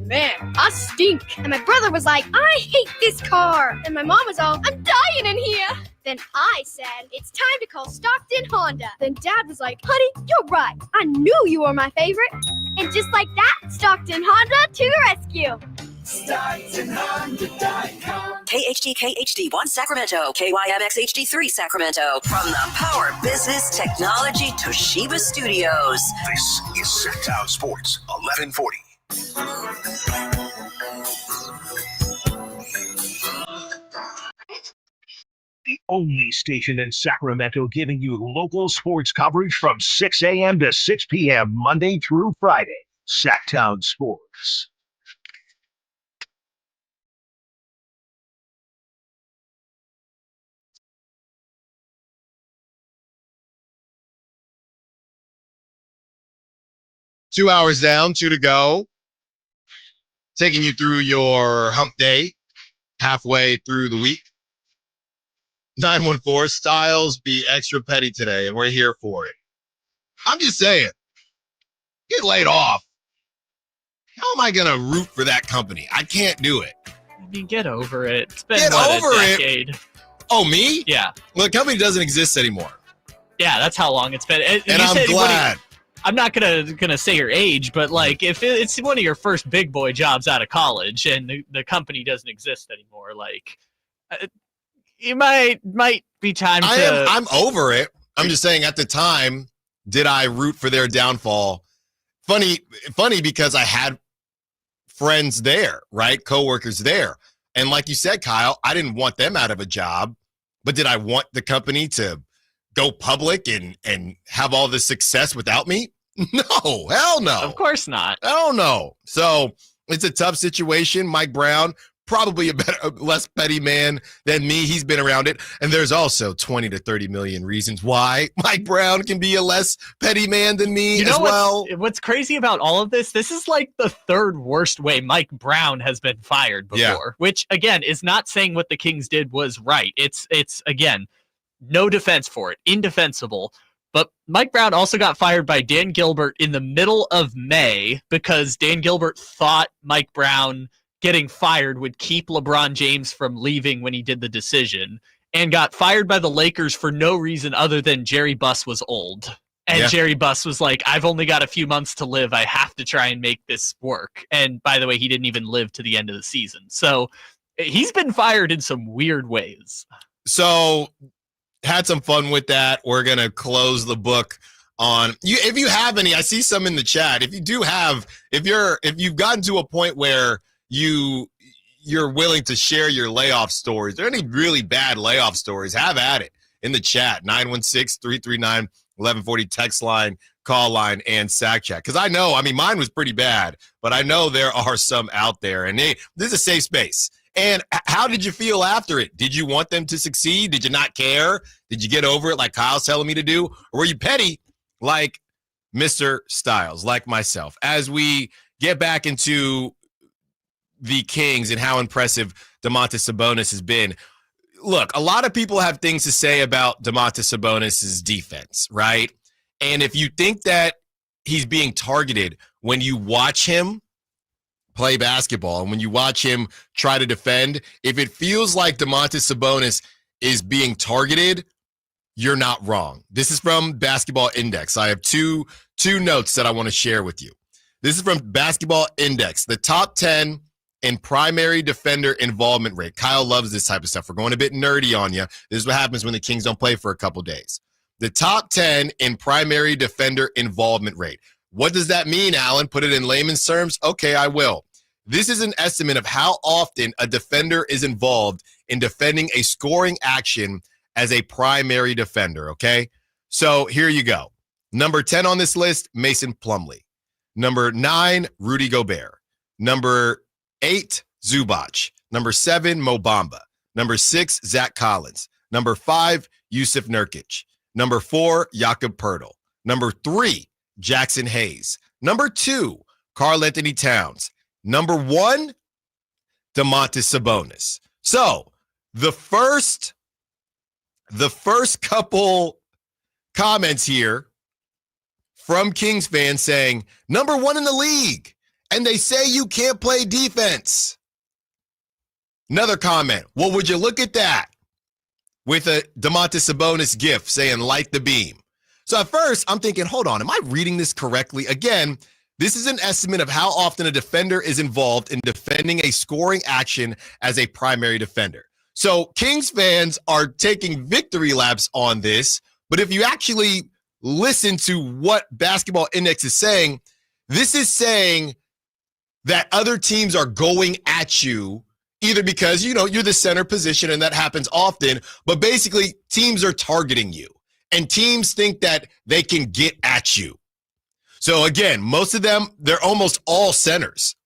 man, I stink. And my brother was like, I hate this car. And my mom was all, I'm dying in here. Then I said, it's time to call Stockton Honda. Then Dad was like, honey, you're right. I knew you were my favorite. And just like that, Stockton Honda to the rescue. StocktonHonda.com. KHD HD1 Sacramento, KYMX HD3 Sacramento. From the Power Business Technology Toshiba Studios. This is Sacktown Sports 1140. The only station in Sacramento giving you local sports coverage from 6 a.m. to 6 p.m. Monday through Friday. Sacktown Sports. Two hours down, 2 to go. Taking you through your hump day, halfway through the week. 914 Styles, be extra petty today, and we're here for it. I'm just saying, get laid off. How am I going to root for that company? I can't do it. I mean, get over it. It's been, a decade. Oh, me? Yeah. Well, the company doesn't exist anymore. Yeah, that's how long it's been. And I'm glad. I'm not gonna say your age, but like if it's one of your first big boy jobs out of college and the company doesn't exist anymore, like it might be time to. I'm over it. I'm just saying at the time, did I root for their downfall? Funny because I had friends there, right? Coworkers there. And like you said, Kyle, I didn't want them out of a job, but did I want the company to go public and have all this success without me? No, hell no. Of course not. Hell no. So it's a tough situation. Mike Brown, probably a less petty man than me. He's been around it. And there's also 20 to 30 million reasons why Mike Brown can be a less petty man than me as well. What's crazy about all of this is like the third worst way Mike Brown has been fired before, which again is not saying what the Kings did was right. It's again, no defense for it, indefensible. But Mike Brown also got fired by Dan Gilbert in the middle of May because Dan Gilbert thought Mike Brown getting fired would keep LeBron James from leaving when he did the decision, and got fired by the Lakers for no reason other than Jerry Buss was old. And Jerry Buss was like, I've only got a few months to live. I have to try and make this work. And by the way, he didn't even live to the end of the season. So he's been fired in some weird ways. So had some fun with that. We're going to close the book on you. If you have any, I see some in the chat. If you do have, if you've gotten to a point where you're willing to share your layoff stories, there are any really bad layoff stories, have at it in the chat. 916-339-1140 text line, call line, and Sack Chat. Because I know, mine was pretty bad, but I know there are some out there, and this is a safe space. And how did you feel after it? Did you want them to succeed? Did you not care? Did you get over it like Kyle's telling me to do? Or were you petty like Mr. Styles, like myself? As we get back into the Kings and how impressive Domantas Sabonis has been, look, a lot of people have things to say about Domantas Sabonis' defense, right? And if you think that he's being targeted when you watch him play basketball and when you watch him try to defend, if it feels like Domantas Sabonis is being targeted, you're not wrong. This is from Basketball Index. I have two notes that I want to share with you. This is from Basketball Index, the top 10 in primary defender involvement rate. Kyle loves this type of stuff. We're going a bit nerdy on you. This is what happens when the Kings don't play for a couple days. The top 10 in primary defender involvement rate. What does that mean, Allen? Put it in layman's terms? Okay, I will. This is an estimate of how often a defender is involved in defending a scoring action as a primary defender, okay? So here you go. Number 10 on this list, Mason Plumlee. Number 9, Rudy Gobert. Number 8, Zubac. Number 7, Mo Bamba. Number 6, Zach Collins. Number 5, Yusuf Nurkic. Number 4, Jakob Poeltl. Number 3, Jackson Hayes. Number 2, Karl Anthony Towns. Number 1, Domantas Sabonis. So the first couple comments here from Kings fans saying, number 1 in the league, and they say you can't play defense. Another comment, well, would you look at that? With a Domantas Sabonis gif saying, light the beam. So at first, I'm thinking, hold on, am I reading this correctly? Again, this is an estimate of how often a defender is involved in defending a scoring action as a primary defender. So Kings fans are taking victory laps on this, but if you actually listen to what Basketball Index is saying, this is saying that other teams are going at you either because, you're the center position and that happens often, but basically teams are targeting you and teams think that they can get at you. So again, most of them, they're almost all centers.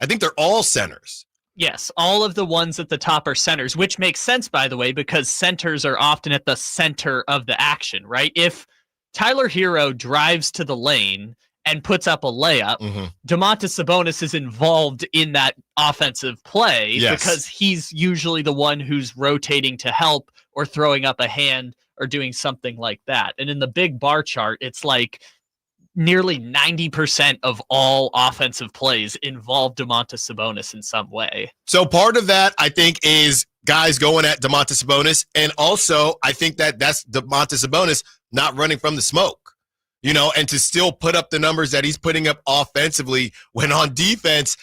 I think they're all centers. Yes, all of the ones at the top are centers, which makes sense, by the way, because centers are often at the center of the action, right? If Tyler Hero drives to the lane and puts up a layup, Domantas Sabonis is involved in that offensive play because he's usually the one who's rotating to help or throwing up a hand or doing something like that. And in the big bar chart, it's like nearly 90% of all offensive plays involve Domantas Sabonis in some way. So part of that, I think, is guys going at Domantas Sabonis. And also, I think that that's Domantas Sabonis not running from the smoke, and to still put up the numbers that he's putting up offensively when on defense,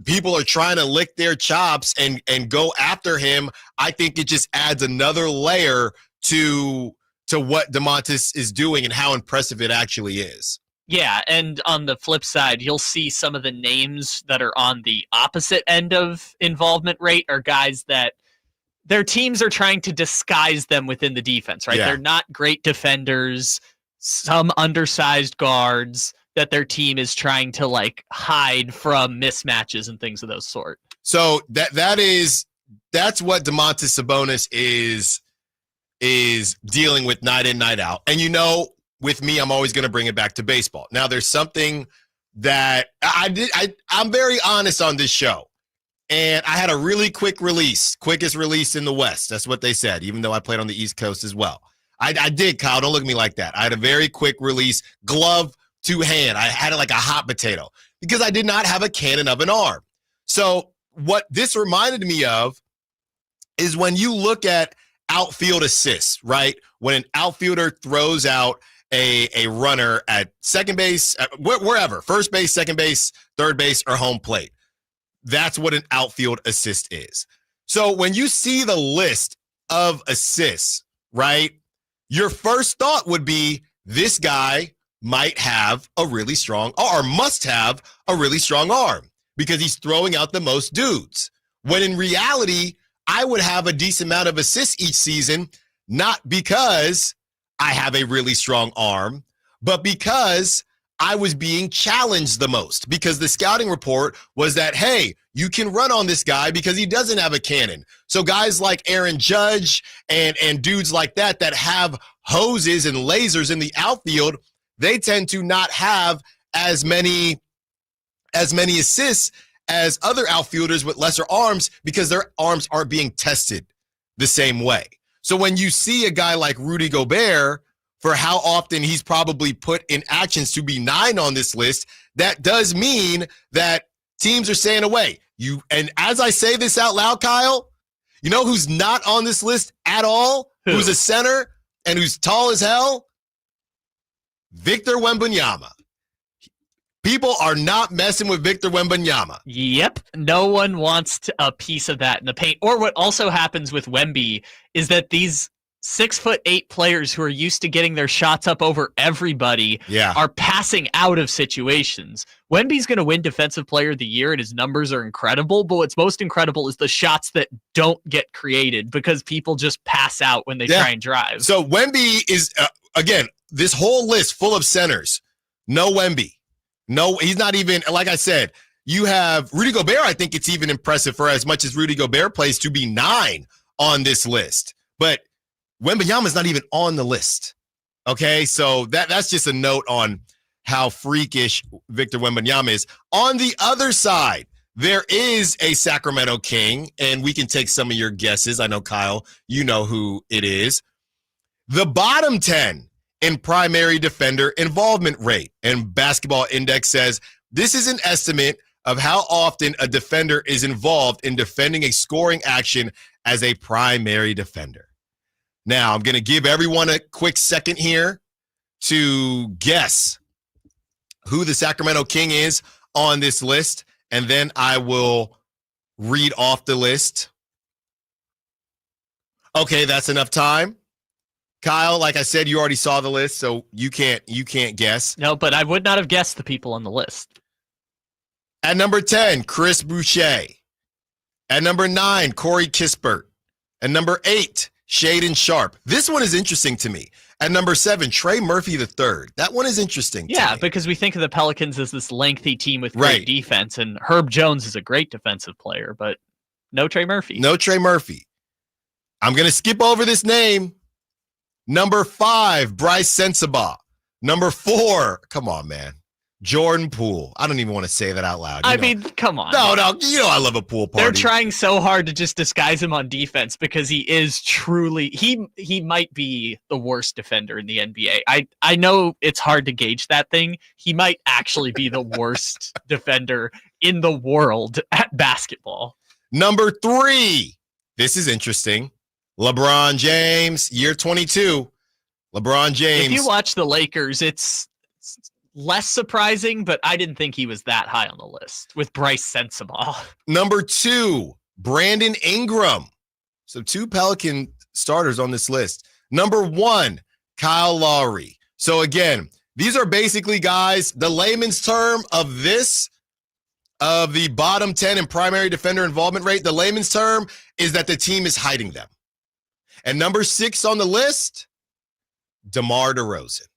people are trying to lick their chops and go after him. I think it just adds another layer to what Domantas is doing and how impressive it actually is. Yeah, and on the flip side, you'll see some of the names that are on the opposite end of involvement rate are guys that their teams are trying to disguise them within the defense, right? Yeah. They're not great defenders, some undersized guards that their team is trying to hide from mismatches and things of those sort. So that's what Domantas Sabonis is dealing with night in, night out. And with me, I'm always going to bring it back to baseball. Now, there's something that I'm very honest on this show. And I had a really quickest release in the West. That's what they said, even though I played on the East Coast as well. I did, Kyle. Don't look at me like that. I had a very quick release, glove to hand. I had it like a hot potato because I did not have a cannon of an arm. So what this reminded me of is when you look at outfield assists, right? When an outfielder throws out a runner at second base, wherever, first base, second base, third base, or home plate. That's what an outfield assist is. So when you see the list of assists, right, your first thought would be this guy might have a really strong or must have a really strong arm because he's throwing out the most dudes. When in reality, I would have a decent amount of assists each season, not because I have a really strong arm, but because I was being challenged the most, because the scouting report was that, hey, you can run on this guy because he doesn't have a cannon. So guys like Aaron Judge and dudes like that have hoses and lasers in the outfield, they tend to not have as many assists as other outfielders with lesser arms because their arms aren't being tested the same way. So when you see a guy like Rudy Gobert, for how often he's probably put in actions to be 9 on this list, that does mean that teams are staying away. And as I say this out loud, Kyle, you know who's not on this list at all? Who's a center and who's tall as hell? Victor Wembanyama. People are not messing with Victor Wembanyama. Yep. No one wants a piece of that in the paint. Or what also happens with Wemby is that these 6'8" players who are used to getting their shots up over everybody are passing out of situations. Wemby's going to win Defensive Player of the Year and his numbers are incredible, but what's most incredible is the shots that don't get created because people just pass out when they try and drive. So Wemby is, again, this whole list full of centers. No Wemby. No, he's not even, like I said, you have Rudy Gobert. I think it's even impressive for as much as Rudy Gobert plays to be 9 on this list. But Wembanyama's not even on the list. Okay, so that's just a note on how freakish Victor Wembanyama is. On the other side, there is a Sacramento King, and we can take some of your guesses. I know, Kyle, you know who it is. The bottom 10 in primary defender involvement rate. And Basketball Index says this is an estimate of how often a defender is involved in defending a scoring action as a primary defender. Now, I'm going to give everyone a quick second here to guess who the Sacramento King is on this list, and then I will read off the list. Okay, that's enough time. Kyle, like I said, you already saw the list, so you can't guess. No, but I would not have guessed the people on the list. At number 10, Chris Boucher. At number 9, Corey Kispert. At number 8, Shaedon Sharpe. This one is interesting to me. At number 7, Trey Murphy III. That one is interesting to me. Because we think of the Pelicans as this lengthy team with great defense, and Herb Jones is a great defensive player, but no Trey Murphy. No Trey Murphy. I'm going to skip over this name. Number 5, Bryce Sensabaugh. Number 4, come on, man, Jordan Poole. I don't even want to say that out loud. I mean, come on. No, you know I love a Poole party. They're trying so hard to just disguise him on defense because he is truly he might be the worst defender in the NBA. I know it's hard to gauge that thing. He might actually be the worst defender in the world at basketball. Number 3. This is interesting. LeBron James, year 22. LeBron James. If you watch the Lakers, it's less surprising, but I didn't think he was that high on the list with Bryce Sensabaugh. Number 2, Brandon Ingram. So 2 Pelican starters on this list. Number 1, Kyle Lowry. So again, these are basically guys, the layman's term of the bottom 10 in primary defender involvement rate, the layman's term is that the team is hiding them. And number 6 on the list, DeMar DeRozan.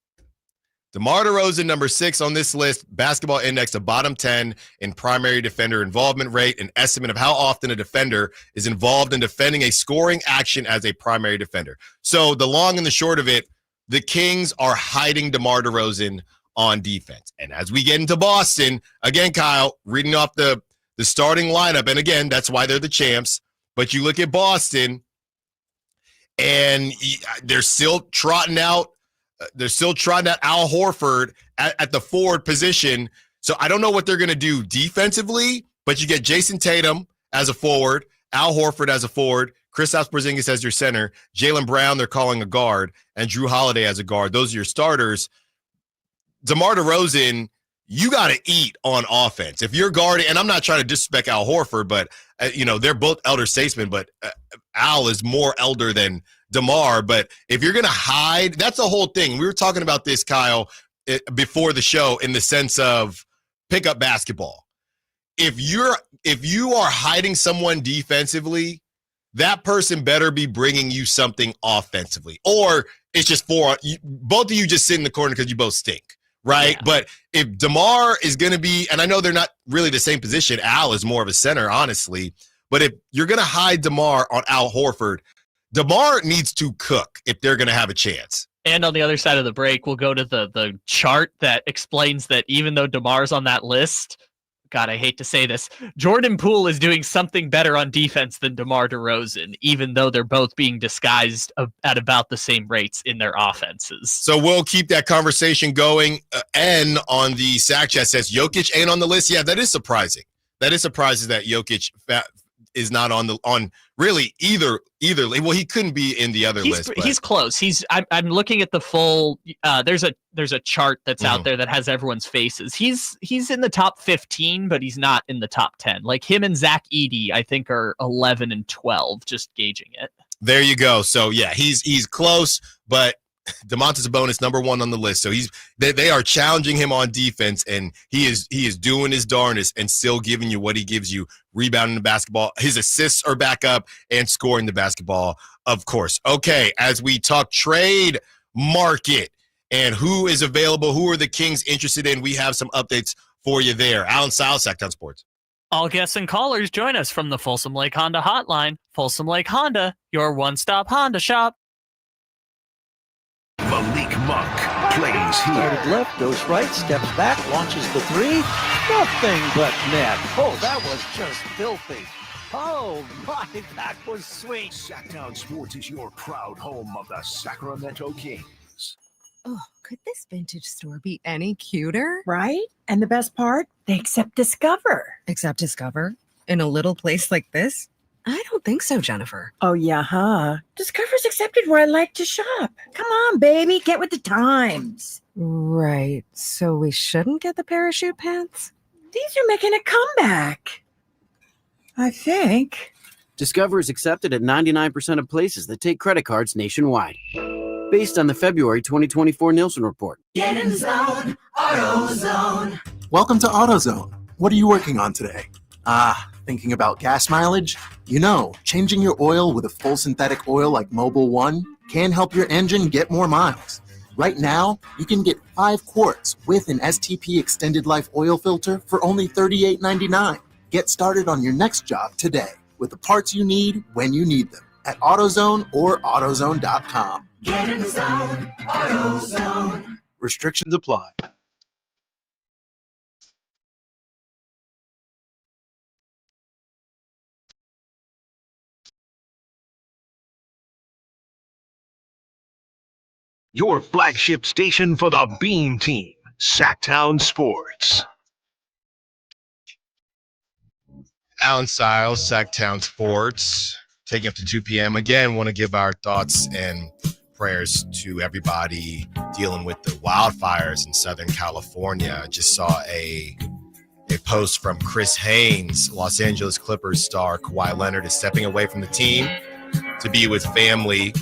DeMar DeRozan, number 6 on this list, Basketball Index, the bottom 10 in primary defender involvement rate, an estimate of how often a defender is involved in defending a scoring action as a primary defender. So the long and the short of it, the Kings are hiding DeMar DeRozan on defense. And as we get into Boston, again, Kyle, reading off the starting lineup, and again, that's why they're the champs, but you look at Boston, and they're still trotting out Al Horford at the forward position. So I don't know what they're going to do defensively, but you get Jason Tatum as a forward, Al Horford as a forward, Kristaps Porzingis as your center, Jaylen Brown they're calling a guard, and Drew Holiday as a guard. Those are your starters. DeMar DeRozan, you got to eat on offense. If you're guarding, and I'm not trying to disrespect Al Horford, but they're both elder statesmen, but Al is more elder than DeMar. But if you're going to hide, that's the whole thing. We were talking about this, Kyle, before the show in the sense of pickup basketball. If you are hiding someone defensively, that person better be bringing you something offensively, or it's just both of you just sit in the corner because you both stink. Right. Yeah. But if DeMar is going to be, and I know they're not really the same position, Al is more of a center, honestly. But if you're going to hide DeMar on Al Horford, DeMar needs to cook if they're going to have a chance. And on the other side of the break, we'll go to the chart that explains that even though DeMar's on that list, God, I hate to say this, Jordan Poole is doing something better on defense than DeMar DeRozan, even though they're both being disguised at about the same rates in their offenses. So we'll keep that conversation going. N on the Sack Chat says Jokic ain't on the list. Yeah, that is surprising. That is surprising that Jokic is not on really either. Well, he couldn't be in the other list. But he's close. I'm looking at the full. There's a chart that's out there that has everyone's faces. He's in the top 15, but he's not in the top 10. Like him and Zach Edey, I think, are 11 and 12. Just gauging it. There you go. So yeah, he's close, but Domantas Sabonis number 1 on the list. So they are challenging him on defense, and he is doing his darndest and still giving you what he gives you, rebounding the basketball. His assists are back up and scoring the basketball, of course. Okay, as we talk trade market and who is available, who are the Kings interested in. We have some updates for you there. Allen Stiles, Sacktown Sports. All guests and callers join us from the Folsom Lake Honda hotline. Folsom Lake Honda, your one-stop Honda shop. Malik Monk plays here. Started left, goes right, steps back, launches the three. Nothing but net. Oh, that was just filthy. Oh, my, that was sweet. Sacktown Sports is your proud home of the Sacramento Kings. Oh, could this vintage store be any cuter? Right? And the best part? They accept Discover. Accept Discover? In a little place like this? I don't think so, Jennifer. Oh, yeah, huh? Discover's accepted where I like to shop. Come on, baby, get with the times. Right. So we shouldn't get the parachute pants? These are making a comeback. I think. Discover is accepted at 99% of places that take credit cards nationwide. Based on the February 2024 Nielsen report. Get in the zone, AutoZone. Welcome to AutoZone. What are you working on today? Thinking about gas mileage? You know, changing your oil with a full synthetic oil like Mobil 1 can help your engine get more miles. Right now, you can get 5 quarts with an STP extended life oil filter for only $38.99. Get started on your next job today with the parts you need when you need them at AutoZone or AutoZone.com. Get in the zone, AutoZone. Restrictions apply. Your flagship station for the Beam Team, Sacktown Sports. Allen Stiles, Sacktown Sports, taking up to 2 p.m. Again, want to give our thoughts and prayers to everybody dealing with the wildfires in Southern California. I just saw a post from Chris Haynes. Los Angeles Clippers star Kawhi Leonard is stepping away from the team to be with family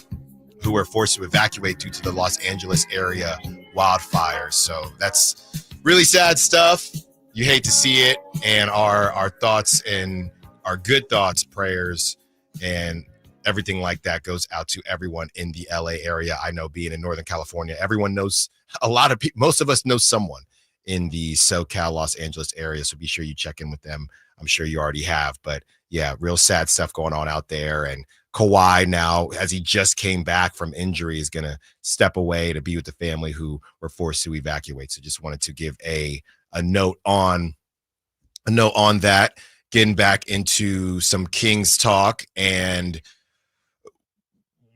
who were forced to evacuate due to the Los Angeles area wildfires. So that's really sad stuff. You hate to see it, and our thoughts and our good thoughts, prayers, and everything like that goes out to everyone in the LA area. I know, being in Northern California, everyone knows a lot of people. Most of us know someone in the SoCal, Los Angeles area. So be sure you check in with them. I'm sure you already have, but yeah, real sad stuff going on out there. And Kawhi now, as he just came back from injury, is going to step away to be with the family who were forced to evacuate. So just wanted to give a note on that. Getting back into some Kings talk and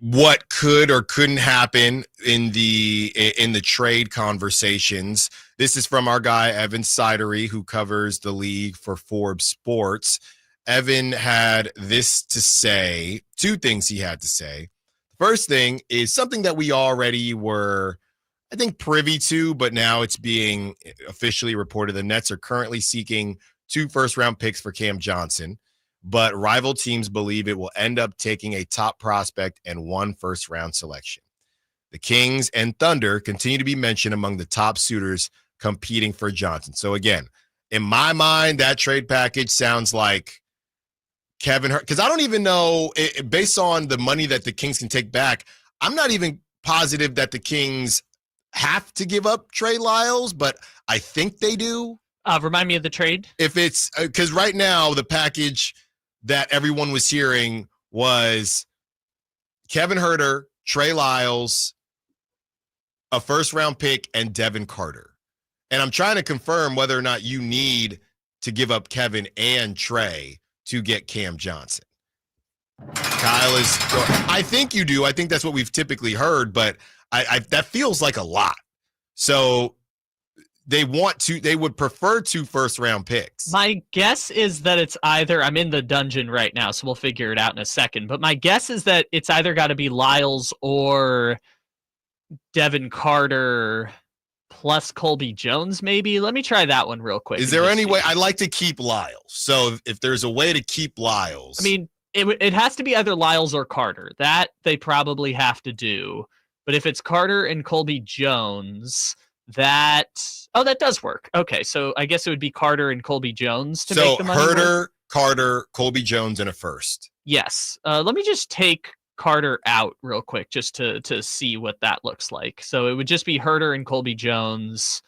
what could or couldn't happen in the trade conversations. This is from our guy Evan Sidery, who covers the league for Forbes Sports. Evan had this to say, 2 things he had to say. The first thing is something that we already were, I think, privy to, but now it's being officially reported. The Nets are currently seeking 2 first-round picks for Cam Johnson, but rival teams believe it will end up taking a top prospect and 1 first-round selection. The Kings and Thunder continue to be mentioned among the top suitors competing for Johnson. So again, in my mind, that trade package sounds like Kevin Hurt, because I don't even know, based on the money that the Kings can take back, I'm not even positive that the Kings have to give up Trey Lyles, but I think they do. Remind me of the trade. If it's because right now the package that everyone was hearing was Kevin Huerter, Trey Lyles, a first-round pick, and Devin Carter. And I'm trying to confirm whether or not you need to give up Kevin and Trey to get Cam Johnson. Kyle is, I think you do. I think that's what we've typically heard, but I that feels like a lot. So they would prefer 2 first-round picks. My guess is that it's either, I'm in the dungeon right now, so we'll figure it out in a second, but my guess is that it's either got to be Lyles or Devin Carter plus Colby Jones, maybe. Let me try that one real quick. Is there any way? I'd like to keep Lyles. So if there's a way to keep Lyles. I mean, it has to be either Lyles or Carter. That they probably have to do. But if it's Carter and Colby Jones, that does work. Okay, so I guess it would be Carter and Colby Jones to make the money Huerter, work. Carter, Colby Jones, and a first. Yes. Let me just take Carter out real quick just to see what that looks like. So it would just be Herter and Colby Jones.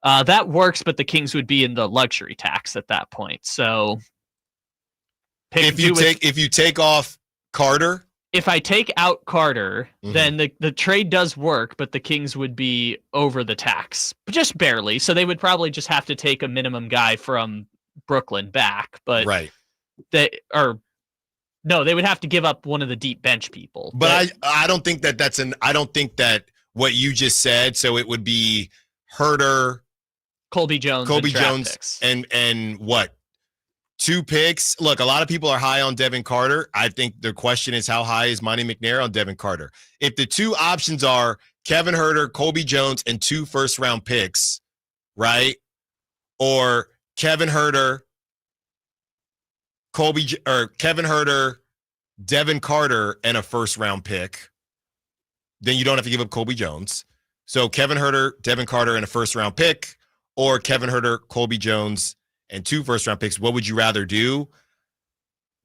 That works, but the Kings would be in the luxury tax at that point. So if you take off Carter, if I take out Carter, then the trade does work, but the Kings would be over the tax, just barely. So they would probably just have to take a minimum guy from Brooklyn back, but they would have to give up one of the deep bench people. But I don't think I don't think that what you just said. So it would be Herter, Colby Jones, picks. and what? 2 picks. Look, a lot of people are high on Devin Carter. I think the question is, how high is Monty McNair on Devin Carter? If the 2 options are Kevin Herter, Colby Jones, and 2 first-round picks, right? Or Kevin Herter, Devin Carter, and a first-round pick, then you don't have to give up Colby Jones. So Kevin Herter, Devin Carter, and a first-round pick, or Kevin Herter, Colby Jones, and 2 first-round picks. What would you rather do?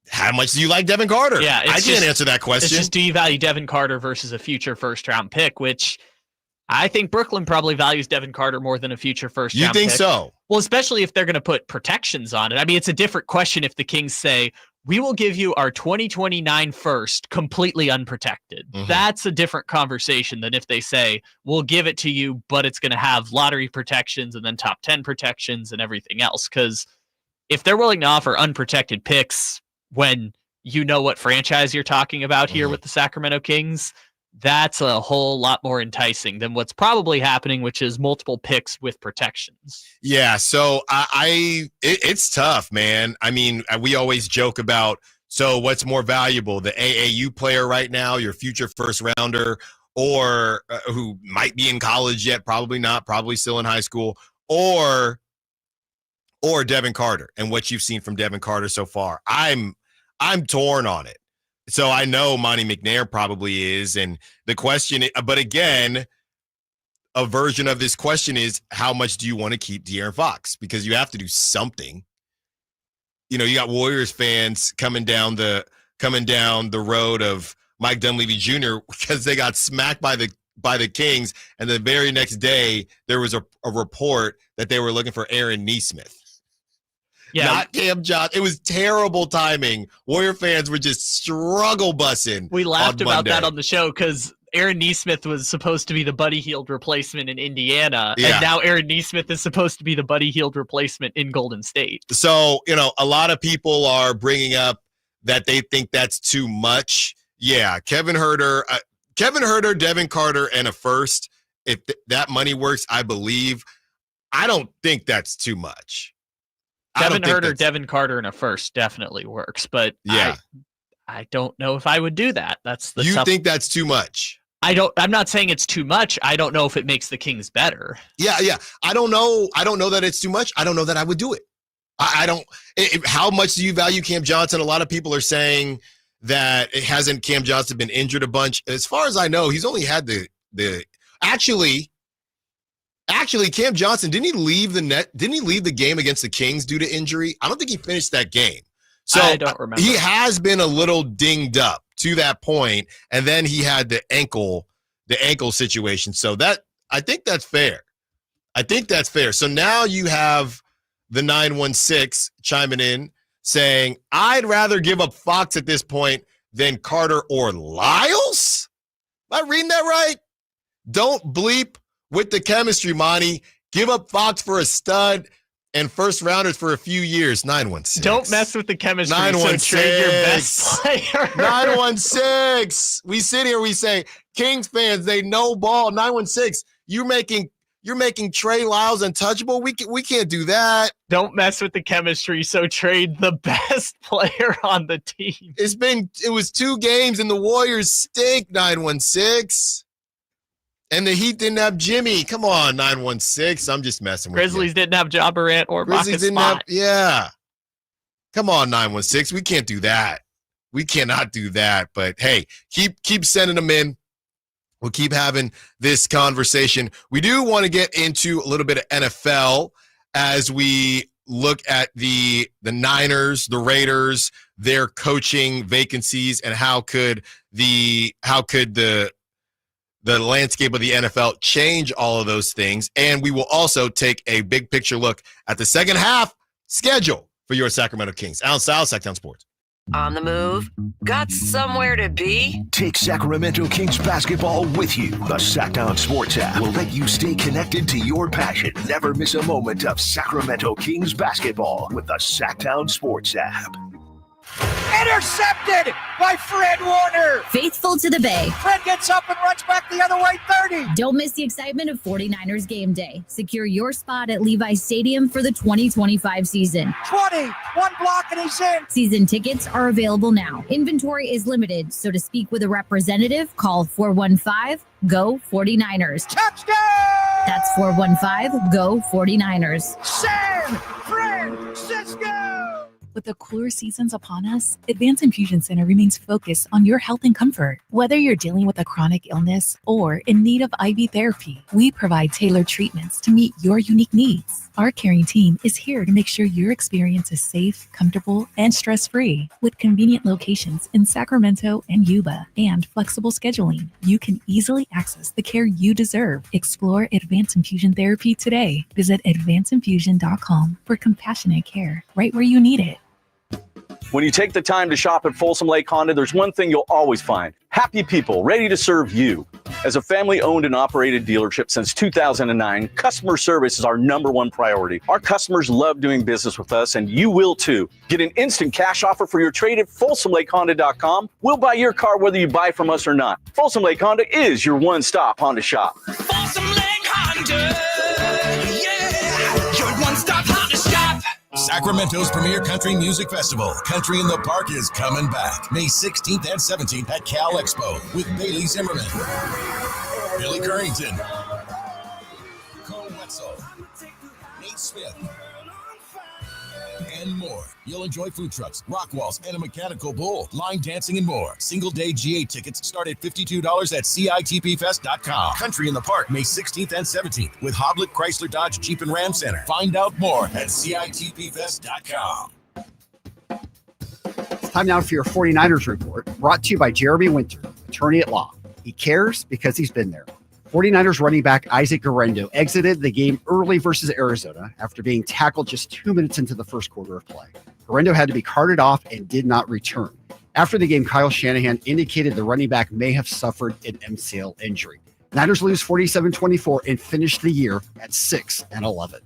How much do you like Devin Carter? Yeah, I can't answer that question. It's just, do you value Devin Carter versus a future first-round pick, which I think Brooklyn probably values Devin Carter more than a future first-round pick. You think so? Well, especially if they're going to put protections on it. I mean, it's a different question if the Kings say, we will give you our 2029 first completely unprotected. That's a different conversation than if they say, we'll give it to you, but it's going to have lottery protections and then top 10 protections and everything else. Because if they're willing to offer unprotected picks when you know what franchise you're talking about here with the Sacramento Kings, that's a whole lot more enticing than what's probably happening, which is multiple picks with protections. Yeah, so it's tough, man. I mean, we always joke about, so what's more valuable, the AAU player right now, your future first rounder, or who might be in college yet, probably not, probably still in high school, or Devin Carter and what you've seen from Devin Carter so far. I'm torn on it. So I know Monty McNair probably is. And the question, but again, a version of this question is, how much do you want to keep De'Aaron Fox? Because you have to do something. You know, you got Warriors fans coming down the road of Mike Dunleavy Jr. because they got smacked by the Kings. And the very next day, there was a report that they were looking for Aaron Nesmith. Yeah. Not Cam Johnson. It was terrible timing. Warrior fans were just struggle bussing. We laughed about that on the show because Aaron Nesmith was supposed to be the Buddy Hield replacement in Indiana, and now Aaron Nesmith is supposed to be the Buddy Hield replacement in Golden State. So, you know, a lot of people are bringing up that they think that's too much. Yeah, Kevin Herter, Devin Carter, and a first. If that money works, I believe. I don't think that's too much. Kevin Herter, Devin Carter, and a first definitely works, but I don't know if I would do that. That's the You think that's too much? I'm not saying it's too much. I don't know if it makes the Kings better. Yeah. I don't know that it's too much. I don't know that I would do it. How much do you value Cam Johnson? A lot of people are saying that Cam Johnson been injured a bunch. As far as I know, he's only had Actually, Cam Johnson, didn't he leave the game against the Kings due to injury? I don't think he finished that game. So I don't remember. He has been a little dinged up to that point, and then he had the ankle situation. So I think that's fair. So now you have the 916 chiming in saying, I'd rather give up Fox at this point than Carter or Lyles? Am I reading that right? Don't bleep with the chemistry, Monty. Give up Fox for a stud and first rounders for a few years. 916. Don't mess with the chemistry. 916. So trade your best player. 916. We sit here, we say, Kings fans, they know ball. 916. You're making Trey Lyles untouchable. We can't do that. Don't mess with the chemistry. So trade the best player on the team. It was 2 games and the Warriors stink. 916. And the Heat didn't have Jimmy. Come on, 916. I'm just messing with Grizzlies didn't have Ja Morant or Marcus Smart. Yeah. Come on, 916. We can't do that. We cannot do that. But hey, keep sending them in. We'll keep having this conversation. We do want to get into a little bit of NFL as we look at the Niners, the Raiders, their coaching vacancies and how could the landscape of the NFL change all of those things. And we will also take a big picture look at the second half schedule for your Sacramento Kings. Allen Stiles, Sacktown Sports. On the move? Got somewhere to be? Take Sacramento Kings basketball with you. The Sacktown Sports app will let you stay connected to your passion. Never miss a moment of Sacramento Kings basketball with the Sacktown Sports app. Intercepted by Fred Warner. Faithful to the Bay. Fred gets up and runs back the other way, 30. Don't miss the excitement of 49ers game day. Secure your spot at Levi's Stadium for the 2025 season. 20, one block and he's in. Season tickets are available now. Inventory is limited, so to speak with a representative, call 415-GO-49ers. Touchdown! That's 415-GO-49ers. San Francisco! With the cooler seasons upon us, Advanced Infusion Center remains focused on your health and comfort. Whether you're dealing with a chronic illness or in need of IV therapy, we provide tailored treatments to meet your unique needs. Our caring team is here to make sure your experience is safe, comfortable, and stress-free. With convenient locations in Sacramento and Yuba and flexible scheduling, you can easily access the care you deserve. Explore Advanced Infusion Therapy today. Visit advancedinfusion.com for compassionate care right where you need it. When you take the time to shop at Folsom Lake Honda, there's one thing you'll always find: happy people ready to serve you. As a family-owned and operated dealership since 2009, customer service is our #1 priority. Our customers love doing business with us, and you will too. Get an instant cash offer for your trade at FolsomLakeHonda.com. We'll buy your car whether you buy from us or not. Folsom Lake Honda is your one-stop Honda shop. Folsom Lake Honda, yeah, your one-stop Honda shop. Sacramento's premier country music festival, Country in the Park, is coming back May 16th and 17th at Cal Expo with Bailey Zimmerman, Billy Currington, Cole Wetzel, Nate Smith, and more. You'll enjoy food trucks, rock walls, and a mechanical bull, line dancing, and more. Single-day GA tickets start at $52 at CITPFest.com. Country in the Park, May 16th and 17th with Hoblit Chrysler Dodge Jeep and Ram Center. Find out more at CITPFest.com. It's time now for your 49ers report, brought to you by Jeremy Winter, attorney at law. He cares because he's been there. 49ers running back Isaac Guerrero exited the game early versus Arizona after being tackled just 2 minutes into the first quarter of play. Guerrero had to be carted off and did not return. After the game, Kyle Shanahan indicated the running back may have suffered an MCL injury. Niners lose 47-24 and finish the year at 6-11.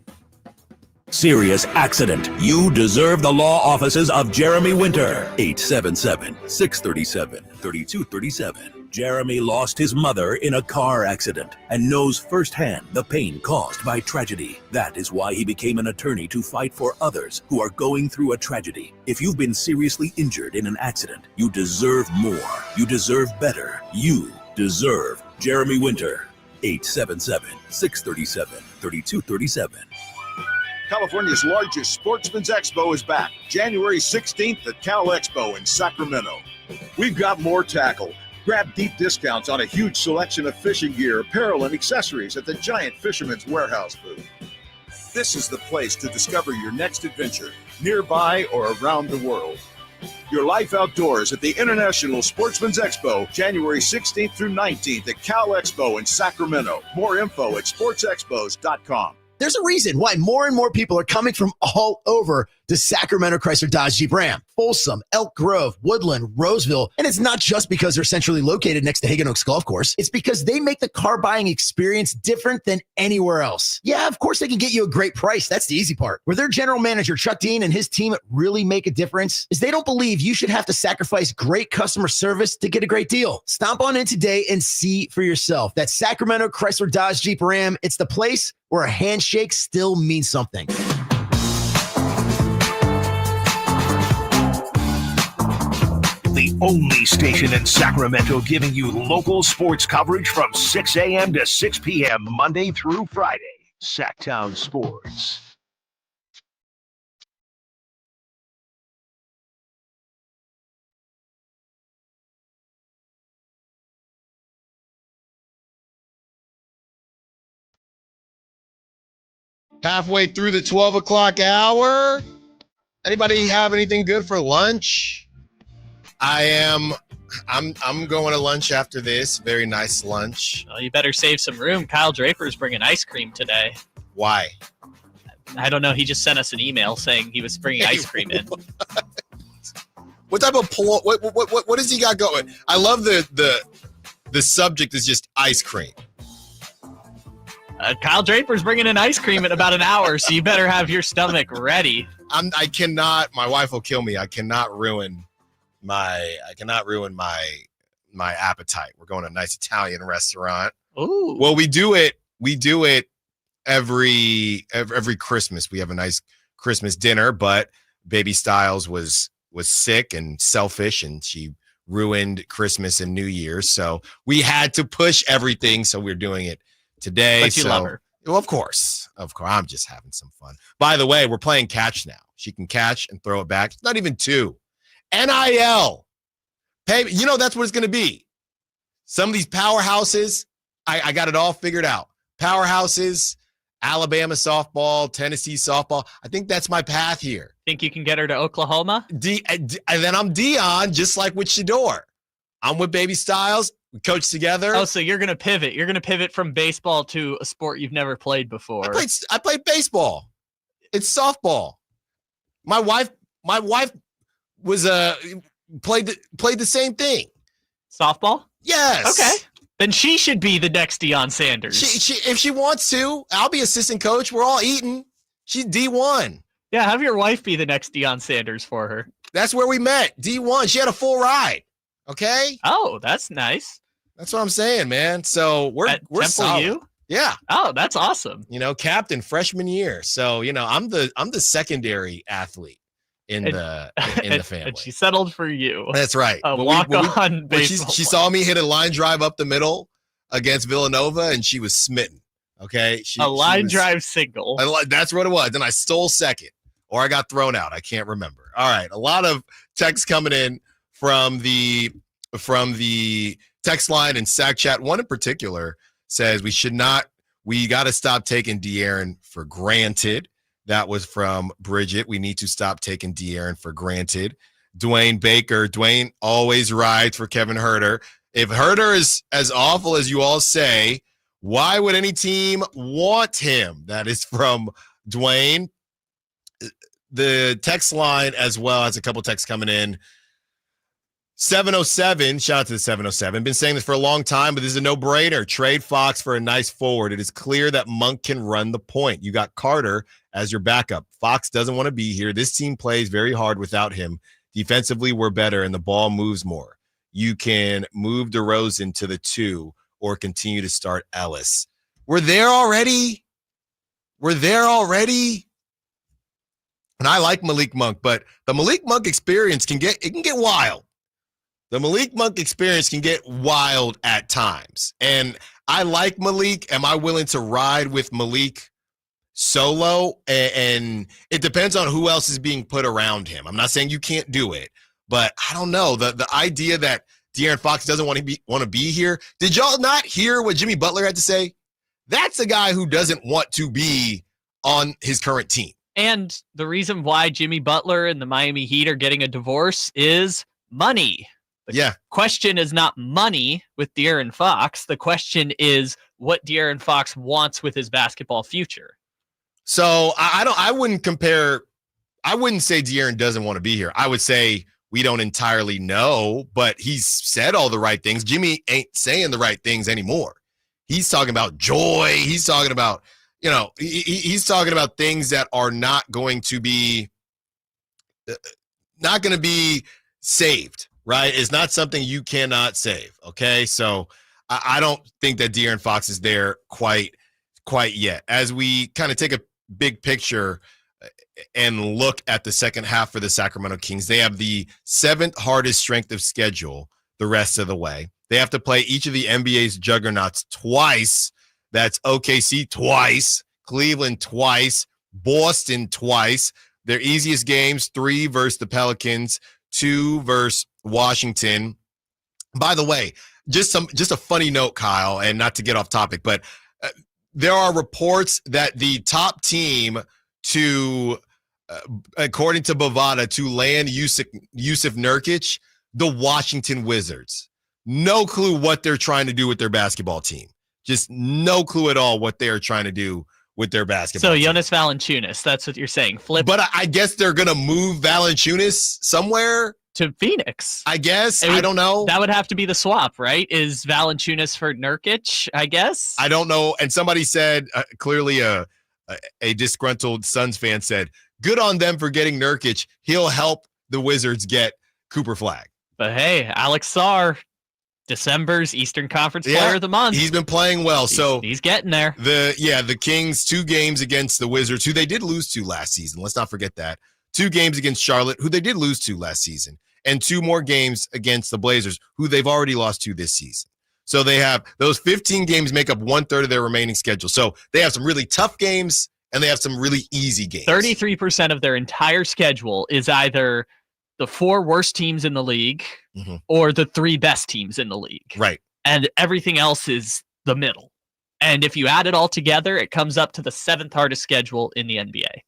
Serious accident. You deserve the law offices of Jeremy Winter. 877-637-3237. Jeremy lost his mother in a car accident and knows firsthand the pain caused by tragedy. That is why he became an attorney to fight for others who are going through a tragedy. If you've been seriously injured in an accident, you deserve more. You deserve better. You deserve Jeremy Winter. 877-637-3237. California's largest sportsman's expo is back January 16th at Cal Expo in Sacramento. We've got more tackle. Grab deep discounts on a huge selection of fishing gear, apparel, and accessories at the giant Fisherman's Warehouse booth. This is the place to discover your next adventure, nearby or around the world. Your life outdoors at the International Sportsman's Expo, January 16th through 19th at Cal Expo in Sacramento. More info at sportsexpos.com. There's a reason why more and more people are coming from all over to Sacramento Chrysler Dodge Jeep Ram, Folsom, Elk Grove, Woodland, Roseville. And it's not just because they're centrally located next to Hagan Oaks Golf Course. It's because they make the car buying experience different than anywhere else. Yeah, of course they can get you a great price. That's the easy part. Where their general manager, Chuck Dean, and his team really make a difference is they don't believe you should have to sacrifice great customer service to get a great deal. Stomp on in today and see for yourself. That's Sacramento Chrysler Dodge Jeep Ram. It's the place where a handshake still means something. The only station in Sacramento giving you local sports coverage from 6 a.m. to 6 p.m. Monday through Friday. Sacktown Sports. Halfway through the 12 o'clock hour. Anybody have anything good for lunch? I'm going to lunch after this. Very nice lunch. Well, you better save some room. Kyle Draper's bringing ice cream today. Why? I don't know. He just sent us an email saying he was bringing ice cream in. What type of what does he got going? I love the subject is just ice cream. Kyle Draper's bringing in ice cream in about an hour, so you better have your stomach ready. I cannot. My wife will kill me. I cannot ruin my appetite. We're going to a nice Italian restaurant. Ooh. Well, we do it every Christmas. We have a nice Christmas dinner, but Baby Stiles was sick and selfish, and she ruined Christmas and New Year's. So we had to push everything. So we're doing it today. But you love her. Well, of course. I'm just having some fun. By the way, we're playing catch now. She can catch and throw it back. It's not even 2. NIL. Pay, that's what it's going to be. Some of these powerhouses, I got it all figured out. Powerhouses, Alabama softball, Tennessee softball. I think that's my path here. Think you can get her to Oklahoma? And then I'm Dion, just like with Shador. I'm with Baby Stiles. We coach together. Oh, so you're going to pivot. You're going to pivot from baseball to a sport you've never played before. I played baseball. It's softball. My wife was played the same thing. Softball? Yes. Okay. Then she should be the next Deion Sanders. She if she wants to, I'll be assistant coach. We're all eating. She's D1. Yeah, have your wife be the next Deion Sanders for her. That's where we met. D1. She had a full ride. Okay. Oh, that's nice. That's what I'm saying, man. So we're Temple solid. U? Yeah. Oh, that's awesome. Captain freshman year. So I'm the secondary athlete in the family. And she settled for you. That's right. A walk-on baseball. She saw me hit a line drive up the middle against Villanova, and she was smitten. Okay. A line drive single. That's what it was. Then I stole second, or I got thrown out. I can't remember. All right. A lot of texts coming in from the text line and Sac Chat. One in particular says we got to stop taking De'Aaron for granted. That was from Bridget. We need to stop taking De'Aaron for granted. Dwayne Baker. Dwayne always rides for Kevin Huerter. If Huerter is as awful as you all say, why would any team want him? That is from Dwayne. The text line as well has a couple texts coming in. 707, shout out to the 707. Been saying this for a long time, but this is a no-brainer. Trade Fox for a nice forward. It is clear that Monk can run the point. You got Carter as your backup. Fox doesn't want to be here. This team plays very hard without him. Defensively, we're better, and the ball moves more. You can move DeRozan to the 2 or continue to start Ellis. We're there already. And I like Malik Monk, but the Malik Monk experience can get wild. The Malik Monk experience can get wild at times. And I like Malik. Am I willing to ride with Malik solo? And it depends on who else is being put around him. I'm not saying you can't do it, but I don't know. The idea that De'Aaron Fox doesn't want to be here. Did y'all not hear what Jimmy Butler had to say? That's a guy who doesn't want to be on his current team. And the reason why Jimmy Butler and the Miami Heat are getting a divorce is money. The question is not money with De'Aaron Fox. The question is what De'Aaron Fox wants with his basketball future. So I wouldn't say De'Aaron doesn't want to be here. I would say we don't entirely know, but he's said all the right things. Jimmy ain't saying the right things anymore. He's talking about joy. He's talking about, he's talking about things that are not going to be saved. Right? It's not something you cannot save. Okay. So I don't think that De'Aaron Fox is there quite yet. As we kind of take a big picture and look at the second half for the Sacramento Kings, they have the 7th hardest strength of schedule the rest of the way. They have to play each of the NBA's juggernauts twice. That's OKC twice, Cleveland twice, Boston twice. Their easiest games, 3 versus the Pelicans, 2 versus Washington. By the way, just a funny note, Kyle, and not to get off topic, but there are reports that the top team to according to Bovada, to land Yusuf Nurkic, the Washington Wizards. No clue what they're trying to do with their basketball team. Just no clue at all what they are trying to do with their basketball team. Jonas Valanciunas, that's what you're saying. Flip. But I guess they're going to move Valanciunas somewhere. To Phoenix. I guess. I don't know. That would have to be the swap, right? Is Valanciunas for Nurkic, I guess? I don't know. And somebody said, clearly a disgruntled Suns fan said, good on them for getting Nurkic. He'll help the Wizards get Cooper Flagg. But hey, Alex Sarr, December's Eastern Conference Player of the Month. He's been playing well. So he's getting there. The Kings, 2 games against the Wizards, who they did lose to last season. Let's not forget that. 2 games against Charlotte, who they did lose to last season. And 2 more games against the Blazers, who they've already lost to this season. So they have those 15 games make up 1/3 of their remaining schedule. So they have some really tough games and they have some really easy games. 33% of their entire schedule is either the 4 worst teams in the league or the 3 best teams in the league. Right. And everything else is the middle. And if you add it all together, it comes up to the 7th hardest schedule in the NBA.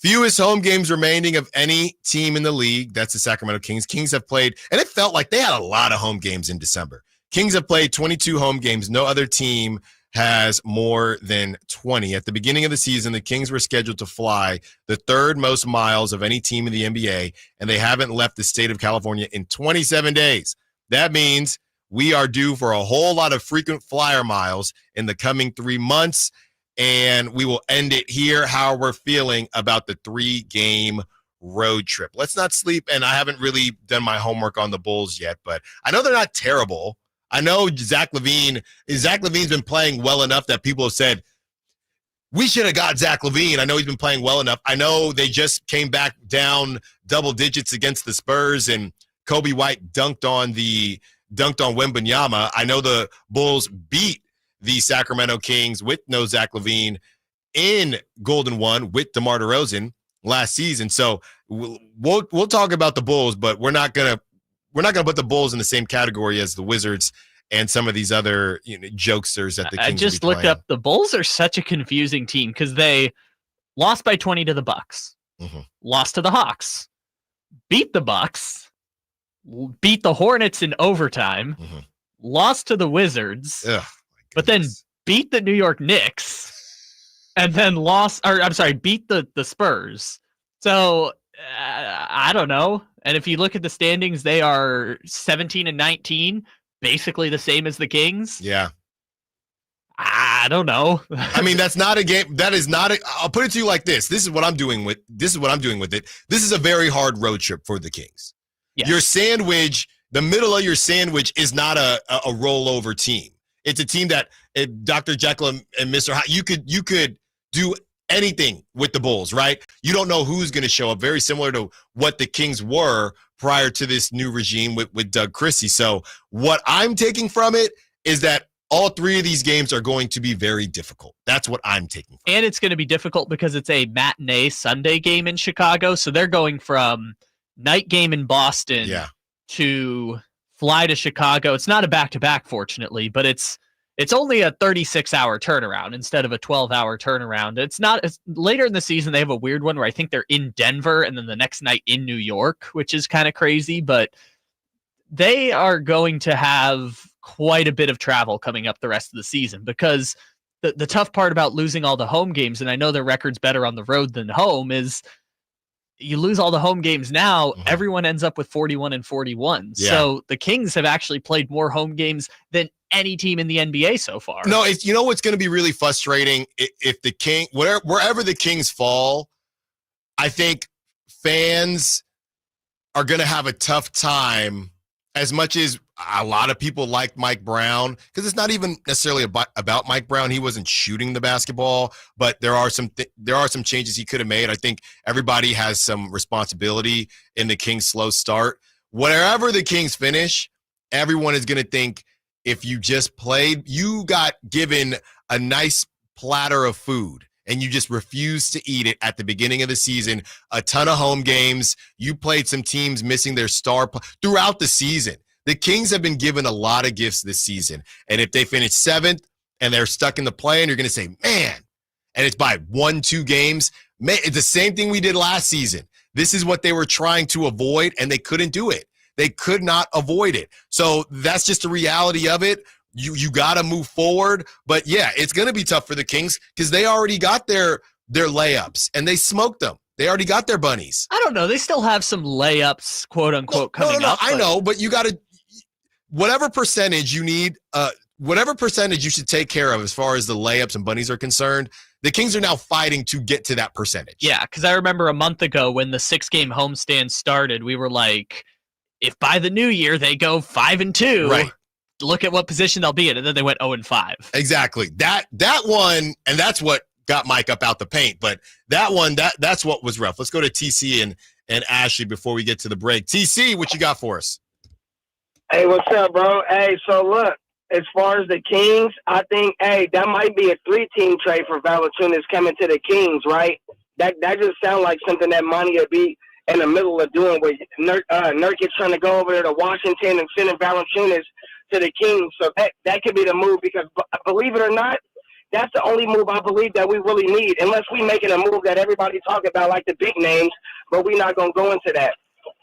Fewest home games remaining of any team in the league. That's the Sacramento Kings. Kings have played, and it felt like they had a lot of home games in December. Kings have played 22 home games. No other team has more than 20. At the beginning of the season, the Kings were scheduled to fly the 3rd most miles of any team in the NBA, and they haven't left the state of California in 27 days. That means we are due for a whole lot of frequent flyer miles in the coming 3 months, and we will end it here, how we're feeling about the 3-game road trip. Let's not sleep, and I haven't really done my homework on the Bulls yet, but I know they're not terrible. I know Zach LaVine's been playing well enough that people have said, we should have got Zach LaVine. I know he's been playing well enough. I know they just came back down double digits against the Spurs, and Kobe White dunked on Wembanyama. I know the Bulls beat the Sacramento Kings with no Zach LaVine in Golden One with DeMar DeRozan last season. So we'll talk about the Bulls, but we're not gonna put the Bulls in the same category as the Wizards and some of these other jokesters that the Kings. I just looked up. The Bulls are such a confusing team because they lost by 20 to the Bucks, lost to the Hawks, beat the Bucks, beat the Hornets in overtime, lost to the Wizards, but then beat the New York Knicks, and then beat the Spurs. So I don't know. And if you look at the standings, they are 17-19, basically the same as the Kings. Yeah. I don't know. I mean, that's not a game. That is not I'll put it to you like this. This is what I'm doing with it. This is a very hard road trip for the Kings. Yes. Your sandwich, the middle of your sandwich is not a rollover team. It's a team that Dr. Jekyll and Mr. Hyde, you could do anything with the Bulls, right? You don't know who's going to show up, very similar to what the Kings were prior to this new regime with Doug Christie. So what I'm taking from it is that all 3 of these games are going to be very difficult. That's what I'm taking from it. And it's going to be difficult because it's a matinee Sunday game in Chicago. So they're going from night game in Boston to fly to Chicago. It's not a back-to-back, fortunately, but it's only a 36-hour turnaround instead of a 12-hour turnaround. It's later in the season, they have a weird one where I think they're in Denver and then the next night in New York, which is kind of crazy, but they are going to have quite a bit of travel coming up the rest of the season because the tough part about losing all the home games, and I know their record's better on the road than home, is you lose all the home games now, everyone ends up with 41 and 41. Yeah. So the Kings have actually played more home games than any team in the NBA so far. No, you know what's going to be really frustrating? If the wherever the Kings fall, I think fans are going to have a tough time, as much as a lot of people like Mike Brown, because it's not even necessarily about Mike Brown. He wasn't shooting the basketball, but there are some changes he could have made. I think everybody has some responsibility in the Kings' slow start. Wherever the Kings finish, everyone is going to think, if you just played, you got given a nice platter of food and you just refused to eat it at the beginning of the season, a ton of home games, you played some teams missing their star throughout the season. The Kings have been given a lot of gifts this season. And if they finish 7th and they're stuck in the play-in, you're going to say, man, and it's by 1-2 games, It's the same thing we did last season. This is what they were trying to avoid, and they couldn't do it. They could not avoid it. So that's just the reality of it. You got to move forward. But, yeah, it's going to be tough for the Kings because they already got their layups, and they smoked them. They already got their bunnies. I don't know. They still have some layups, quote unquote, coming up. I know, but you got to whatever percentage you need, whatever percentage you should take care of as far as the layups and bunnies are concerned. The Kings are now fighting to get to that percentage. Yeah, because I remember a month ago when the 6-game homestand started, we were like, if by the new year they go 5-2, right, look at what position they'll be in, and then they went 0-5. Exactly. That one, and that's what got Mike up out the paint. But that one, that's what was rough. Let's go to TC and Ashley before we get to the break. TC, what you got for us? Hey, what's up, bro? Hey, so look, as far as the Kings, I think, that might be a 3-team trade for Valanciunas coming to the Kings, right? That just sounds like something that Monty would be in the middle of doing with Nurkic trying to go over there to Washington and sending Valanciunas to the Kings. So that could be the move because, believe it or not, that's the only move I believe that we really need, unless we making a move that everybody talk about like the big names, but we're not going to go into that.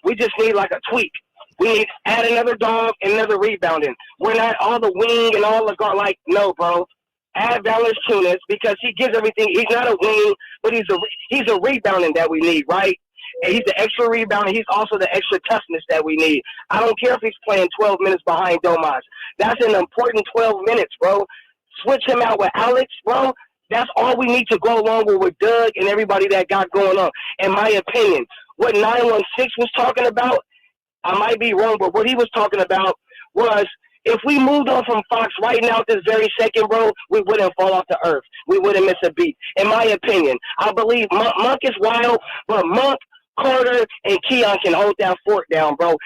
We just need like a tweak. We need to add another dog and another rebounding. We're not all the wing and all the guard. Like, no, bro. Add Valanciunas because he gives everything. He's not a wing, but he's a rebounding that we need, right? And he's the extra rebounder. He's also the extra toughness that we need. I don't care if he's playing 12 minutes behind Domas. That's an important 12 minutes, bro. Switch him out with Alex, bro. That's all we need to go along with Doug and everybody that got going on. In my opinion, what 916 was talking about, I might be wrong, but what he was talking about was if we moved on from Fox right now at this very second, bro, we wouldn't fall off the earth. We wouldn't miss a beat. In my opinion, I believe Monk is wild, but Monk, Carter, and Keon can hold that fort down, bro.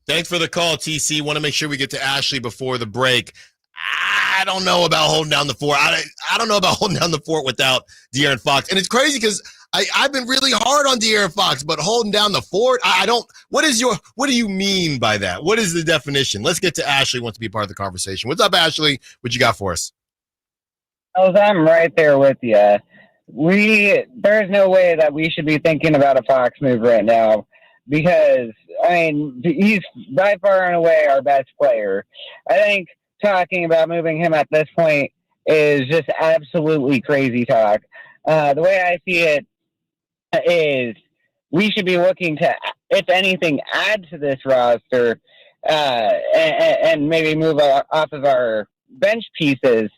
Thanks for the call, TC. Want to make sure we get to Ashley before the break. I don't know about holding down the fort. I don't know about holding down the fort without De'Aaron Fox. And it's crazy because I've been really hard on De'Aaron Fox, but holding down the fort, I don't. What do you mean by that? What is the definition? Let's get to Ashley, who wants to be part of the conversation. What's up, Ashley? What you got for us? I'm right there with you. There's no way that we should be thinking about a Fox move right now because, he's by far and away our best player. I think talking about moving him at this point is just absolutely crazy talk. The way I see it is we should be looking to, if anything, add to this roster and maybe move off of our bench pieces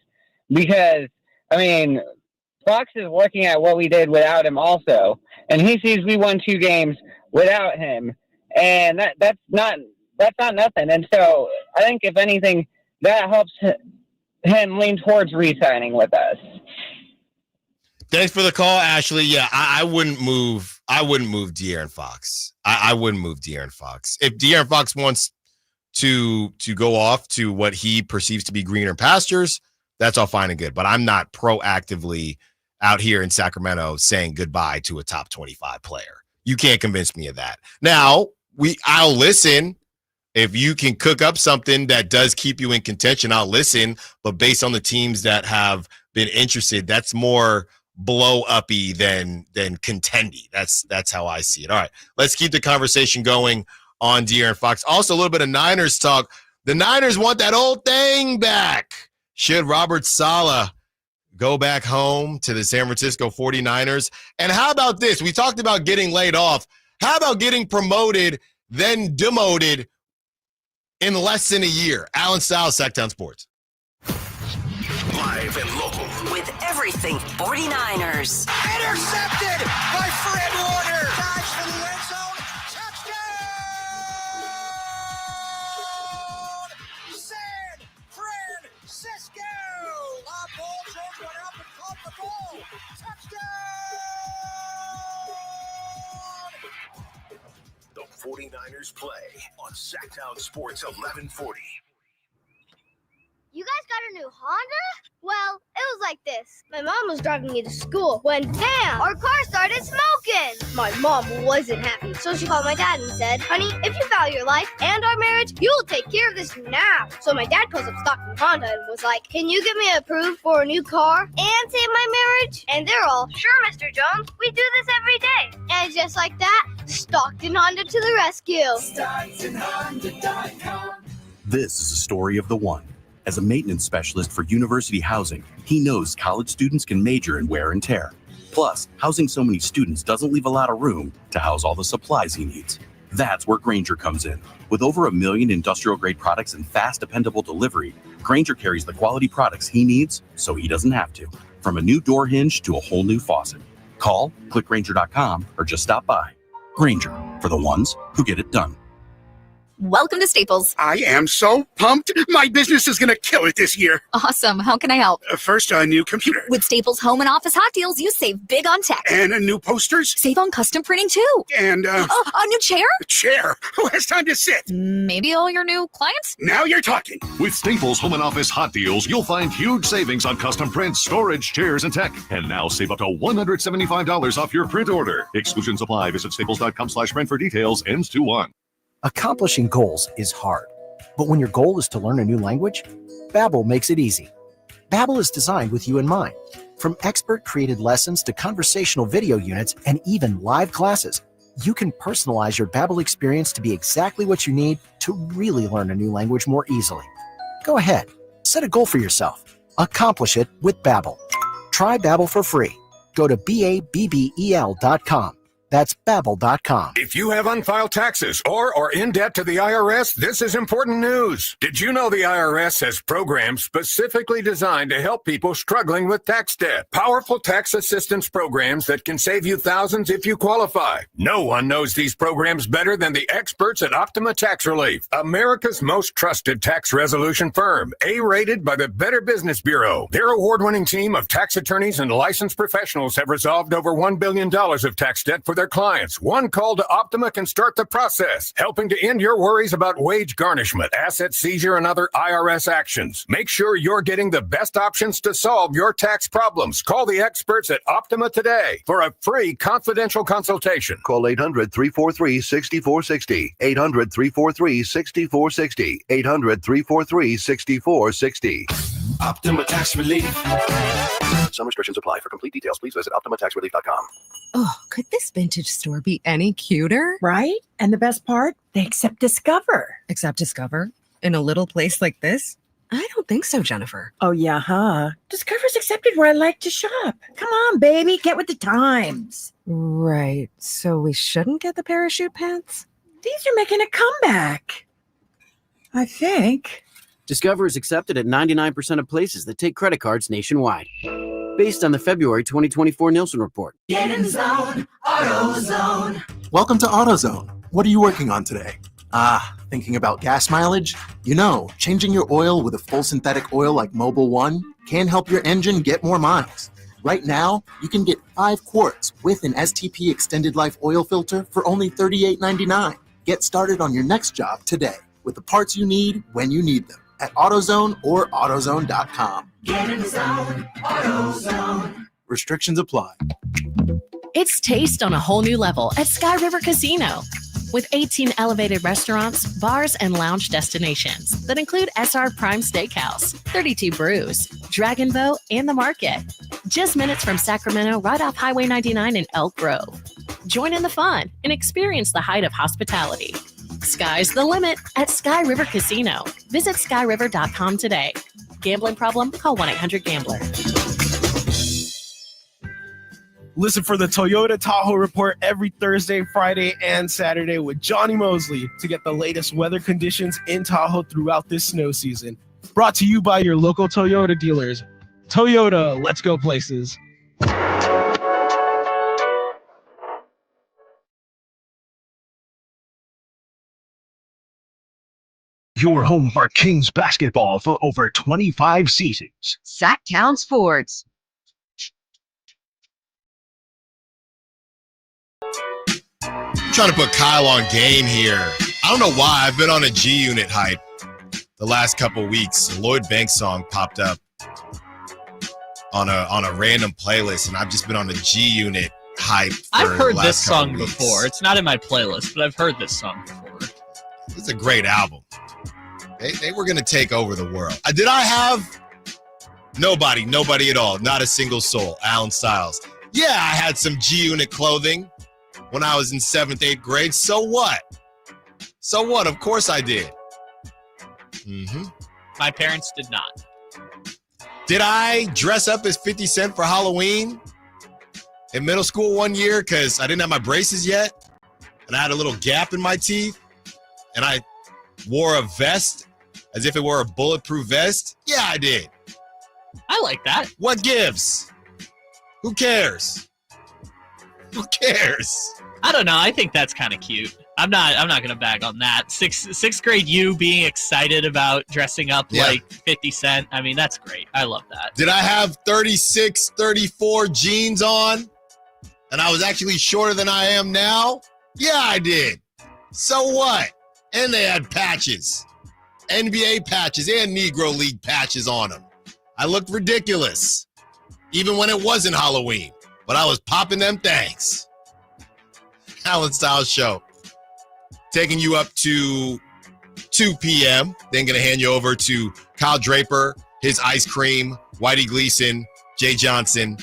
because, Fox is looking at what we did without him also, and he sees we won 2 games without him, and that's not nothing. And so I think, if anything, that helps him lean towards re-signing with us. Thanks for the call, Ashley. Yeah, I wouldn't move De'Aaron Fox. I wouldn't move De'Aaron Fox. If De'Aaron Fox wants to go off to what he perceives to be greener pastures, that's all fine and good. But I'm not proactively out here in Sacramento saying goodbye to a top 25 player. You can't convince me of that. Now, I'll listen. If you can cook up something that does keep you in contention, I'll listen. But based on the teams that have been interested, that's more blow-uppy than contendy. That's how I see it. All right, let's keep the conversation going on De'Aaron Fox. Also, a little bit of Niners talk. The Niners want that old thing back. Should Robert Saleh go back home to the San Francisco 49ers? And how about this? We talked about getting laid off. How about getting promoted, then demoted in less than a year? Allen Stiles, Sacktown Sports. Live and local. With everything 49ers. Intercepted by Fred Warner. Dives for the end zone. Touchdown! San Francisco! Bob Ball throws one up and caught the ball. Touchdown! The 49ers play on Sacktown Sports 1140. You guys got a new Honda? Well, it was like this. My mom was driving me to school when, bam, our car started smoking. My mom wasn't happy, so she called my dad and said, honey, if you value your life and our marriage, you'll take care of this now. So my dad calls up Stockton Honda and was like, can you get me approved for a new car and save my marriage? And they're all, sure, Mr. Jones, we do this every day. And just like that, Stockton Honda to the rescue. StocktonHonda.com. This is a story of the one. As a maintenance specialist for university housing, he knows college students can major in wear and tear. Plus, housing so many students doesn't leave a lot of room to house all the supplies he needs. That's where Grainger comes in. With over 1 million industrial-grade products and fast, dependable delivery, Grainger carries the quality products he needs so he doesn't have to. From a new door hinge to a whole new faucet. Call, click Grainger.com, or just stop by. Grainger, for the ones who get it done. Welcome to Staples. I am so pumped. My business is going to kill it this year. Awesome. How can I help? First, a new computer. With Staples Home and Office Hot Deals, you save big on tech. And new posters. Save on custom printing, too. And, a new chair? A chair. Who has time to sit? Maybe all your new clients? Now you're talking. With Staples Home and Office Hot Deals, you'll find huge savings on custom prints, storage, chairs, and tech. And now save up to $175 off your print order. Exclusions apply. Visit staples.com/print for details. Ends 2/1. Accomplishing goals is hard, but when your goal is to learn a new language, Babbel makes it easy. Babbel is designed with you in mind. From expert-created lessons to conversational video units and even live classes, you can personalize your Babbel experience to be exactly what you need to really learn a new language more easily. Go ahead, set a goal for yourself. Accomplish it with Babbel. Try Babbel for free. Go to BABBEL.com. That's Babbel.com. If you have unfiled taxes or are in debt to the IRS, this is important news. Did you know the IRS has programs specifically designed to help people struggling with tax debt? Powerful tax assistance programs that can save you thousands if you qualify. No one knows these programs better than the experts at Optima Tax Relief, America's most trusted tax resolution firm, A-rated by the Better Business Bureau. Their award-winning team of tax attorneys and licensed professionals have resolved over $1 billion of tax debt for their clients. One call to Optima can start the process, helping to end your worries about wage garnishment, asset seizure, and other IRS actions. Make sure you're getting the best options to solve your tax problems. Call the experts at Optima today for a free confidential consultation. Call 800-343-6460. 800-343-6460. 800-343-6460. Optima Tax Relief. Some restrictions apply. For complete details, please visit OptimaTaxRelief.com. Oh, could this vintage store be any cuter? Right? And the best part? They accept Discover. Accept Discover? In a little place like this? I don't think so, Jennifer. Oh, yeah, huh? Discover's accepted where I like to shop. Come on, baby, get with the times. Right. So we shouldn't get the parachute pants? These are making a comeback. I think. Discover is accepted at 99% of places that take credit cards nationwide. Based on the February 2024 Nielsen report. Get in the zone, AutoZone. Welcome to AutoZone. What are you working on today? Thinking about gas mileage? You know, changing your oil with a full synthetic oil like Mobil 1 can help your engine get more miles. Right now, you can get 5 quarts with an STP extended life oil filter for only $38.99. Get started on your next job today with the parts you need when you need them at AutoZone or AutoZone.com. Get in the zone, AutoZone. Restrictions apply. It's taste on a whole new level at Sky River Casino. With 18 elevated restaurants, bars, and lounge destinations that include SR Prime Steakhouse, 32 Brews, Dragon Boat, and The Market. Just minutes from Sacramento, right off Highway 99 in Elk Grove. Join in the fun and experience the height of hospitality. Sky's the limit at Sky River Casino. Visit skyriver.com today. Gambling problem? Call 1-800-GAMBLER. Listen for the Toyota Tahoe Report every Thursday, Friday, and Saturday with Johnny Mosley to get the latest weather conditions in Tahoe throughout this snow season. Brought to you by your local Toyota dealers. Toyota, let's go places. Your home for Kings basketball for over 25 seasons. Sacktown Sports. I'm trying to put Kyle on game here. I don't know why. I've been on a G unit hype the last couple weeks, a Lloyd Banks song popped up on a random playlist, and I've just been on a G-Unit hype. I've heard the this last couple song weeks. before. It's not in my playlist, but I've heard this song before. It's a great album. They were going to take over the world. Did I have nobody at all? Not a single soul. Allen Stiles. Yeah, I had some G-Unit clothing when I was in 7th, 8th grade. So what? So what? Of course I did. Mm-hmm. My parents did not. Did I dress up as 50 Cent for Halloween in middle school one year because I didn't have my braces yet and I had a little gap in my teeth and I wore a vest as if it were a bulletproof vest? Yeah, I did. I like that. What gives? Who cares? Who cares? I don't know. I think that's kind of cute. I'm not gonna bag on that. Sixth grade you being excited about dressing up like 50 Cent. I mean, that's great. I love that. Did I have 36, 34 jeans on? And I was actually shorter than I am now? Yeah, I did. So what? And they had patches. NBA patches and Negro League patches on them. I looked ridiculous. Even when it wasn't Halloween. But I was popping them things. Allen Stiles Show. Taking you up to 2 p.m. Then going to hand you over to Kyle Draper, his ice cream, Whitey Gleason, Jay Johnson,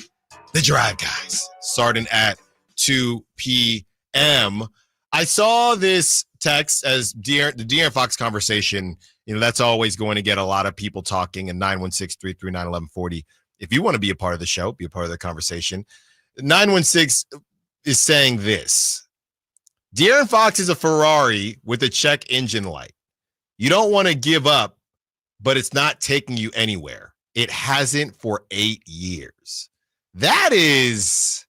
the Drive Guys, starting at 2 p.m. I saw this text as the De'Aaron Fox conversation. You know, that's always going to get a lot of people talking. And 916-339-1140. If you want to be a part of the show, be a part of the conversation. 916 is saying this. De'Aaron Fox is a Ferrari with a check engine light. You don't want to give up, but it's not taking you anywhere. It hasn't for 8 years. That's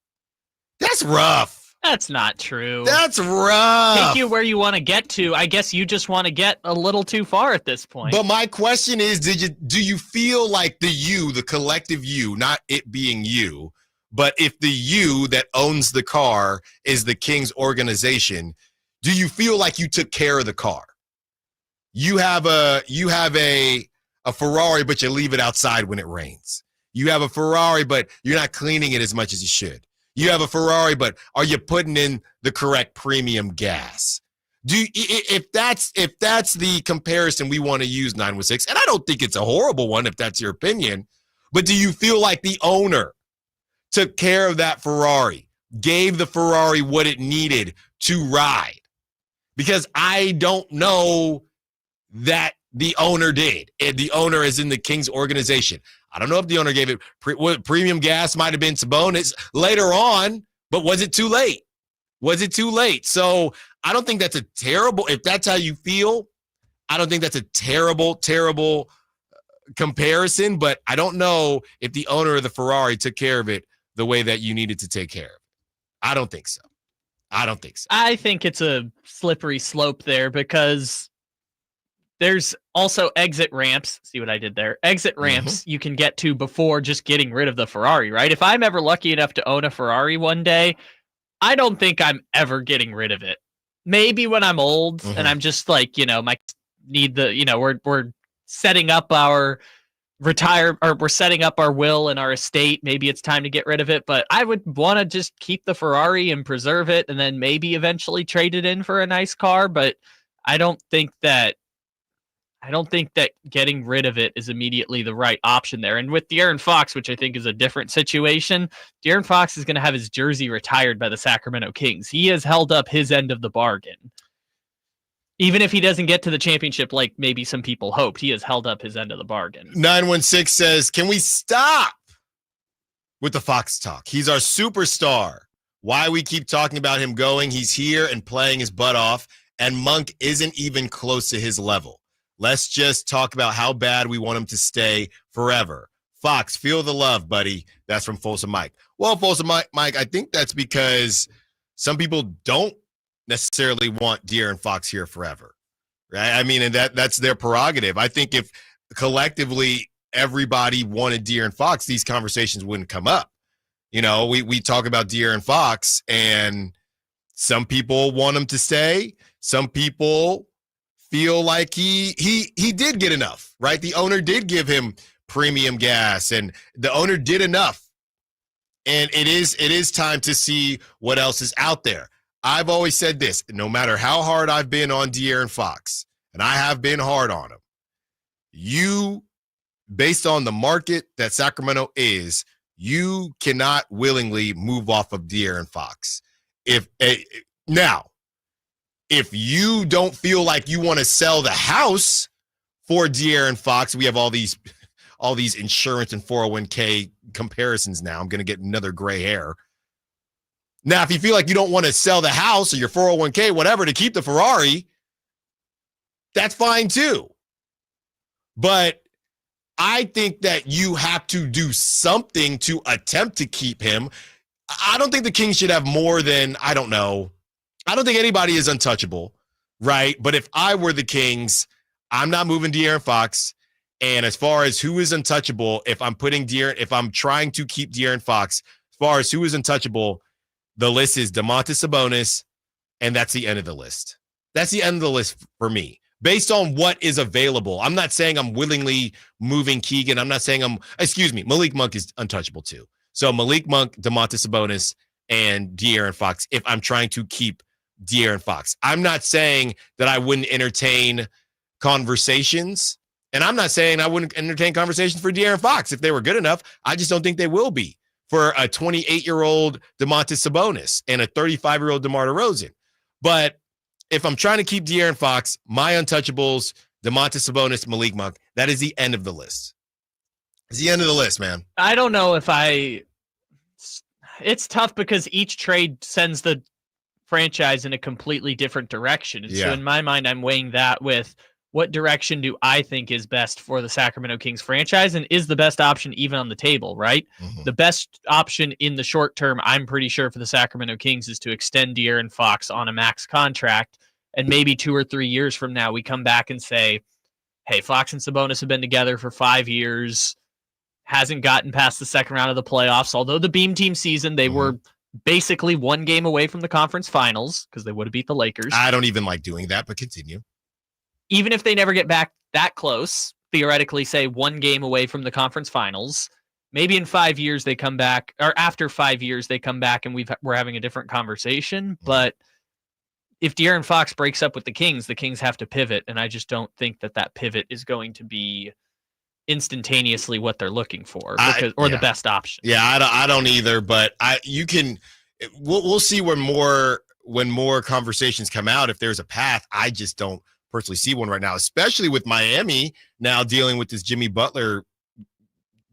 rough. That's not true. That's rough. Take you where you want to get to. I guess you just want to get a little too far at this point. But my question is, do you feel like the collective you, not it being you, but if the you that owns the car is the Kings organization, do you feel like you took care of the car? You have a Ferrari, but you leave it outside when it rains. You have a Ferrari, but you're not cleaning it as much as you should. You have a Ferrari, but are you putting in the correct premium gas? If that's the comparison we want to use, 916, and I don't think it's a horrible one if that's your opinion, but do you feel like the owner took care of that Ferrari, gave the Ferrari what it needed to ride? Because I don't know that the owner did. And the owner is in the Kings organization. I don't know if the owner gave it premium gas, might have been Sabonis later on, but was it too late? Was it too late? So I don't think that's a terrible, if that's how you feel, I don't think that's a terrible comparison, but I don't know if the owner of the Ferrari took care of it the way that you needed to take care of it. I don't think so. I think it's a slippery slope there because there's also exit ramps. See what I did there? Exit ramps you can get to before just getting rid of the Ferrari, right? If I'm ever lucky enough to own a Ferrari one day, I don't think I'm ever getting rid of it. Maybe when I'm old and I'm just like, we're setting up our we're setting up our will and our estate. Maybe it's time to get rid of it, but I would want to just keep the Ferrari and preserve it and then maybe eventually trade it in for a nice car. But I don't think that getting rid of it is immediately the right option there. And with De'Aaron Fox, which I think is a different situation, De'Aaron Fox is going to have his jersey retired by the Sacramento Kings. He has held up his end of the bargain. Even if he doesn't get to the championship like maybe some people hoped, he has held up his end of the bargain. 916 says, can we stop with the Fox talk? He's our superstar. Why we keep talking about him going? He's here and playing his butt off, and Monk isn't even close to his level. Let's just talk about how bad we want him to stay forever. Fox, feel the love, buddy. That's from Folsom Mike. Well, Folsom Mike, I think that's because some people don't necessarily want De'Aaron Fox here forever, right? I mean, and that's their prerogative. I think if collectively everybody wanted De'Aaron Fox, these conversations wouldn't come up. You know, we talk about De'Aaron Fox, and some people want him to stay. Some people feel like he did get enough, right? The owner did give him premium gas, and the owner did enough. And it is time to see what else is out there. I've always said this, no matter how hard I've been on De'Aaron Fox, and I have been hard on him, based on the market that Sacramento is, you cannot willingly move off of De'Aaron Fox. If you don't feel like you want to sell the house for De'Aaron Fox, we have all these insurance and 401k comparisons now. I'm going to get another gray hair. Now, if you feel like you don't want to sell the house or your 401k, whatever, to keep the Ferrari, that's fine too. But I think that you have to do something to attempt to keep him. I don't think the Kings should have more than, I don't know. I don't think anybody is untouchable, right? But if I were the Kings, I'm not moving De'Aaron Fox. And as far as who is untouchable, if I'm trying to keep De'Aaron Fox, as far as who is untouchable, the list is Domantas Sabonis, and that's the end of the list. That's the end of the list for me, based on what is available. I'm not saying I'm willingly moving Keegan. I'm not saying Malik Monk is untouchable too. So Malik Monk, Domantas Sabonis, and De'Aaron Fox, if I'm trying to keep De'Aaron Fox. I'm not saying that I wouldn't entertain conversations. And I'm not saying I wouldn't entertain conversations for De'Aaron Fox if they were good enough. I just don't think they will be for a 28-year-old Domantas Sabonis and a 35-year-old DeMar DeRozan. But if I'm trying to keep De'Aaron Fox, my untouchables, Domantas Sabonis, Malik Monk, that is the end of the list. It's the end of the list, man. I don't know if it's tough because each trade sends the franchise in a completely different direction. And so in my mind, I'm weighing that with what direction do I think is best for the Sacramento Kings franchise, and is the best option even on the table, right? Mm-hmm. The best option in the short term, I'm pretty sure, for the Sacramento Kings is to extend De'Aaron Fox on a max contract, and maybe 2 or 3 years from now, we come back and say, hey, Fox and Sabonis have been together for 5 years, hasn't gotten past the second round of the playoffs, although the Beam Team season, they were basically 1 game away from the conference finals because they would have beat the Lakers. I don't even like doing that, but continue. Even if they never get back that close, theoretically say 1 game away from the conference finals, maybe in 5 years they come back, or after 5 years they come back and we're having a different conversation. But if De'Aaron Fox breaks up with the Kings have to pivot, and I just don't think that pivot is going to be instantaneously what they're looking for, the best option. Yeah, I don't either, but we'll see when more conversations come out if there's a path. I just don't personally see one right now, especially with Miami now dealing with this Jimmy Butler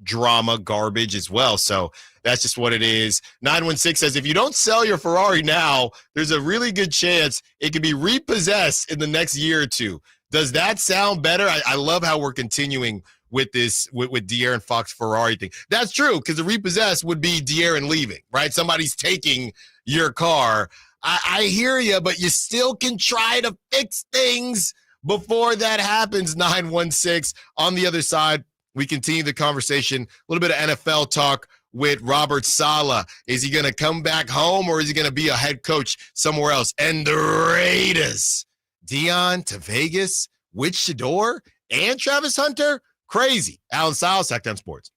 drama garbage as well. So that's just what it is. 916 says, if you don't sell your Ferrari now, there's a really good chance it could be repossessed in the next year or two. Does that sound better? I love how we're continuing with this, with De'Aaron Fox Ferrari thing. That's true, because the repossess would be De'Aaron leaving, right? Somebody's taking your car. I hear you, but you still can try to fix things before that happens, 916. On the other side, we continue the conversation. A little bit of NFL talk with Robert Saleh. Is he going to come back home, or is he going to be a head coach somewhere else? And the Raiders, Dion to Vegas with Shador and Travis Hunter? Crazy. Allen Stiles, Sacktown Sports.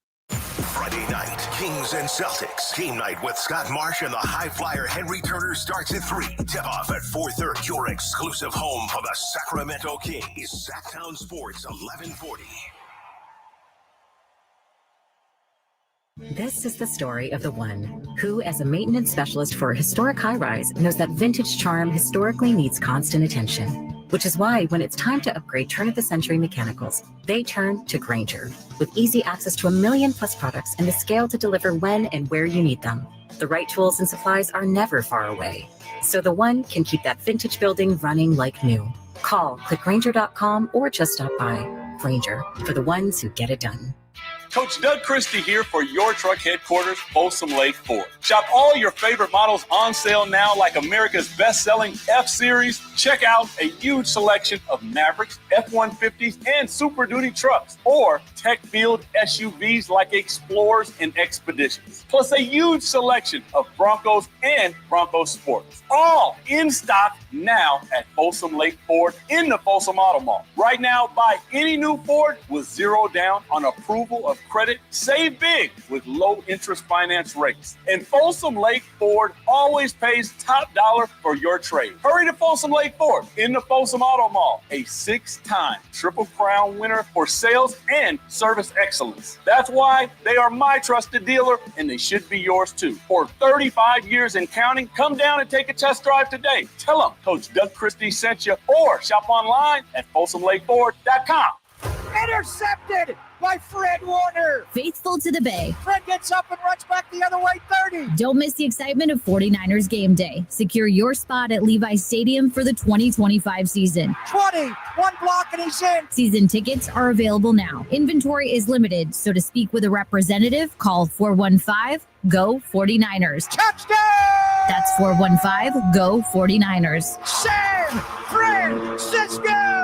Friday night, Kings and Celtics. Game night with Scott Marsh and the high flyer Henry Turner starts at 3. Tip off at 4:30. Your exclusive home for the Sacramento Kings. Sacktown Sports 1140. This is the story of the one who, as a maintenance specialist for a historic high-rise, knows that vintage charm historically needs constant attention. Which is why when it's time to upgrade turn-of-the-century mechanicals, they turn to Grainger. With easy access to 1 million+ products and the scale to deliver when and where you need them. The right tools and supplies are never far away. So the one can keep that vintage building running like new. Call, click Grainger.com, or just stop by. Grainger, for the ones who get it done. Coach Doug Christie here for your truck headquarters, Folsom Lake Ford. Shop all your favorite models on sale now, like America's best-selling F-Series. Check out a huge selection of Mavericks, F-150s, and Super Duty trucks, or tech-filled SUVs like Explorers and Expeditions. Plus a huge selection of Broncos and Bronco Sports. All in stock now at Folsom Lake Ford in the Folsom Auto Mall. Right now, buy any new Ford with zero down on approval of credit. Save big with low interest finance rates. And Folsom Lake Ford always pays top dollar for your trade. Hurry to Folsom Lake Ford in the Folsom Auto Mall, a 6-time Triple Crown winner for sales and service excellence. That's why they are my trusted dealer, and they should be yours too. For 35 years and counting, come down and take a test drive today. Tell them Coach Doug Christie sent you, or shop online at FolsomLakeFord.com. Intercepted by Fred Warner. Faithful to the Bay. Fred gets up and runs back the other way, 30. Don't miss the excitement of 49ers game day. Secure your spot at Levi's Stadium for the 2025 season. 20, one block and he's in. Season tickets are available now. Inventory is limited, so to speak with a representative, call 415-GO-49ers. Touchdown! That's 415-GO-49ers. San Francisco!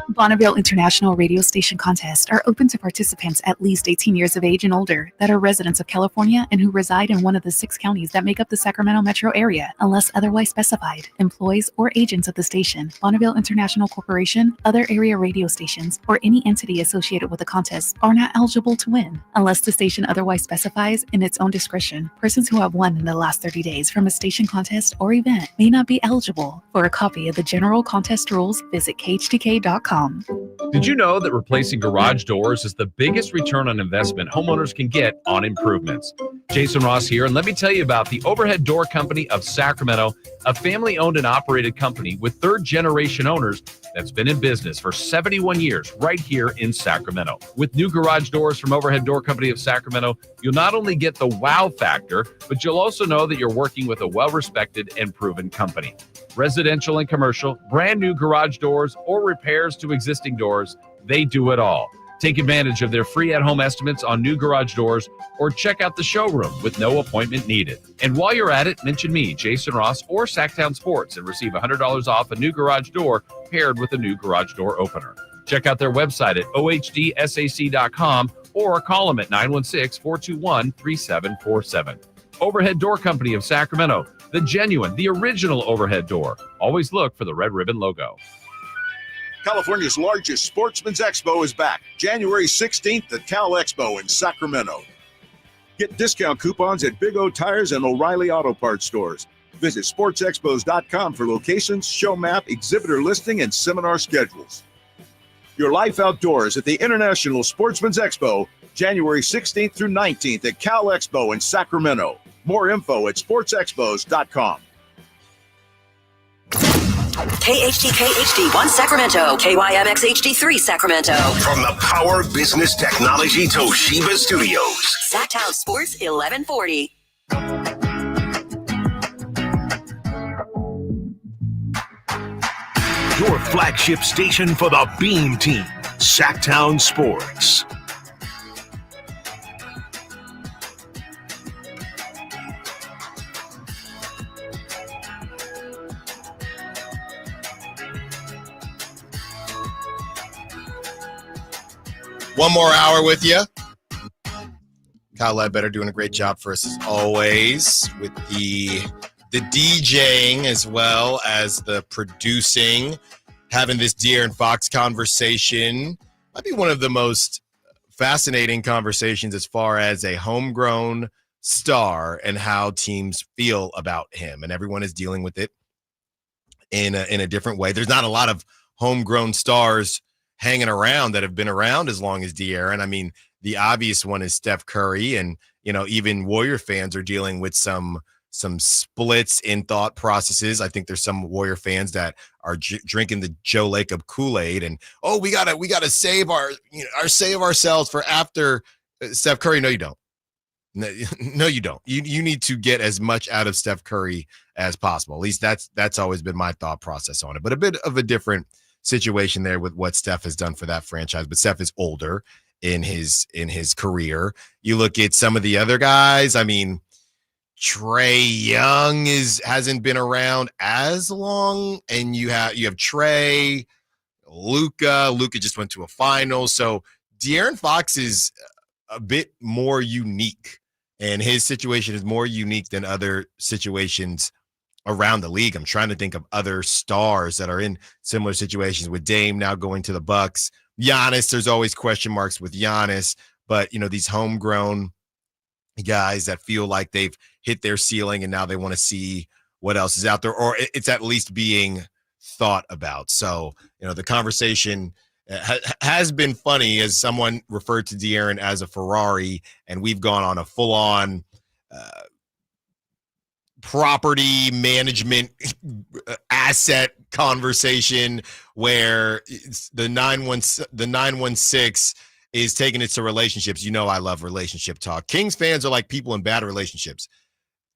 Bonneville International Radio Station contests are open to participants at least 18 years of age and older that are residents of California and who reside in one of the 6 counties that make up the Sacramento metro area, unless otherwise specified. Employees or agents of the station, Bonneville International Corporation, other area radio stations, or any entity associated with the contest are not eligible to win, unless the station otherwise specifies in its own discretion. Persons who have won in the last 30 days from a station contest or event may not be eligible. For a copy of the general contest rules, visit khtk.com. Did you know that replacing garage doors is the biggest return on investment homeowners can get on improvements? Jason Ross here, and let me tell you about the Overhead Door Company of Sacramento, a family-owned and operated company with third-generation owners that's been in business for 71 years right here in Sacramento. With new garage doors from Overhead Door Company of Sacramento, you'll not only get the wow factor, but you'll also know that you're working with a well-respected and proven company. Residential and commercial, brand new garage doors, or repairs to existing doors, they do it all. Take advantage of their free at-home estimates on new garage doors, or check out the showroom with no appointment needed. And while you're at it, mention me, Jason Ross, or Sacktown Sports, and receive $100 off a new garage door paired with a new garage door opener. Check out their website at ohdsac.com or call them at 916-421-3747. Overhead Door Company of Sacramento, the genuine, the original overhead door. Always look for the red ribbon logo. California's largest Sportsman's Expo is back, January 16th at Cal Expo in Sacramento. Get discount coupons at Big O Tires and O'Reilly Auto Parts stores. Visit sportsexpos.com for locations, show map, exhibitor listing, and seminar schedules. Your life outdoors at the International Sportsman's Expo, January 16th through 19th at Cal Expo in Sacramento. More info at sportsexpos.com. KHTK HD1 Sacramento, KYMX HD3 Sacramento. From the Power Business Technology Toshiba Studios. Sacktown Sports 1140. Your flagship station for the Beam Team, Sacktown Sports. One more hour with you. Kyle Ledbetter doing a great job for us as always with the DJing as well as the producing. Having this De'Aaron Fox conversation might be one of the most fascinating conversations as far as a homegrown star and how teams feel about him. And everyone is dealing with it in a different way. There's not a lot of homegrown stars hanging around that have been around as long as De'Aaron. I mean, the obvious one is Steph Curry, and even Warrior fans are dealing with some splits in thought processes. I think there's some Warrior fans that are drinking the Joe Lacob Kool-Aid, and we gotta save save ourselves for after Steph Curry. No, you don't. No, you don't. You need to get as much out of Steph Curry as possible. At least that's always been my thought process on it. But a bit of a different situation there with what Steph has done for that franchise. But Steph is older, in his career. You look at some of the other guys. I mean, Trae Young hasn't been around as long, and you have Trae, Luka. Luka just went to a final, so De'Aaron Fox is a bit more unique, and his situation is more unique than other situations around the league. I'm trying to think of other stars that are in similar situations, with Dame now going to the Bucks. Giannis, there's always question marks with Giannis, but these homegrown guys that feel like they've hit their ceiling and now they want to see what else is out there, or it's at least being thought about. So, the conversation has been funny, as someone referred to De'Aaron as a Ferrari, and we've gone on a full-on property management asset conversation where the 916 is taking it to relationships. I love relationship talk. Kings fans are like people in bad relationships.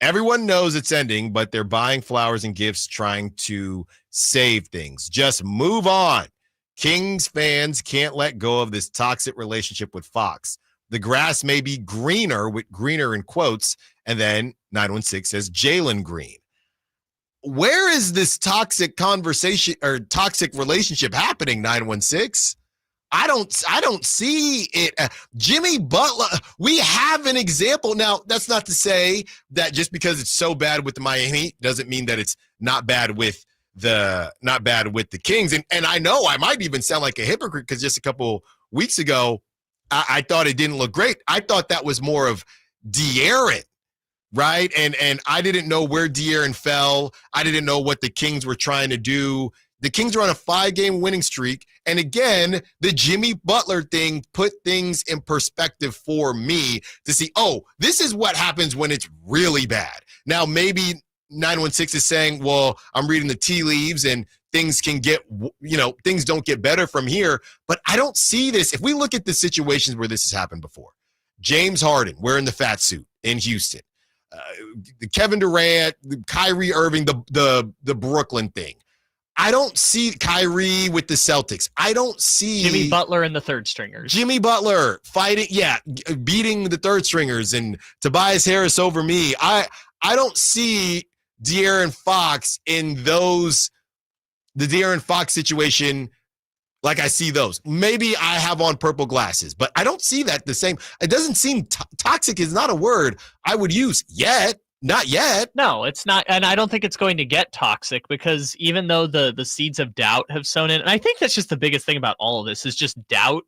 Everyone knows it's ending, but they're buying flowers and gifts, trying to save things. Just move on. Kings fans can't let go of this toxic relationship with Fox. The grass may be greener, with greener in quotes, and then 916 says Jalen Green. Where is this toxic conversation or toxic relationship happening, 916? I don't see it. Jimmy Butler, we have an example. Now, that's not to say that just because it's so bad with the Miami Heat doesn't mean that it's not bad with the Kings. And I know I might even sound like a hypocrite, because just a couple weeks ago, I thought it didn't look great. I thought that was more of De'Aaron, right? And I didn't know where De'Aaron fell. I didn't know what the Kings were trying to do. The Kings are on a 5-game winning streak. And again, the Jimmy Butler thing put things in perspective for me to see, this is what happens when it's really bad. Now, maybe 916 is saying, well, I'm reading the tea leaves and things can get, things don't get better from here. But I don't see this. If we look at the situations where this has happened before, James Harden wearing the fat suit in Houston, Kevin Durant, Kyrie Irving, the Brooklyn thing. I don't see Kyrie with the Celtics. I don't see Jimmy Butler and the third stringers. Jimmy Butler fighting, beating the third stringers and Tobias Harris over me. I don't see De'Aaron Fox in the De'Aaron Fox situation like I see those. Maybe I have on purple glasses, but I don't see that the same. It doesn't seem toxic is not a word I would use yet. Not yet. No, it's not. And I don't think it's going to get toxic, because even though the seeds of doubt have sown in, and I think that's just the biggest thing about all of this is just doubt.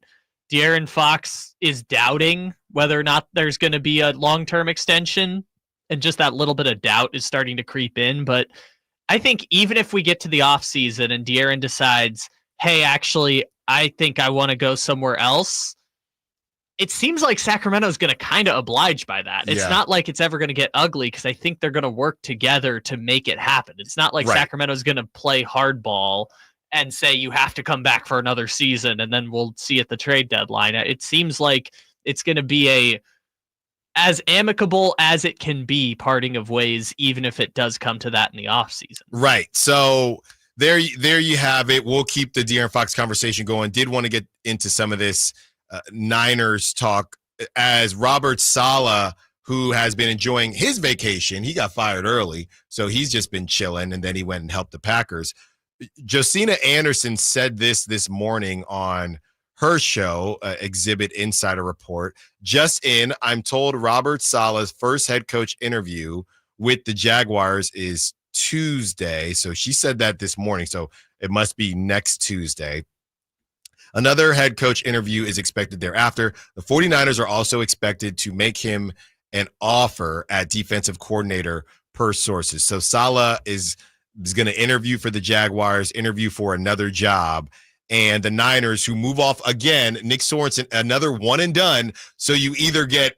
De'Aaron Fox is doubting whether or not there's going to be a long-term extension, and just that little bit of doubt is starting to creep in. But I think even if we get to the offseason and De'Aaron decides, hey, actually, I think I want to go somewhere else, it seems like Sacramento's going to kind of oblige by that. It's not like it's ever going to get ugly, because I think they're going to work together to make it happen. It's not like Sacramento's going to play hardball and say you have to come back for another season and then we'll see at the trade deadline. It seems like it's going to be as amicable as it can be parting of ways, even if it does come to that in the offseason. Right. So there you have it. We'll keep the De'Aaron Fox conversation going. Did want to get into some of this Niners talk, as Robert Saleh, who has been enjoying his vacation, he got fired early, so he's just been chilling, and then he went and helped the Packers. Josina Anderson said this morning on her show, Exhibit Insider Report. Just in, I'm told Robert Saleh's first head coach interview with the Jaguars is Tuesday. So she said that this morning, so it must be next Tuesday. Another head coach interview is expected thereafter. The 49ers are also expected to make him an offer at defensive coordinator, per sources. So Saleh is going to interview for the Jaguars, interview for another job. And the Niners, who move off again, Nick Sorensen, another one and done. So you either get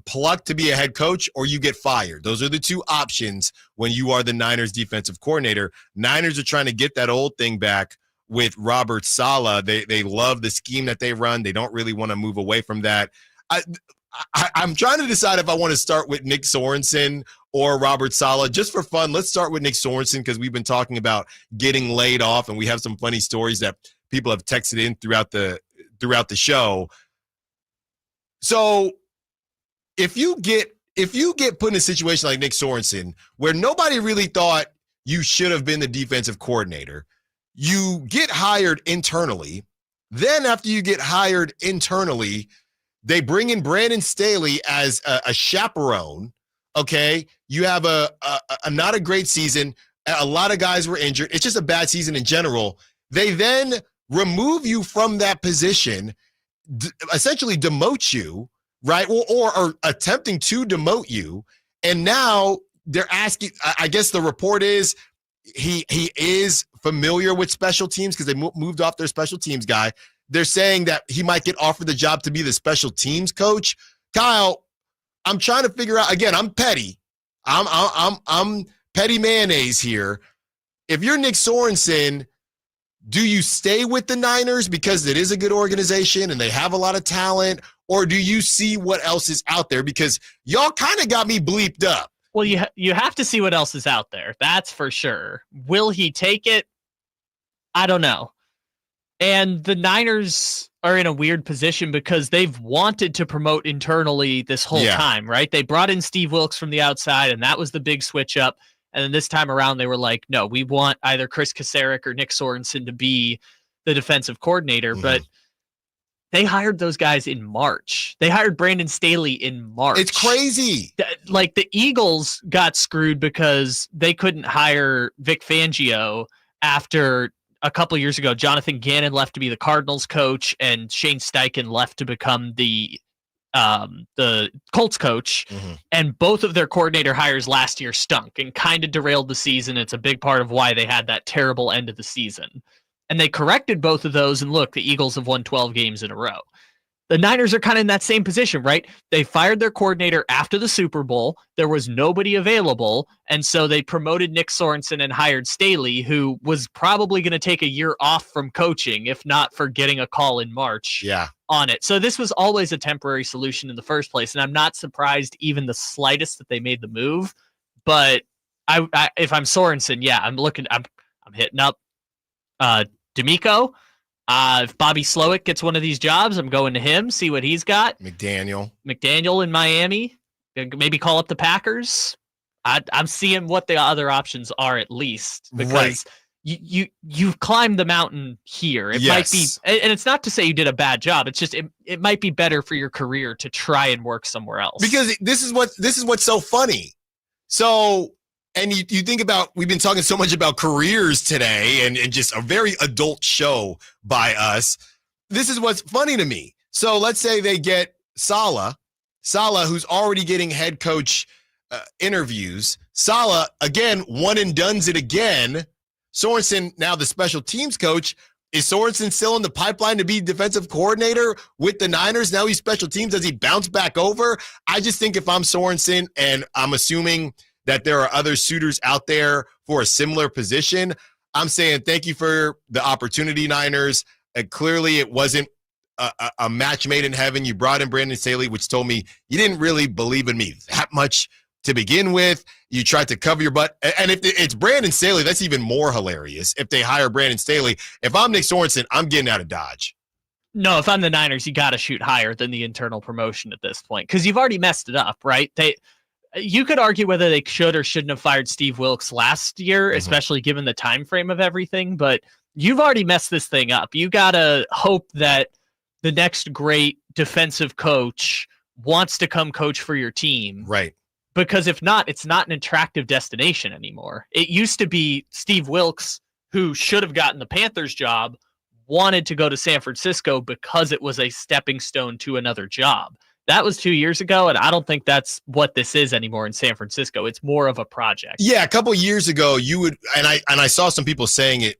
plucked to be a head coach or you get fired. Those are the two options when you are the Niners defensive coordinator. Niners are trying to get that old thing back with Robert Saleh. They love the scheme that they run. They don't really want to move away from that. I'm trying to decide if I want to start with Nick Sorensen or Robert Saleh. Just for fun, let's start with Nick Sorensen, because we've been talking about getting laid off, and we have some funny stories that people have texted in throughout the show. So if you get put in a situation like Nick Sorensen, where nobody really thought you should have been the defensive coordinator, you get hired internally. Then after you get hired internally, they bring in Brandon Staley as a chaperone. Okay, you have a not a great season. A lot of guys were injured. It's just a bad season in general. They then remove you from that position, essentially demote you, right? Or attempting to demote you. And now they're asking, I guess the report is he is familiar with special teams because they moved off their special teams guy. They're saying that he might get offered the job to be the special teams coach. Kyle, I'm trying to figure out, again, I'm petty. I'm petty mayonnaise here. If you're Nick Sorensen, do you stay with the Niners because it is a good organization and they have a lot of talent, or do you see what else is out there? Because y'all kind of got me bleeped up. Well, you have to see what else is out there. That's for sure. Will he take it? I don't know. And the Niners are in a weird position because they've wanted to promote internally this whole time, right? They brought in Steve Wilkes from the outside, and that was the big switch up. And then this time around, they were like, no, we want either Chris Kasarik or Nick Sorensen to be the defensive coordinator. Mm-hmm. But they hired those guys in March. They hired Brandon Staley in March. It's crazy. Like the Eagles got screwed because they couldn't hire Vic Fangio after a couple years ago. Jonathan Gannon left to be the Cardinals coach, and Shane Steichen left to become the Colts coach. Mm-hmm. And both of their coordinator hires last year stunk and kind of derailed the season. It's a big part of why they had that terrible end of the season. And they corrected both of those, and look, the Eagles have won 12 games in a row. The Niners are kind of in that same position, right? They fired their coordinator after the Super Bowl. There was nobody available, and so they promoted Nick Sorensen and hired Staley, who was probably going to take a year off from coaching, if not for getting a call in March on it. So this was always a temporary solution in the first place, and I'm not surprised even the slightest that they made the move. But I if I'm Sorensen, I'm hitting up D'Amico. If Bobby Slowick gets one of these jobs, I'm going to him, see what he's got. McDaniel in Miami. Maybe call up the Packers. I'm seeing what the other options are at least, because you've climbed the mountain here. It might be, and it's not to say you did a bad job. It's just it might be better for your career to try and work somewhere else. Because this is what's so funny. So. And you think about, we've been talking so much about careers today and just a very adult show by us. This is what's funny to me. So let's say they get Saleh, who's already getting head coach interviews. Saleh, again, one and done's it again. Sorensen, now the special teams coach. Is Sorensen still in the pipeline to be defensive coordinator with the Niners? Now he's special teams. Does he bounce back over? I just think if I'm Sorensen, and I'm assuming that there are other suitors out there for a similar position, I'm saying thank you for the opportunity, Niners. Clearly, it wasn't a match made in heaven. You brought in Brandon Staley, which told me you didn't really believe in me that much to begin with. You tried to cover your butt. And if it's Brandon Staley, that's even more hilarious if they hire Brandon Staley. If I'm Nick Sorensen, I'm getting out of Dodge. No, if I'm the Niners, you got to shoot higher than the internal promotion at this point, because you've already messed it up, right? You could argue whether they should or shouldn't have fired Steve Wilkes last year, especially given the time frame of everything, but you've already messed this thing up. You got to hope that the next great defensive coach wants to come coach for your team. Right. Because if not, it's not an attractive destination anymore. It used to be Steve Wilkes, who should have gotten the Panthers job, wanted to go to San Francisco because it was a stepping stone to another job. That was 2 years ago, and I don't think that's what this is anymore in San Francisco. It's more of a project. Yeah, a couple of years ago, you would, and I saw some people saying it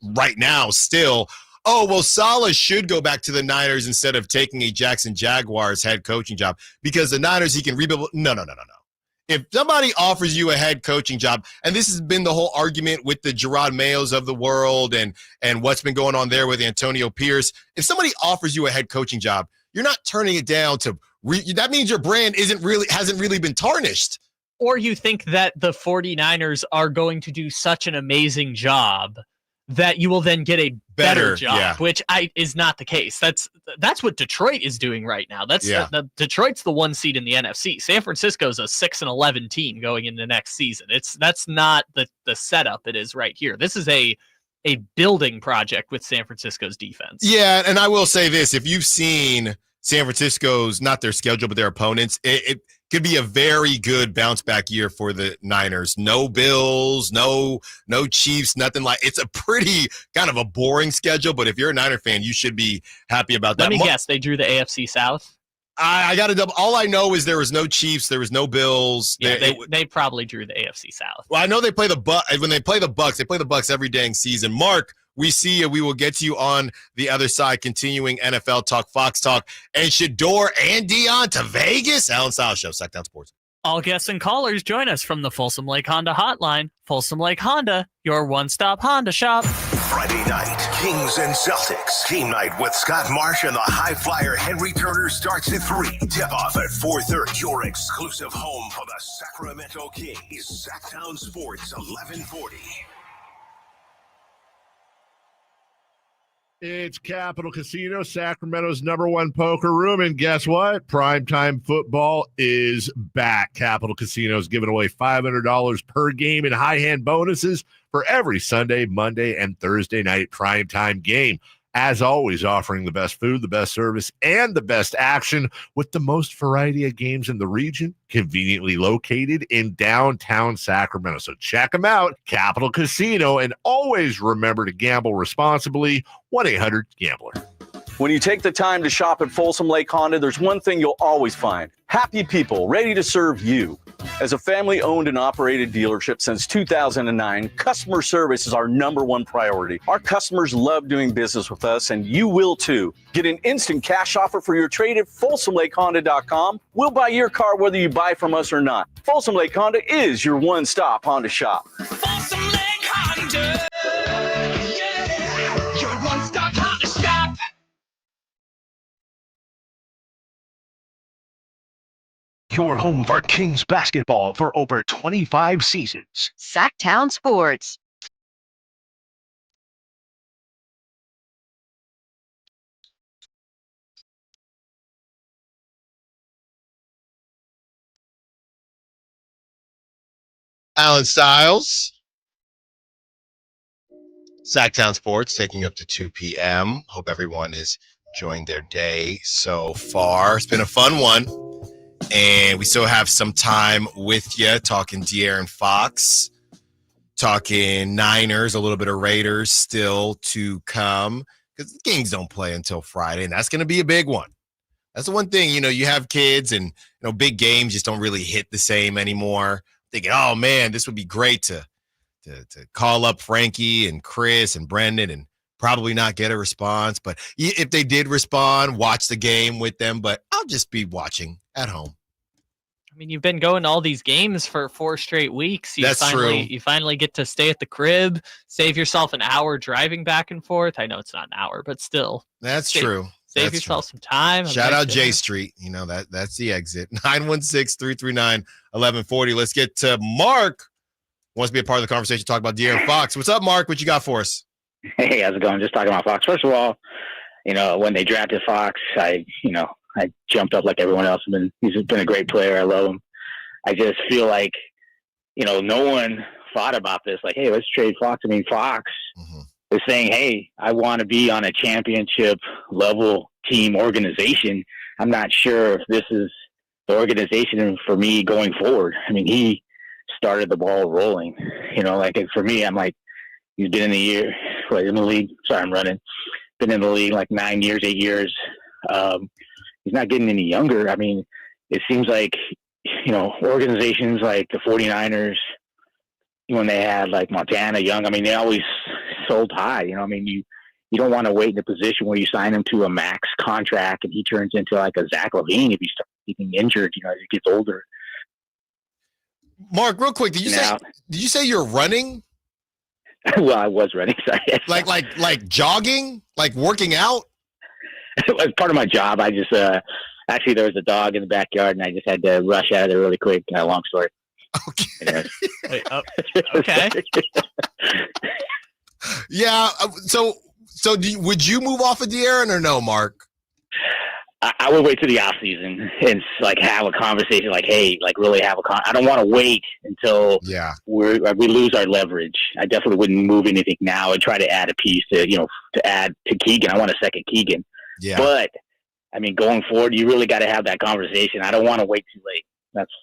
right now still, oh, well, Saleh should go back to the Niners instead of taking a Jackson Jaguars head coaching job because the Niners, he can rebuild. No. If somebody offers you a head coaching job, and this has been the whole argument with the Gerard Mayos of the world and what's been going on there with Antonio Pierce, if somebody offers you a head coaching job, you're not turning it down to that means your brand hasn't really been tarnished. Or you think that the 49ers are going to do such an amazing job that you will then get a better job, yeah. which is not the case. That's what Detroit is doing right now. Detroit's the 1 seed in the NFC. San Francisco's a 6-11 team going into next season. That's not the setup it is right here. This is a building project with San Francisco's defense. Yeah, and I will say this: if you've seen San Francisco's, not their schedule, but their opponents, it could be a very good bounce back year for the Niners. No Bills, no Chiefs, nothing like. It's a pretty kind of a boring schedule, but if you're a Niner fan, you should be happy about that. Let me guess, they drew the AFC South. I got to double. All I know is there was no Chiefs, there was no Bills. Yeah, they probably drew the AFC South. Well, I know they play when they play the Bucks. They play the Bucks every dang season. Mark, we see you. We will get to you on the other side, continuing NFL talk, Fox talk, and Shador and Dion to Vegas. Allen Stiles Show, Sacktown Sports. All guests and callers join us from the Folsom Lake Honda Hotline. Folsom Lake Honda, your one-stop Honda shop. Friday night, Kings and Celtics. Game night with Scott Marsh and the high flyer Henry Turner starts at 3. Tip-off at 4:30. Your exclusive home for the Sacramento Kings is Sacktown Sports 1140. It's Capital Casino, Sacramento's #1 poker room. And guess what? Primetime football is back. Capital Casino is giving away $500 per game in high hand bonuses for every Sunday, Monday, and Thursday night primetime game. As always, offering the best food, the best service, and the best action with the most variety of games in the region, conveniently located in downtown Sacramento. So check them out, Capital Casino, and always remember to gamble responsibly. 1-800-GAMBLER. When you take the time to shop at Folsom Lake Honda, there's one thing you'll always find: happy people ready to serve you. As a family-owned and operated dealership since 2009, customer service is our #1 priority. Our customers love doing business with us, and you will too. Get an instant cash offer for your trade at FolsomLakeHonda.com. We'll buy your car whether you buy from us or not. Folsom Lake Honda is your one-stop Honda shop. Folsom Lake Honda. Yeah, your one-stop Honda shop. Your home for Kings basketball for over 25 seasons. Sacktown Sports. Allen Stiles. Sacktown Sports taking up to 2 p.m. Hope everyone is enjoying their day so far. It's been a fun one. And we still have some time with you talking De'Aaron Fox, talking Niners, a little bit of Raiders still to come, because the Kings don't play until Friday, and that's going to be a big one. That's the one thing, you have kids, and big games just don't really hit the same anymore. Thinking, oh man, this would be great to call up Frankie and Chris and Brendan and probably not get a response. But if they did respond, watch the game with them. But I'll just be watching at home. I mean, you've been going to all these games for 4 straight weeks. That's true. You finally get to stay at the crib, save yourself an hour driving back and forth. I know it's not an hour, but still. That's true. Save yourself some time. Shout out J Street. That's the exit. 916-339-1140. Let's get to Mark. Wants to be a part of the conversation, talk about De'Aaron Fox. What's up, Mark? What you got for us? Hey, how's it going? Just talking about Fox. First of all, when they drafted Fox, I jumped up like everyone else. He's been a great player. I love him. I just feel like, no one thought about this. Like, hey, let's trade Fox. I mean, Fox is saying, hey, I want to be on a championship level team organization. I'm not sure if this is the organization for me going forward. I mean, he started the ball rolling, for me, I'm like, he's been in the league. Sorry, I'm running. Been in the league like 9 years, 8 years. He's not getting any younger. I mean, it seems like, organizations like the 49ers, when they had like Montana Young, I mean, they always sold high. You don't want to wait in a position where you sign him to a max contract and he turns into like a Zach LaVine if he starts getting injured, as he gets older. Mark, real quick, did you say you're running? Well, I was running. Sorry. Like jogging, like working out. It was part of my job. I just actually there was a dog in the backyard, and I just had to rush out of there really quick. Long story. Okay. Okay. Yeah. So would you move off of De'Aaron or no, Mark? I would wait till the off season and like have a conversation. Like, hey, like really have I don't want to wait until we lose our leverage. I definitely wouldn't move anything now and try to add a piece to add to Keegan. I want a second Keegan. Yeah. But I mean, going forward, you really got to have that conversation. I don't want to wait too late.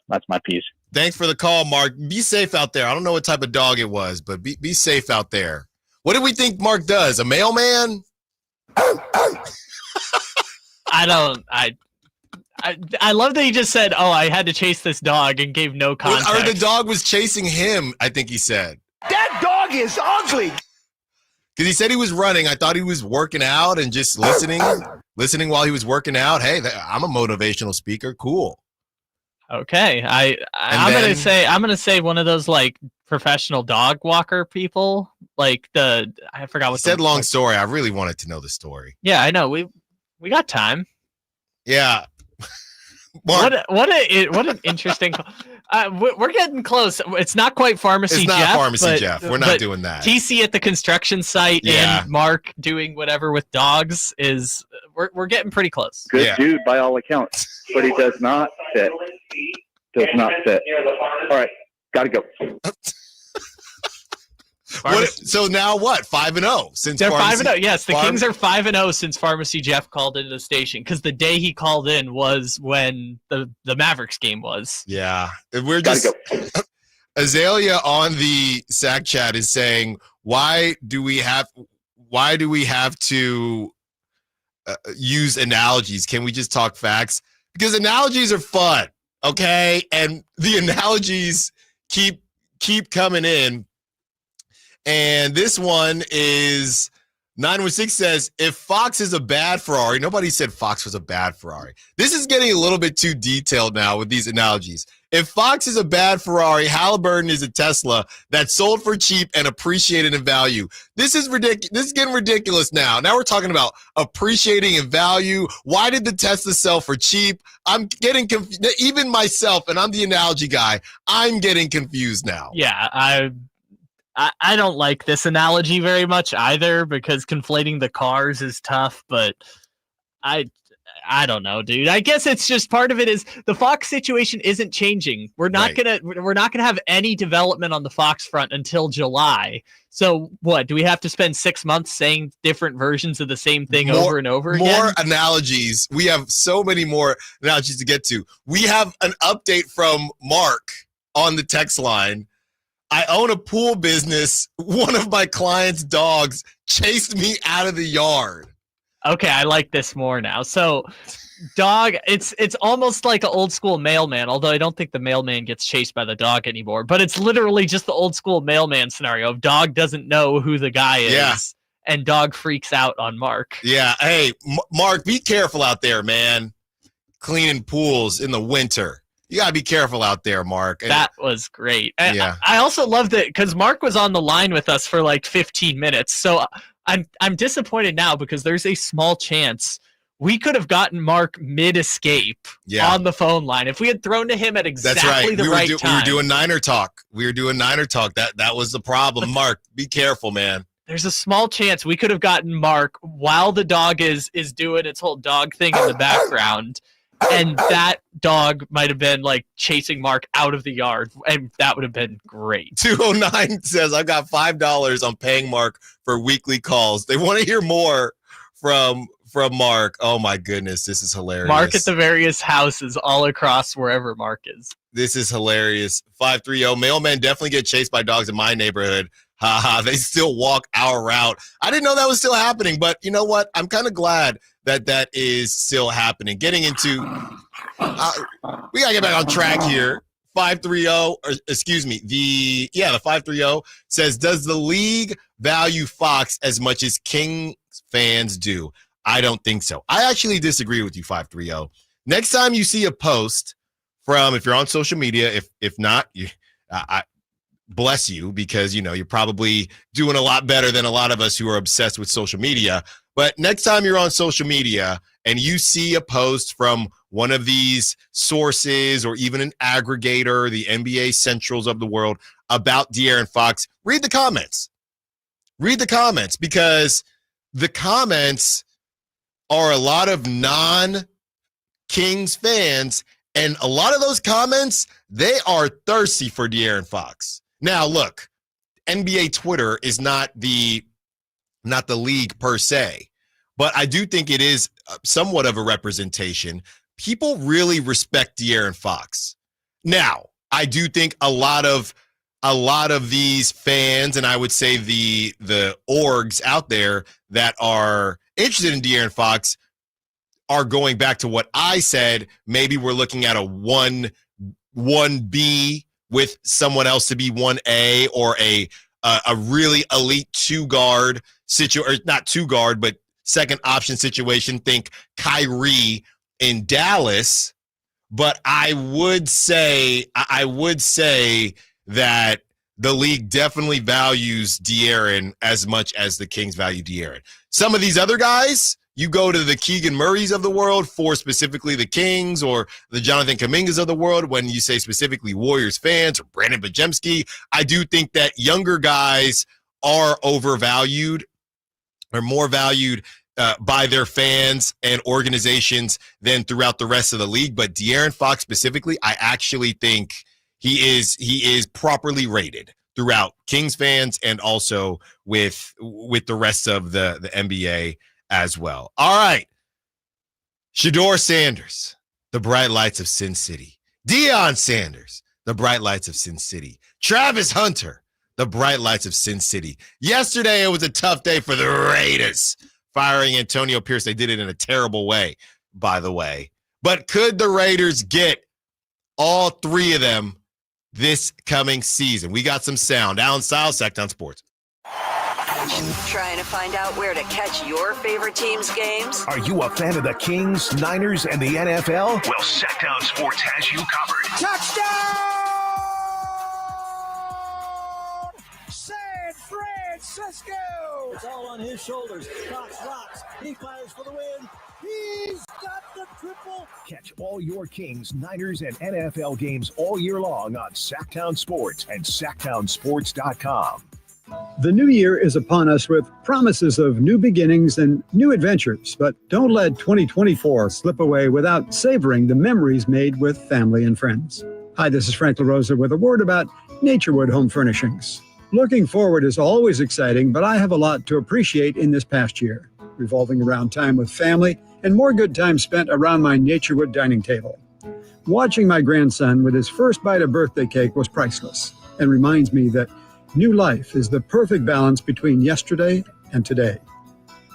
That's my piece. Thanks for the call, Mark. Be safe out there. I don't know what type of dog it was, but be safe out there. What do we think Mark does? A mailman? I love that he just said, "Oh, I had to chase this dog," and gave no context. Or the dog was chasing him, I think he said. That dog is ugly. Because he said he was running. I thought he was working out and just listening while he was working out. Hey, I'm a motivational speaker. Cool. Okay, I'm gonna say one of those like professional dog walker people, like I forgot what. Said long story. I really wanted to know the story. Yeah, I know. We got time. Yeah. What an interesting. We're getting close. It's not quite Pharmacy Jeff. It's not Pharmacy Jeff. We're not doing that. TC at the construction site and Mark doing whatever with dogs is. We're getting pretty close. Good dude by all accounts, but he does not fit. Does not fit. All right, gotta go. So now what? 5-0 since they're 5-0. Yes, the Kings are 5-0 since Pharmacy Jeff called into the station, because the day he called in was when the Mavericks game was. Yeah, we're just Azalea on the SAC chat is saying, why do we have to use analogies? Can we just talk facts? Because analogies are fun, okay? And the analogies keep coming in. And this one is 916 says, if Fox is a bad Ferrari, nobody said Fox was a bad Ferrari. This is getting a little bit too detailed now with these analogies. If Fox is a bad Ferrari, Halliburton is a Tesla that sold for cheap and appreciated in value. This is ridiculous. This is getting ridiculous now. Now we're talking about appreciating in value. Why did the Tesla sell for cheap? I'm getting confused. Even myself, and I'm the analogy guy, I'm getting confused now. Yeah, I don't like this analogy very much either, because conflating the cars is tough, but I don't know, dude. I guess it's just part of it is the Fox situation isn't changing. We're not gonna have any development on the Fox front until July. So what, do we have to spend 6 months saying different versions of the same thing over and over again? More analogies. We have so many more analogies to get to. We have an update from Mark on the text line. I own a pool business. One of my client's dogs chased me out of the yard. Okay, I like this more now. So, dog, it's almost like an old school mailman, although I don't think the mailman gets chased by the dog anymore. But it's literally just the old school mailman scenario. Dog doesn't know who the guy is, and dog freaks out on Mark. Yeah, hey, Mark, be careful out there, man. Cleaning pools in the winter. You got to be careful out there, Mark. That was great. Yeah. I also loved it because Mark was on the line with us for like 15 minutes. So I'm disappointed now because there's a small chance we could have gotten Mark mid-escape on the phone line if we had thrown to him at exactly the right time. We were doing Niner talk. That was the problem. Mark, be careful, man. There's a small chance we could have gotten Mark while the dog is doing its whole dog thing in the background. And that dog might have been like chasing Mark out of the yard, and that would have been great. 209 says, I've got $5 on paying Mark for weekly calls. They want to hear more from Mark. Oh my goodness, this is hilarious. Mark at the various houses all across wherever Mark is. This is hilarious. 530, mailmen definitely get chased by dogs in my neighborhood. Haha, they still walk our route. I didn't know that was still happening, but you know what? I'm kind of glad that is still happening. Getting into, we got to get back on track here. 530, or excuse me, the 530 says, does the league value Fox as much as Kings fans do? I don't think so. I actually disagree with you, 530. Next time you see a post from, if you're on social media, if not, I bless you, because you're probably doing a lot better than a lot of us who are obsessed with social media. But next time you're on social media and you see a post from one of these sources or even an aggregator, the NBA Centrals of the world, about De'Aaron Fox, read the comments. Read the comments, because the comments are a lot of non-Kings fans, and a lot of those comments, they are thirsty for De'Aaron Fox. Now, look, NBA Twitter is not the league per se, but I do think it is somewhat of a representation. People really respect De'Aaron Fox. Now, I do think a lot of these fans, and I would say the orgs out there that are interested in De'Aaron Fox, are going back to what I said. Maybe we're looking at a 1B with someone else to be 1A, or a really elite two-guard situation, or not two-guard, but second option situation. Think Kyrie in Dallas. But I would say that the league definitely values De'Aaron as much as the Kings value De'Aaron. Some of these other guys, you go to the Keegan Murrays of the world, for specifically the Kings, or the Jonathan Kumingas of the world, when you say specifically Warriors fans, or Brandon Bajemski, I do think that younger guys are overvalued, or more valued by their fans and organizations than throughout the rest of the league. But De'Aaron Fox specifically, I actually think he is properly rated throughout Kings fans, and also with the rest of the NBA as well. All right. Shedeur Sanders, the bright lights of Sin City. Deion Sanders, the bright lights of Sin City. Travis Hunter, the bright lights of Sin City. Yesterday, it was a tough day for the Raiders, firing Antonio Pierce. They did it in a terrible way, by the way. But could the Raiders get all three of them this coming season? We got some sound. Allen Stiles, Sacktown Sports. Trying to find out where to catch your favorite team's games? Are you a fan of the Kings, Niners, and the NFL? Well, Sacktown Sports has you covered. Touchdown! San Francisco! It's all on his shoulders. Fox rocks. He fires for the win. He's got the triple. Catch all your Kings, Niners, and NFL games all year long on Sacktown Sports and SacktownSports.com. The new year is upon us with promises of new beginnings and new adventures, but don't let 2024 slip away without savoring the memories made with family and friends. Hi, this is Frank LaRosa with a word about Naturewood Home Furnishings. Looking forward is always exciting, but I have a lot to appreciate in this past year, revolving around time with family and more good time spent around my Naturewood dining table. Watching my grandson with his first bite of birthday cake was priceless, and reminds me that new life is the perfect balance between yesterday and today.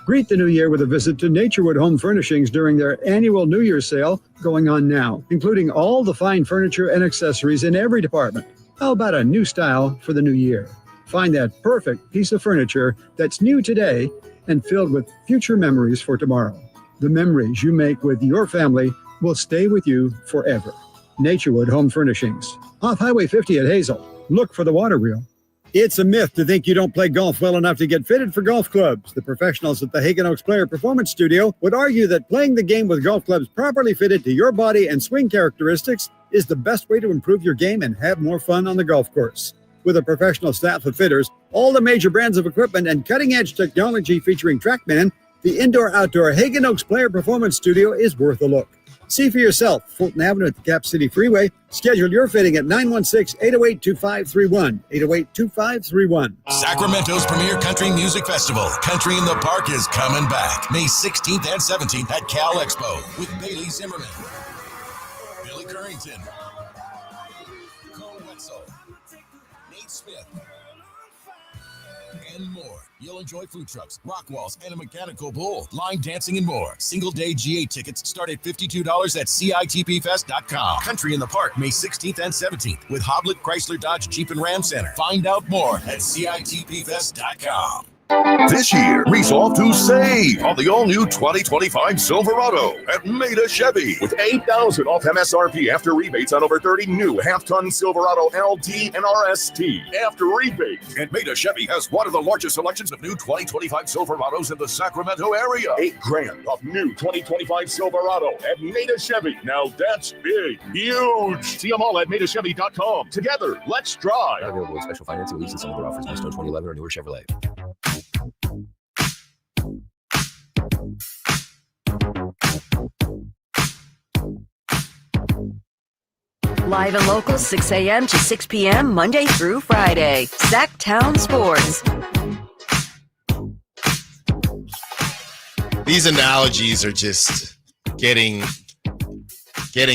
Greet the new year with a visit to Naturewood Home Furnishings during their annual New Year's sale going on now, including all the fine furniture and accessories in every department. How about a new style for the new year? Find that perfect piece of furniture that's new today and filled with future memories for tomorrow. The memories you make with your family will stay with you forever. Naturewood Home Furnishings, off Highway 50 at Hazel. Look for the water wheel. It's a myth to think you don't play golf well enough to get fitted for golf clubs. The professionals at the Hagen Oaks Player Performance Studio would argue that playing the game with golf clubs properly fitted to your body and swing characteristics is the best way to improve your game and have more fun on the golf course. With a professional staff of fitters, all the major brands of equipment, and cutting-edge technology featuring TrackMan, the indoor-outdoor Hagen Oaks Player Performance Studio is worth a look. See for yourself, Fulton Avenue at the Cap City Freeway. Schedule your fitting at 916-808-2531, 808-2531. Sacramento's premier country music festival, Country in the Park, is coming back May 16th and 17th at Cal Expo with Bailey Zimmerman, Billy Currington, Cole Wetzel, Nate Smith, and more. You'll enjoy food trucks, rock walls, and a mechanical bull, line dancing, and more. Single-day GA tickets start at $52 at CITPFest.com. Country in the Park, May 16th and 17th with Hoblit Chrysler Dodge Jeep and Ram Center. Find out more at CITPFest.com. This year, resolve to save on the all-new 2025 Silverado at Maida Chevy with $8,000 off MSRP after rebates on over 30 new half-ton Silverado LT and RST after rebates. And Maida Chevy has one of the largest selections of new 2025 Silverados in the Sacramento area. $8,000 off new 2025 Silverado at Maida Chevy. Now that's big, huge. See them all at MaidaChevy.com. Together, let's drive. Not available with special financing, leases, and other offers based on 2011 or newer Chevrolet. Live and local, 6 a.m. to 6 p.m. Monday through Friday. Sacktown Sports. These analogies are just getting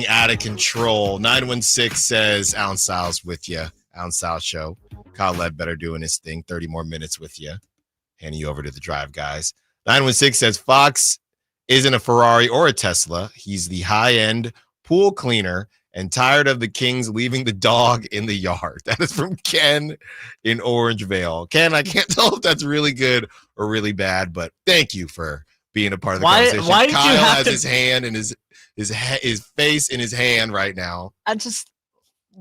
out of control. 916 says, Allen Stiles with you. Allen Stiles Show. Kyle Ledbetter doing his thing. 30 more minutes with you. Handing you over to the drive, guys. 916 says, Fox isn't a Ferrari or a Tesla. He's the high-end pool cleaner and tired of the Kings leaving the dog in the yard. That is from Ken in Orangevale. Ken, I can't tell if that's really good or really bad, but thank you for being a part of the conversation. Why did Kyle you have has to... his hand and his face in his hand right now.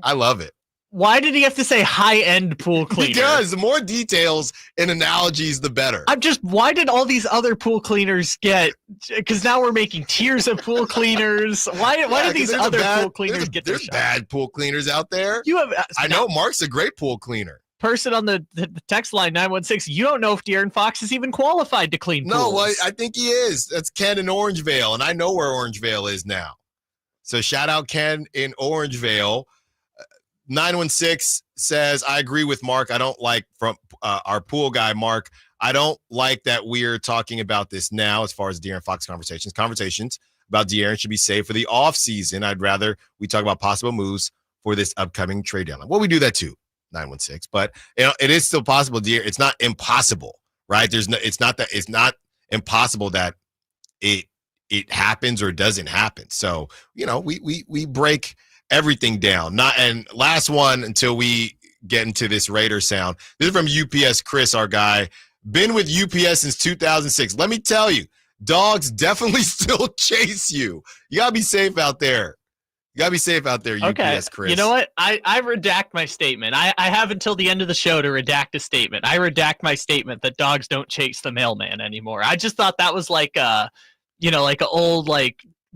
I love it. Why did he have to say high-end pool cleaner? Because the more details and analogies, the better. Why did all these other pool cleaners get, because now we're making tiers of pool cleaners. Why did these other pool cleaners get their shot? There's bad pool cleaners out there. I know Mark's a great pool cleaner. Person on the text line 916, you don't know if De'Aaron Fox is even qualified to clean pools. No, well, I think he is. That's Ken in Orangevale, and I know where Orangevale is now. So shout out Ken in Orangevale. 916 says, I agree with Mark. I don't like from our pool guy, Mark. I don't like that we're talking about this now as far as De'Aaron Fox conversations. Conversations about De'Aaron should be saved for the offseason. I'd rather we talk about possible moves for this upcoming trade deadline. Well, we do that too, 916. But it is still possible, De'Aaron. It's not impossible, right? It's not impossible that it happens or doesn't happen. So, we break everything down. And last one until we get into this Raider sound. This is from UPS Chris, our guy. Been with UPS since 2006. Let me tell you, dogs definitely still chase you. You gotta be safe out there. UPS Chris. You know what? I redact my statement. I have until the end of the show to redact a statement. I redact my statement that dogs don't chase the mailman anymore. I just thought that was like an old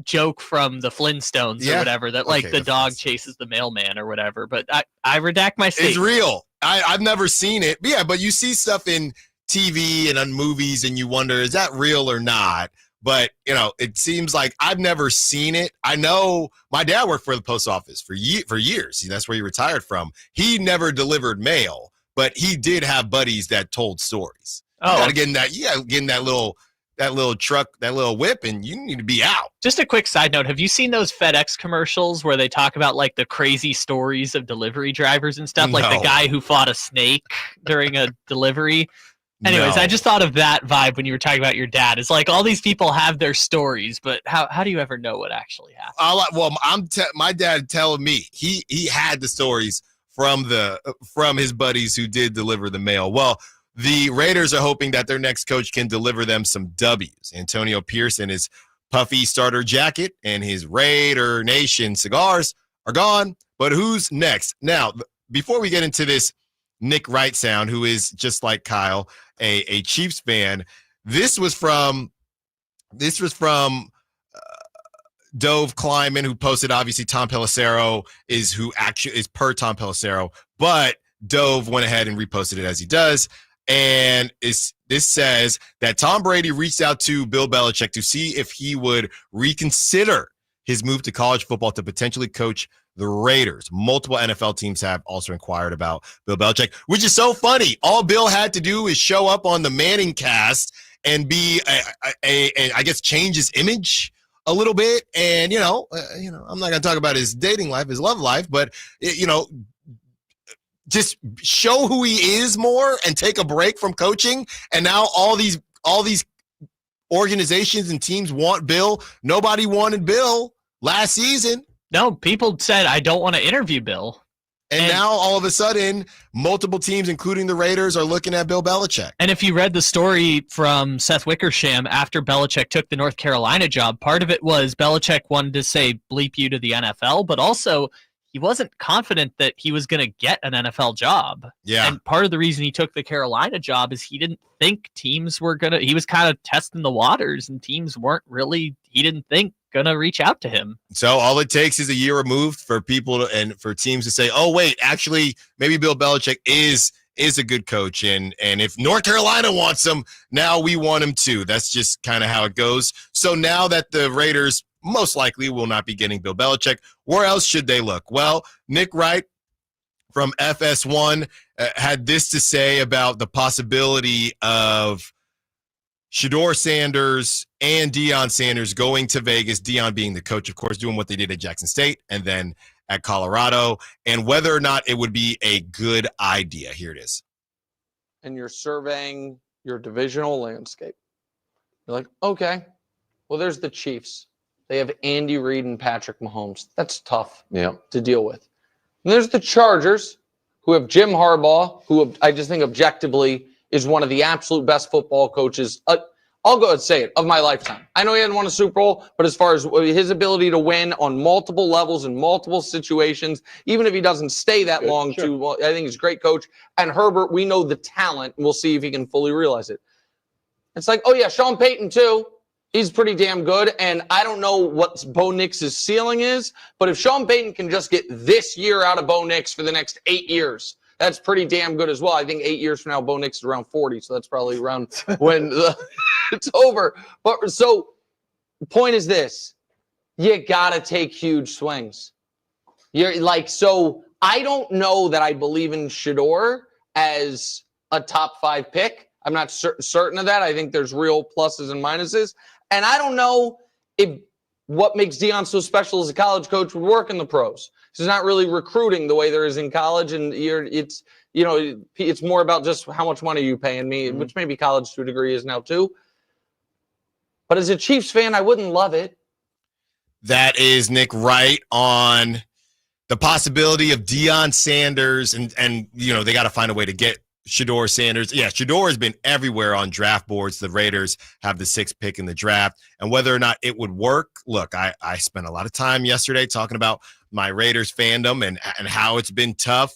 joke from the Flintstones or whatever, that the dog chases the mailman or whatever, but I redact my statement. It's real. I've never seen it. But you see stuff in TV and on movies and you wonder, is that real or not? But it seems like I've never seen it. I know my dad worked for the post office for years. That's where he retired from. He never delivered mail, but he did have buddies that told stories. You gotta get in that little truck, that little whip, and you need to be out. Just a quick side note. Have you seen those FedEx commercials where they talk about the crazy stories of delivery drivers and stuff? Like the guy who fought a snake during a delivery. Anyways, I just thought of that vibe when you were talking about your dad. It's like all these people have their stories, but how do you ever know what actually happened? Well, my dad telling me he had the stories from his buddies who did deliver the mail. Well, the Raiders are hoping that their next coach can deliver them some W's. Antonio Pierce and his puffy starter jacket and his Raider Nation cigars are gone, but who's next? Now, before we get into this Nick Wright sound, who is just like Kyle, a Chiefs fan, this was from Dove Kleiman, who posted, obviously Tom Pelissero is per Tom Pelissero, but Dove went ahead and reposted it as he does. And this says that Tom Brady reached out to Bill Belichick to see if he would reconsider his move to college football to potentially coach the Raiders. Multiple NFL teams have also inquired about Bill Belichick, which is so funny. All Bill had to do is show up on the Manning cast and be I guess change his image a little bit. And, I'm not going to talk about his dating life, his love life, but, just show who he is more and take a break from coaching. And now all these organizations and teams want Bill. Nobody wanted Bill last season. No, people said, I don't want to interview Bill. And now all of a sudden, multiple teams, including the Raiders, are looking at Bill Belichick. And if you read the story from Seth Wickersham after Belichick took the North Carolina job, part of it was Belichick wanted to say bleep you to the NFL, but also he wasn't confident that he was going to get an NFL job. Yeah. And part of the reason he took the Carolina job is he didn't think teams were going to, he was kind of testing the waters and teams weren't really, he didn't think going to reach out to him. So all it takes is a year removed for people and for teams to say, oh, wait, actually, maybe Bill Belichick is a good coach. And if North Carolina wants him, now we want him too. That's just kind of how it goes. So now that the Raiders most likely will not be getting Bill Belichick. Where else should they look? Well, Nick Wright from FS1 had this to say about the possibility of Shedeur Sanders and Deion Sanders going to Vegas, Deion being the coach, of course, doing what they did at Jackson State and then at Colorado, and whether or not it would be a good idea. Here it is. And you're surveying your divisional landscape. You're like, okay, well, there's the Chiefs. They have Andy Reid and Patrick Mahomes. That's tough to deal with. And there's the Chargers, who have Jim Harbaugh, who I just think objectively is one of the absolute best football coaches, I'll go and say it, of my lifetime. I know he hadn't won a Super Bowl, but as far as his ability to win on multiple levels in multiple situations, even if he doesn't stay that long, I think he's a great coach. And Herbert, we know the talent, and we'll see if he can fully realize it. It's like, oh yeah, Sean Payton too. He's pretty damn good, and I don't know what Bo Nix's ceiling is, but if Sean Payton can just get this year out of Bo Nix for the next 8 years, that's pretty damn good as well. I think 8 years from now, Bo Nix is around 40, so that's probably around when it's over. But so, the point is this: you gotta take huge swings. You're like, so I don't know that I believe in Shedeur as a top 5 pick. I'm not certain of that. I think there's real pluses and minuses, and I don't know if what makes Deion so special as a college coach would work in the pros. He's not really recruiting the way there is in college, and it's more about just how much money you paying me, which maybe college to a degree is now too. But as a Chiefs fan, I wouldn't love it. That is Nick Wright on the possibility of Deion Sanders, and they got to find a way to get Shedeur Sanders. Yeah, Shedeur has been everywhere on draft boards. The Raiders have the 6th pick in the draft, and whether or not it would work. Look, I spent a lot of time yesterday talking about my Raiders fandom and how it's been tough.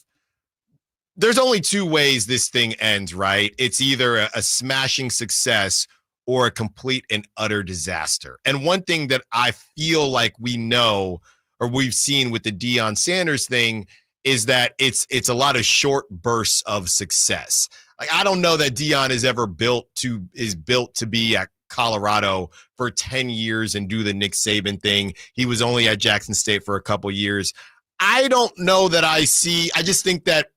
There's only 2 ways this thing ends, right? It's either a smashing success or a complete and utter disaster. And one thing that I feel like we know, or we've seen with the Deion Sanders thing, is that it's a lot of short bursts of success. Like, I don't know that Deion is built to be at Colorado for 10 years and do the Nick Saban thing. He was only at Jackson State for a couple years. I don't know that I just think that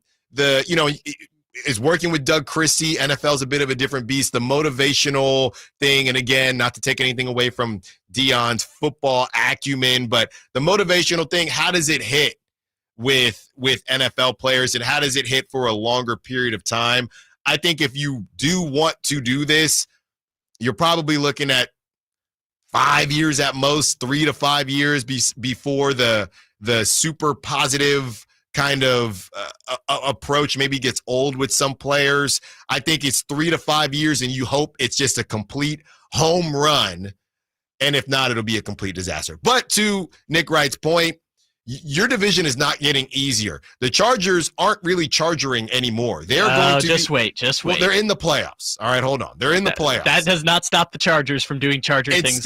is working with Doug Christie. NFL's a bit of a different beast. The motivational thing, and again, not to take anything away from Deion's football acumen, but the motivational thing, how does it hit with NFL players, and how does it hit for a longer period of time? I think if you do want to do this, you're probably looking at 5 years at most, 3 to 5 years before the super positive kind of approach maybe gets old with some players. I think it's 3 to 5 years, and you hope it's just a complete home run. And if not, it'll be a complete disaster. But to Nick Wright's point, your division is not getting easier. The Chargers aren't really chargering anymore. They're going to just wait. Well, they're in the playoffs. All right, hold on. They're in the playoffs. That does not stop the Chargers from doing Charger things. It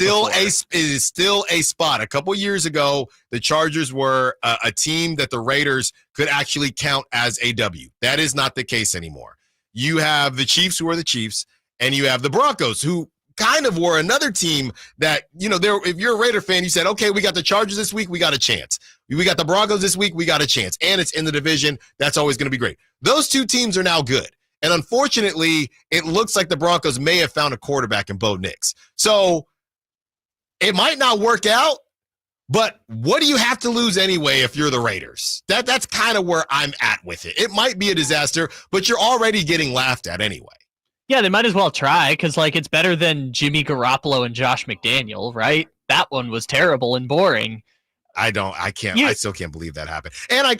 is still a spot. A couple years ago, the Chargers were a team that the Raiders could actually count as a W. That is not the case anymore. You have the Chiefs, who are the Chiefs, and you have the Broncos, who kind of were another team that, if you're a Raider fan, you said, okay, we got the Chargers this week, we got a chance. We got the Broncos this week, we got a chance. And it's in the division. That's always going to be great. Those 2 teams are now good. And unfortunately, it looks like the Broncos may have found a quarterback in Bo Nix. So it might not work out, but what do you have to lose anyway if you're the Raiders? That's kind of where I'm at with it. It might be a disaster, but you're already getting laughed at anyway. Yeah, they might as well try, because it's better than Jimmy Garoppolo and Josh McDaniel, right? That one was terrible and boring. I still can't believe that happened. And I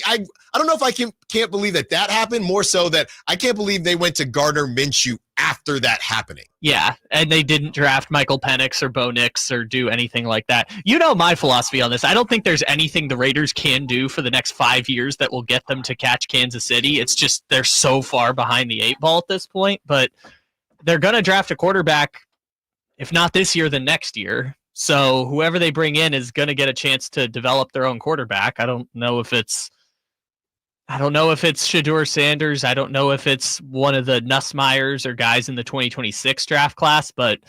don't know if I can't believe that happened, more so that I can't believe they went to Gardner Minshew after that happening. Yeah, and they didn't draft Michael Penix or Bo Nix or do anything like that. You know my philosophy on this. I don't think there's anything the Raiders can do for the next 5 years that will get them to catch Kansas City. It's just they're so far behind the 8 ball at this point, but they're going to draft a quarterback, if not this year, then next year. So whoever they bring in is going to get a chance to develop their own quarterback. I don't know if it's Shedeur Sanders. I don't know if it's one of the Nussmeyers or guys in the 2026 draft class, but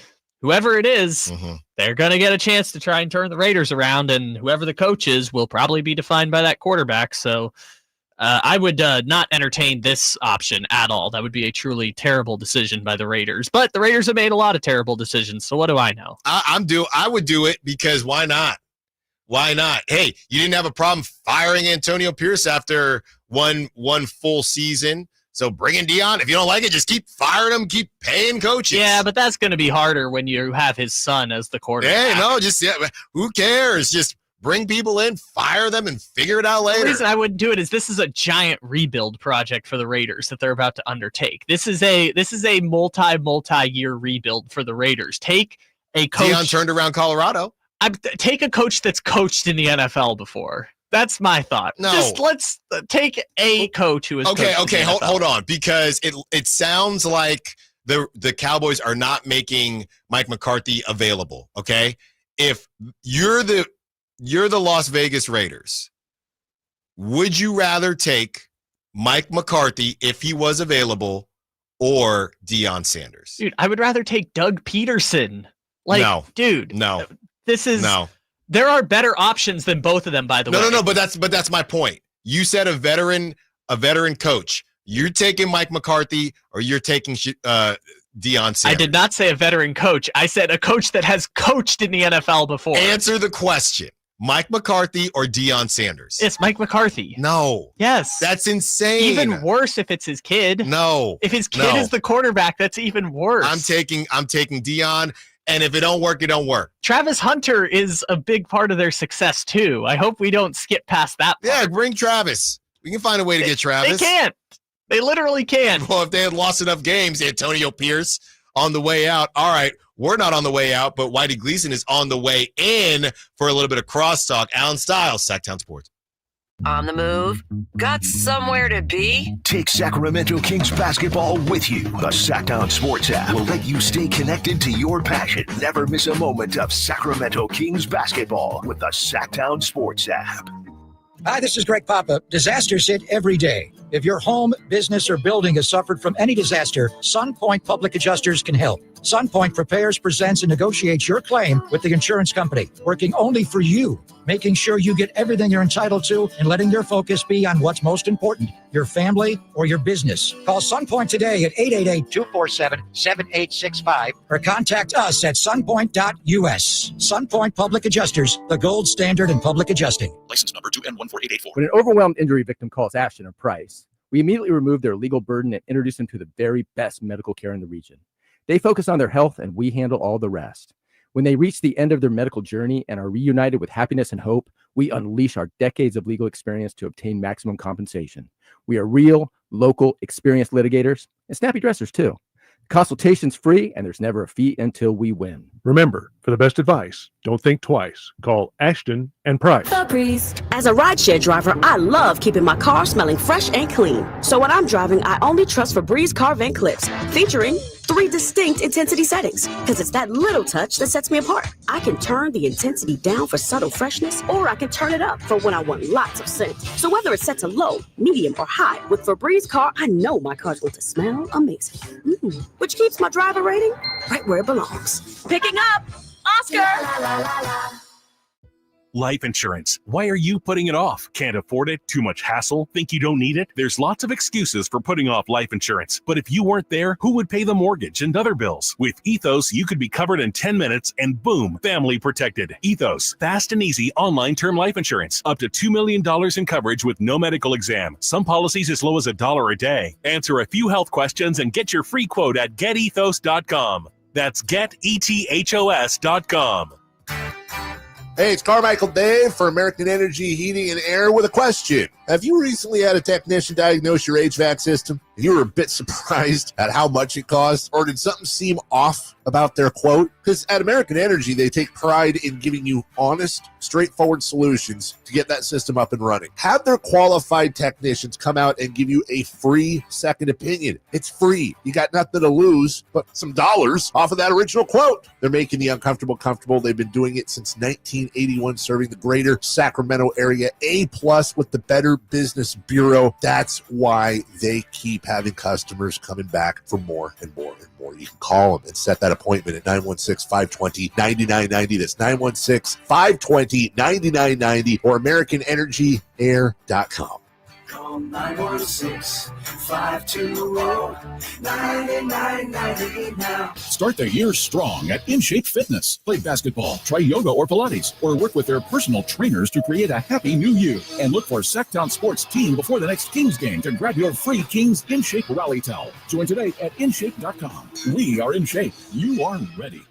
whoever it is, they're going to get a chance to try and turn the Raiders around, and whoever the coach is will probably be defined by that quarterback. So I would not entertain this option at all. That would be a truly terrible decision by the Raiders. But the Raiders have made a lot of terrible decisions, so what do I know? I would do it because why not? Why not? Hey, you didn't have a problem firing Antonio Pierce after one full season. So bring in Dion. If you don't like it, just keep firing him, keep paying coaches. Yeah, but that's going to be harder when you have his son as the quarterback. Hey, no, who cares? Just bring people in, fire them, and figure it out later. The reason I wouldn't do it is this is a giant rebuild project for the Raiders that they're about to undertake. This is a multi-year rebuild for the Raiders. Take a coach. Dion turned around Colorado. Take a coach that's coached in the NFL before. That's my thought. No. Just let's take a coach who is okay. Hold on, because it sounds like the Cowboys are not making Mike McCarthy available. Okay, if you're the Las Vegas Raiders, would you rather take Mike McCarthy if he was available or Deion Sanders? Dude, I would rather take Doug Peterson. No. There are better options than both of them, by the way. No, but that's my point. You said a veteran coach. You're taking Mike McCarthy or you're taking Deion Sanders. I did not say a veteran coach. I said a coach that has coached in the NFL before. Answer the question. Mike McCarthy or Deion Sanders? It's Mike McCarthy. No. Yes. That's insane. Even worse if it's his kid. No. If his kid is the quarterback, that's even worse. I'm taking Deion. And if it don't work, it don't work. Travis Hunter is a big part of their success, too. I hope we don't skip past that part. Yeah, bring Travis. We can find a way to get Travis. They can't. They literally can't. Well, if they had lost enough games, Antonio Pierce on the way out. All right, we're not on the way out, but Whitey Gleason is on the way in for a little bit of crosstalk. Allen Stiles, Sacktown Sports. On the move? Got somewhere to be? Take Sacramento Kings basketball with you. The Sacktown Sports app will let you stay connected to your passion. Never miss a moment of Sacramento Kings basketball with the Sacktown Sports app. Hi, this is Greg Papa. Disasters hit every day. If your home, business, or building has suffered from any disaster, SunPoint Public Adjusters can help. SunPoint prepares, presents, and negotiates your claim with the insurance company, working only for you, making sure you get everything you're entitled to and letting their focus be on what's most important, your family or your business. Call SunPoint today at 888-247-7865 or contact us at sunpoint.us. SunPoint Public Adjusters, the gold standard in public adjusting. License number 2N14884. When an overwhelmed injury victim calls Ashton or Price, we immediately remove their legal burden and introduce them to the very best medical care in the region. They focus on their health and we handle all the rest. When they reach the end of their medical journey and are reunited with happiness and hope, we unleash our decades of legal experience to obtain maximum compensation. We are real, local, experienced litigators and snappy dressers too. Consultation's free and there's never a fee until we win. Remember, for the best advice, don't think twice. Call Ashton and Price. As a rideshare driver, I love keeping my car smelling fresh and clean. So when I'm driving, I only trust Febreze car vent clips, featuring 3 distinct intensity settings, because it's that little touch that sets me apart. I can turn the intensity down for subtle freshness, or I can turn it up for when I want lots of scent. So whether it's set to low, medium, or high, with Febreze car, I know my car's going to smell amazing. Which keeps my driver rating right where it belongs. Picking up Oscar! Life insurance. Why are you putting it off? Can't afford it? Too much hassle? Think you don't need it? There's lots of excuses for putting off life insurance. But if you weren't there, who would pay the mortgage and other bills? With Ethos, you could be covered in 10 minutes and boom, family protected. Ethos, fast and easy online term life insurance. Up to $2 million in coverage with no medical exam. Some policies as low as $1 a day. Answer a few health questions and get your free quote at getethos.com. That's getethos.com. Hey, it's Carmichael Dave for American Energy Heating and Air with a question. Have you recently had a technician diagnose your HVAC system and you were a bit surprised at how much it cost? Or did something seem off about their quote? Because at American Energy, they take pride in giving you honest, straightforward solutions to get that system up and running. Have their qualified technicians come out and give you a free second opinion. It's free. You got nothing to lose but some dollars off of that original quote. They're making the uncomfortable comfortable. They've been doing it since 1981, serving the greater Sacramento area. A+ with the Better Business Bureau. That's why they keep having customers coming back for more and more and more. You can call them and set that appointment at 916-520-9990. That's 916-520-9990 or AmericanEnergyAir.com. Call 916-520-9990 now. Start the year strong at InShape Fitness. Play basketball, try yoga or Pilates, or work with their personal trainers to create a happy new you. And look for Sacktown Sports Team before the next Kings game to grab your free Kings InShape Rally Towel. Join today at InShape.com. We are in shape. You are ready.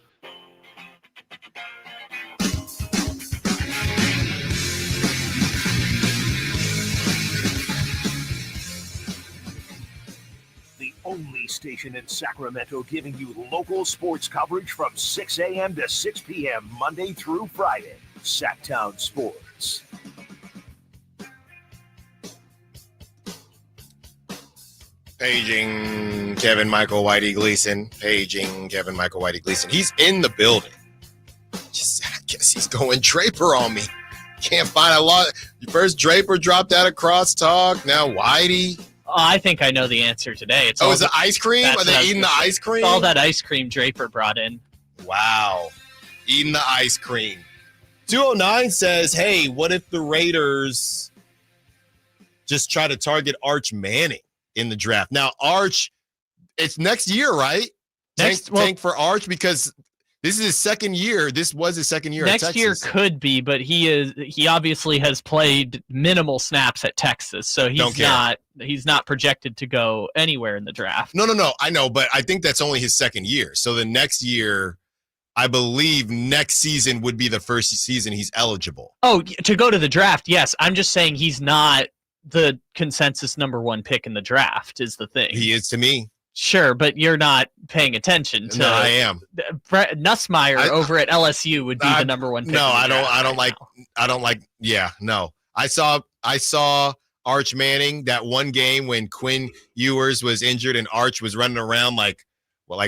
Only station in Sacramento giving you local sports coverage from 6 a.m. to 6 p.m. Monday through Friday. Sacktown Sports. Paging Kevin Michael Whitey Gleason. Paging Kevin Michael Whitey Gleason. He's in the building. I guess he's going Draper on me. Can't find a lot. First Draper dropped out of crosstalk. Now Whitey. Oh, I think I know the answer today. It's is it ice cream? Are they eating the ice cream? All that ice cream Draper brought in. Wow. Eating the ice cream. 209 says, hey, what if the Raiders just try to target Arch Manning in the draft? Now, Arch, it's next year, right? Tank for Arch because this is his second year. This was his second year at Texas. Next year could be, but he obviously has played minimal snaps at Texas, so he's not projected to go anywhere in the draft. No, I know, but I think that's only his second year. So the next year, I believe next season would be the first season he's eligible. Oh, to go to the draft, yes. I'm just saying he's not the consensus number one pick in the draft is the thing. He is to me. Sure, but you're not paying attention to. No, I am. Brett Nussmeier over at LSU would be the number one pick. No, I don't like. Yeah, no. I saw Arch Manning that one game when Quinn Ewers was injured and Arch was running around like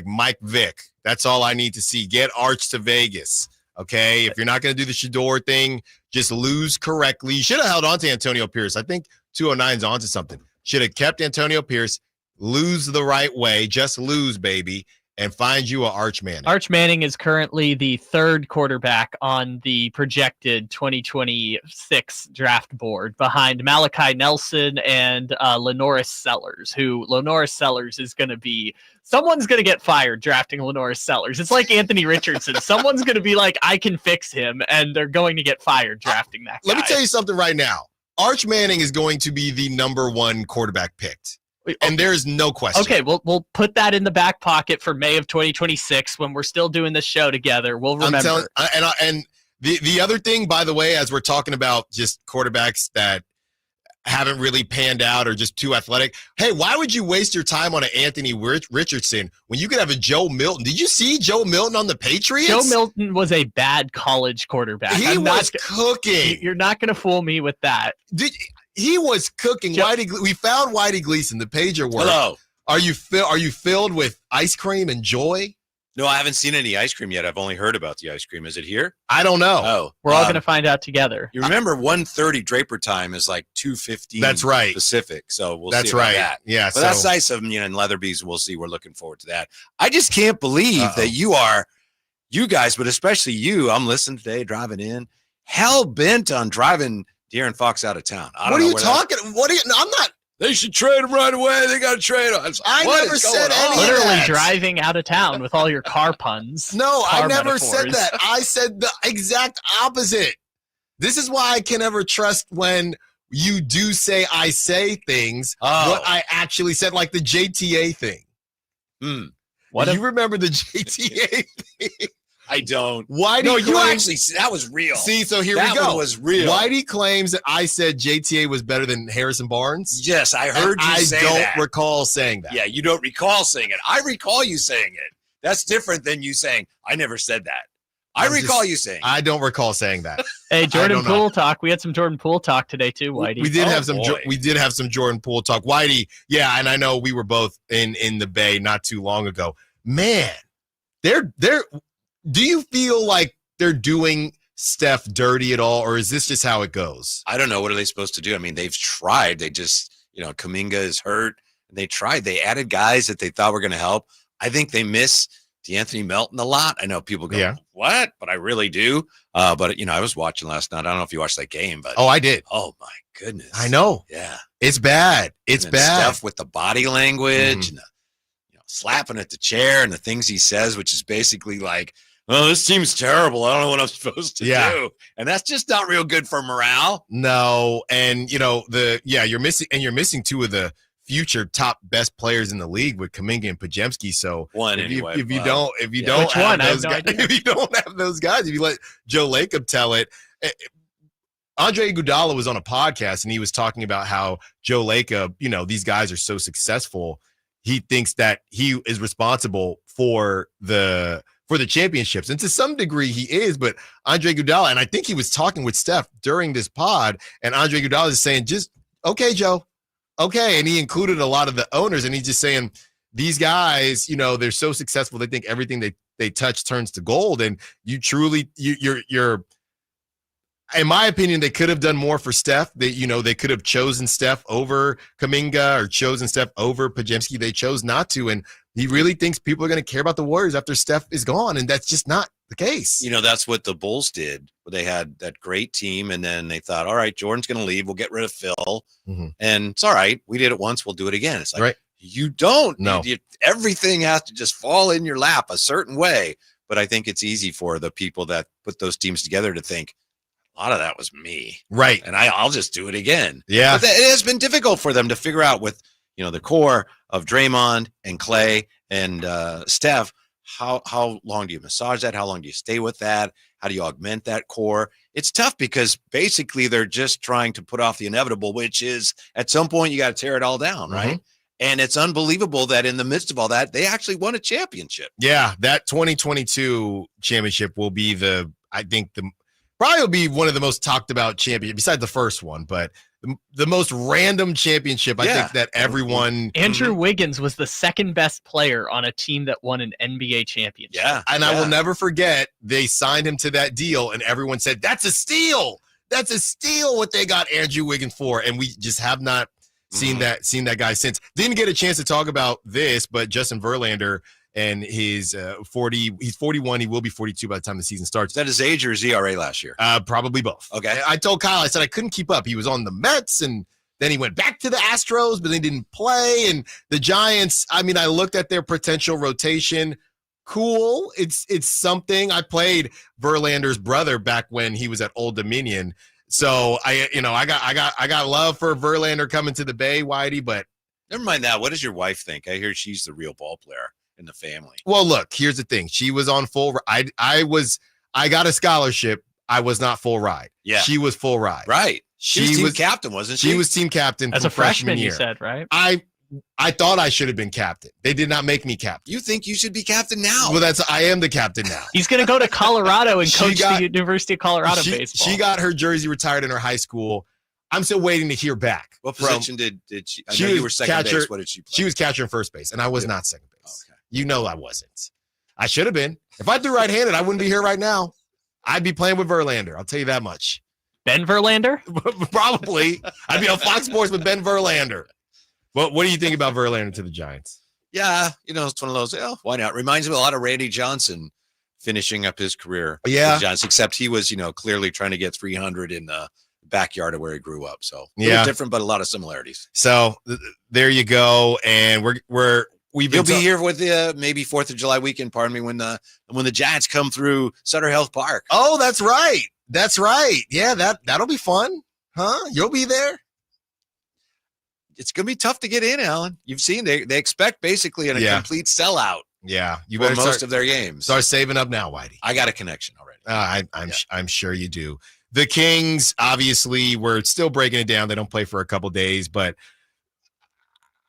Mike Vick. That's all I need to see. Get Arch to Vegas. Okay, if you're not going to do the Shador thing, just lose correctly. You should have held on to Antonio Pierce. I think 209's onto something. Should have kept Antonio Pierce. Lose the right way, just lose, baby, and find you a Arch Manning. Arch Manning is currently the third quarterback on the projected 2026 draft board behind Malachi Nelson and Lenoris Sellers, who Lenoris Sellers is going to be – someone's going to get fired drafting Lenoris Sellers. It's like Anthony Richardson. Someone's going to be like, I can fix him, and they're going to get fired drafting that guy. Let me tell you something right now. Arch Manning is going to be the number one quarterback picked. And there's no question. Okay, we'll put that in the back pocket for May of 2026 when we're still doing this show together. We'll remember. And the other thing, by the way, as we're talking about just quarterbacks that haven't really panned out or just too athletic. Hey, why would you waste your time on an Anthony Richardson when you could have a Joe Milton? Did you see Joe Milton on the Patriots? Joe Milton was a bad college quarterback. He was cooking. You're not going to fool me with that. He was cooking. We found Whitey Gleason, the pager work. Hello. Are you filled with ice cream and joy? No, I haven't seen any ice cream yet. I've only heard about the ice cream. Is it here? I don't know. Oh, we're all going to find out together. You remember 1:30 Draper time is like 2:15. That's right. Pacific. So we'll that's see about right. that. Yeah. But that's nice of them, and Leatherby's. We'll see. We're looking forward to that. I just can't believe that you guys, but especially you. I'm listening today, driving in, hell bent on driving De'Aaron Fox out of town. What are you talking? I'm not. They should trade him right away. They got to trade him. I never said any of that. Literally driving out of town with all your car puns. No, I never said that. I said the exact opposite. This is why I can never trust when you do say I say things, what I actually said, like the JTA thing. What do you remember the JTA thing? I don't. That was real. See, so here we go. That was real. Whitey claims that I said JTA was better than Harrison Barnes. Yes, I heard you say that. I don't recall saying that. Yeah, you don't recall saying it. I recall you saying it. That's different than you saying, I never said that. I recall you saying it. I don't recall saying that. Hey, Jordan Poole talk. We had some Jordan Poole talk today too, Whitey. We did have some Jordan Poole talk. Whitey, yeah, and I know we were both in the Bay not too long ago. Man, they're do you feel like they're doing Steph dirty at all, or is this just how it goes? I don't know. What are they supposed to do? I mean, they've tried. They just, Kuminga is hurt. They tried. They added guys that they thought were going to help. I think they miss DeAnthony Melton a lot. I know people go, what? But I really do. But, I was watching last night. I don't know if you watched that game. But I did. Oh, my goodness. I know. Yeah. It's bad. It's bad. Stuff with the body language and the, slapping at the chair and the things he says, which is basically like, oh, this team's terrible. I don't know what I'm supposed to do. And that's just not real good for morale. No. And, you're missing two of the future top best players in the league with Kuminga and Podziemski. So if you don't have those guys, if you let Joe Lacob tell it, Andre Iguodala was on a podcast and he was talking about how Joe Lacob, these guys are so successful. He thinks that he is responsible for the championships. And to some degree he is, but Andre Iguodala, and I think he was talking with Steph during this pod, and Andre Iguodala is saying, just, okay, Joe, okay. And he included a lot of the owners, and he's just saying, these guys, they're so successful. They think everything they touch turns to gold. And you're in my opinion, they could have done more for Steph. They could have chosen Steph over Kuminga or chosen Steph over Podziemski. They chose not to. And he really thinks people are going to care about the Warriors after Steph is gone. And that's just not the case. That's what the Bulls did. They had that great team. And then they thought, all right, Jordan's going to leave. We'll get rid of Phil. Mm-hmm. And it's all right. We did it once. We'll do it again. It's like, you don't. No. Everything has to just fall in your lap a certain way. But I think it's easy for the people that put those teams together to think, a lot of that was me. Right. And I'll just do it again. Yeah. But it has been difficult for them to figure out with, the core of Draymond and Clay and Steph, how long do you massage that? How long do you stay with that? How do you augment that core? It's tough because basically they're just trying to put off the inevitable, which is at some point you got to tear it all down, right? And it's unbelievable that in the midst of all that, they actually won a championship. Yeah, that 2022 championship will be probably will be one of the most talked about championships besides the first one, but the most random championship, I think, that everyone. Andrew Wiggins was the second best player on a team that won an NBA championship. Yeah. And I will never forget, they signed him to that deal, and everyone said, that's a steal. That's a steal what they got Andrew Wiggins for. And we just have not seen that guy since. Didn't get a chance to talk about this, but Justin Verlander and his 40, he's 41. He will be 42 by the time the season starts. Is that his age or his ERA last year? Probably both. Okay. I told Kyle, I said I couldn't keep up. He was on the Mets, and then he went back to the Astros, but they didn't play. And the Giants, I looked at their potential rotation. Cool. It's something. I played Verlander's brother back when he was at Old Dominion. So I got love for Verlander coming to the Bay, Whitey, but never mind that. What does your wife think? I hear she's the real ball player in the family. Well, look, here's the thing. She was on full. I got a scholarship. I was not full ride. Yeah. She was full ride. Right. She was team captain, wasn't she? She was team captain as a freshman year. You said, right? I thought I should have been captain. They did not make me captain. You think you should be captain now? Well, I am the captain now. He's going to go to Colorado and coach the University of Colorado baseball. She got her jersey retired in her high school. I'm still waiting to hear back. What position did she? I know you were second base. What did she play? She was catcher and first base, and I was not second base. Okay. I wasn't. I should have been. If I threw right-handed, I wouldn't be here right now. I'd be playing with Verlander. I'll tell you that much. Ben Verlander? Probably. I'd be on Fox Sports with Ben Verlander. What do you think about Verlander to the Giants? Yeah, it's one of those, why not? Reminds me a lot of Randy Johnson finishing up his career with the Giants, except he was, clearly trying to get 300 in the backyard of where he grew up. So a little different, but a lot of similarities. So there you go. And You'll be here with the maybe 4th of July weekend, pardon me, when the Giants come through Sutter Health Park. Oh, that's right. That's right. Yeah, that'll be fun. Huh? You'll be there. It's going to be tough to get in, Alan. You've seen they expect basically a complete sellout. Yeah, you better most of their games. Start saving up now, Whitey. I got a connection already. I'm sure you do. The Kings, obviously, we're still breaking it down. They don't play for a couple days, but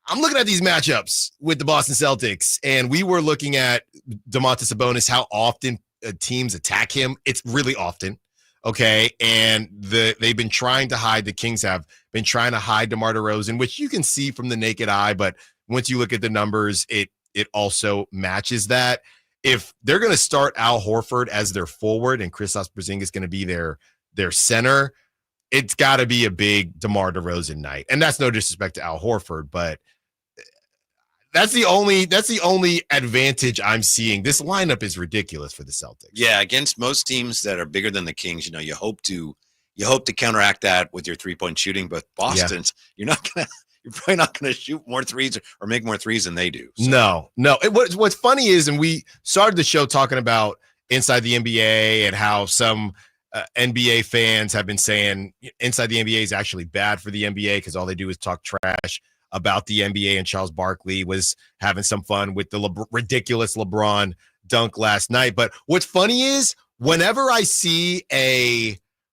I'm looking at these matchups with the Boston Celtics, and we were looking at Domantas Sabonis, how often teams attack him. It's really often. Okay, and they've been trying to hide. The Kings have been trying to hide DeMar DeRozan, which you can see from the naked eye. But once you look at the numbers, it also matches that. If they're going to start Al Horford as their forward and Kristaps Porzingis is going to be their center, it's got to be a big DeMar DeRozan night. And that's no disrespect to Al Horford, but That's the only advantage I'm seeing. This lineup is ridiculous for the Celtics. Yeah, against most teams that are bigger than the Kings, you hope to counteract that with your 3-point shooting. But Boston's, you're probably not gonna shoot more threes or make more threes than they do. So. No. What's funny is, and we started the show talking about inside the NBA and how some NBA fans have been saying inside the NBA is actually bad for the NBA because all they do is talk trash about the NBA, and Charles Barkley was having some fun with the ridiculous LeBron dunk last night. But what's funny is whenever I see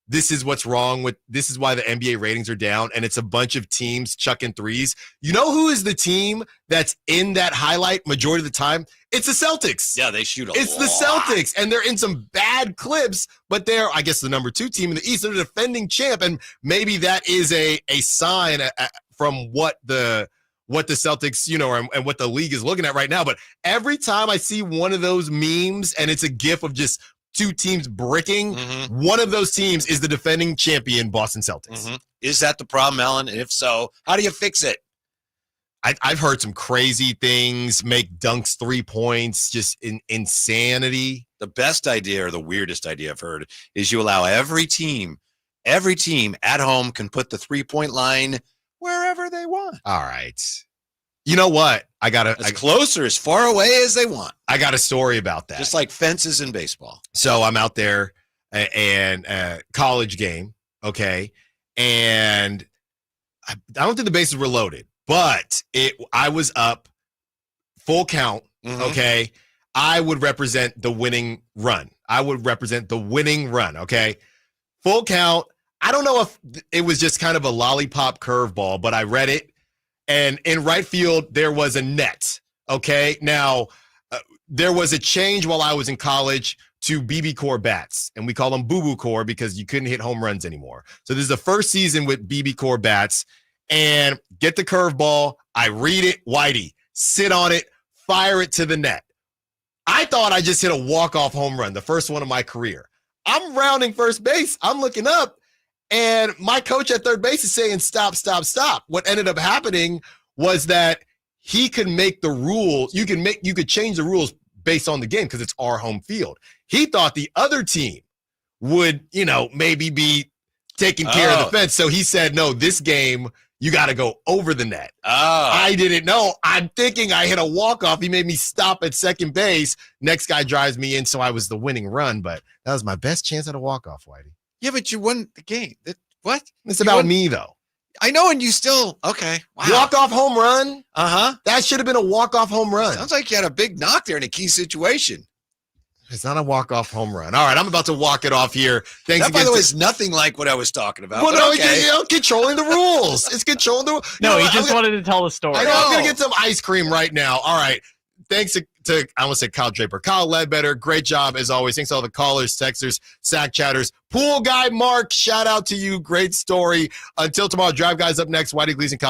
this is what's wrong with this is why the NBA ratings are down, and it's a bunch of teams chucking threes. You know who is the team that's in that highlight majority of the time? It's the Celtics. Yeah, they shoot a lot. It's the Celtics, and they're in some bad clips, but they're, I guess, the number 2 team in the East. They're the defending champ, and maybe that is a sign from what the Celtics, and what the league is looking at right now. But every time I see one of those memes, and it's a gif of just 2 teams bricking, one of those teams is the defending champion Boston Celtics. Is that the problem, Allen? And if so, how do you fix it? I've heard some crazy things, make dunks 3 points, just insanity. The best idea or the weirdest idea I've heard is you allow every team at home can put the 3-point line wherever they want. All right. You know what? As close or as far away as they want. I got a story about that. Just like fences in baseball. So I'm out there and college game, okay? And I don't think the bases were loaded, but I was up full count, okay? I would represent the winning run. Okay? Full count. I don't know if it was just kind of a lollipop curveball, but I read it. And in right field, there was a net, okay? Now, there was a change while I was in college to BB Core bats, and we call them Boo Boo Core because you couldn't hit home runs anymore. So this is the first season with BB Core bats, and get the curveball, I read it, Whitey, sit on it, fire it to the net. I thought I just hit a walk-off home run, the first one of my career. I'm rounding first base, I'm looking up, and my coach at third base is saying, stop, stop, stop. What ended up happening was that he could make the rules. You could change the rules based on the game because it's our home field. He thought the other team would, maybe be taking care of the fence. So he said, no, this game, you got to go over the net. I didn't know. I'm thinking I hit a walk-off. He made me stop at second base. Next guy drives me in, so I was the winning run. But that was my best chance at a walk-off, Whitey. Yeah, but you won the game. What? It's about me, though. I know, and you still, okay. Wow. Walk-off home run? That should have been a walk-off home run. Sounds like you had a big knock there in a key situation. It's not a walk-off home run. All right, I'm about to walk it off here. Thanks again. That, by the way, is nothing like what I was talking about. Well, no, controlling the rules. It's controlling the rules. No, he just wanted to tell the story. I know. I'm going to get some ice cream right now. All right. Thanks to I want to say Kyle Draper, Kyle Ledbetter. Great job as always. Thanks to all the callers, texters, sack chatters. Pool guy Mark, shout out to you. Great story. Until tomorrow, Drive Guys up next. Whitey Gleason, Kyle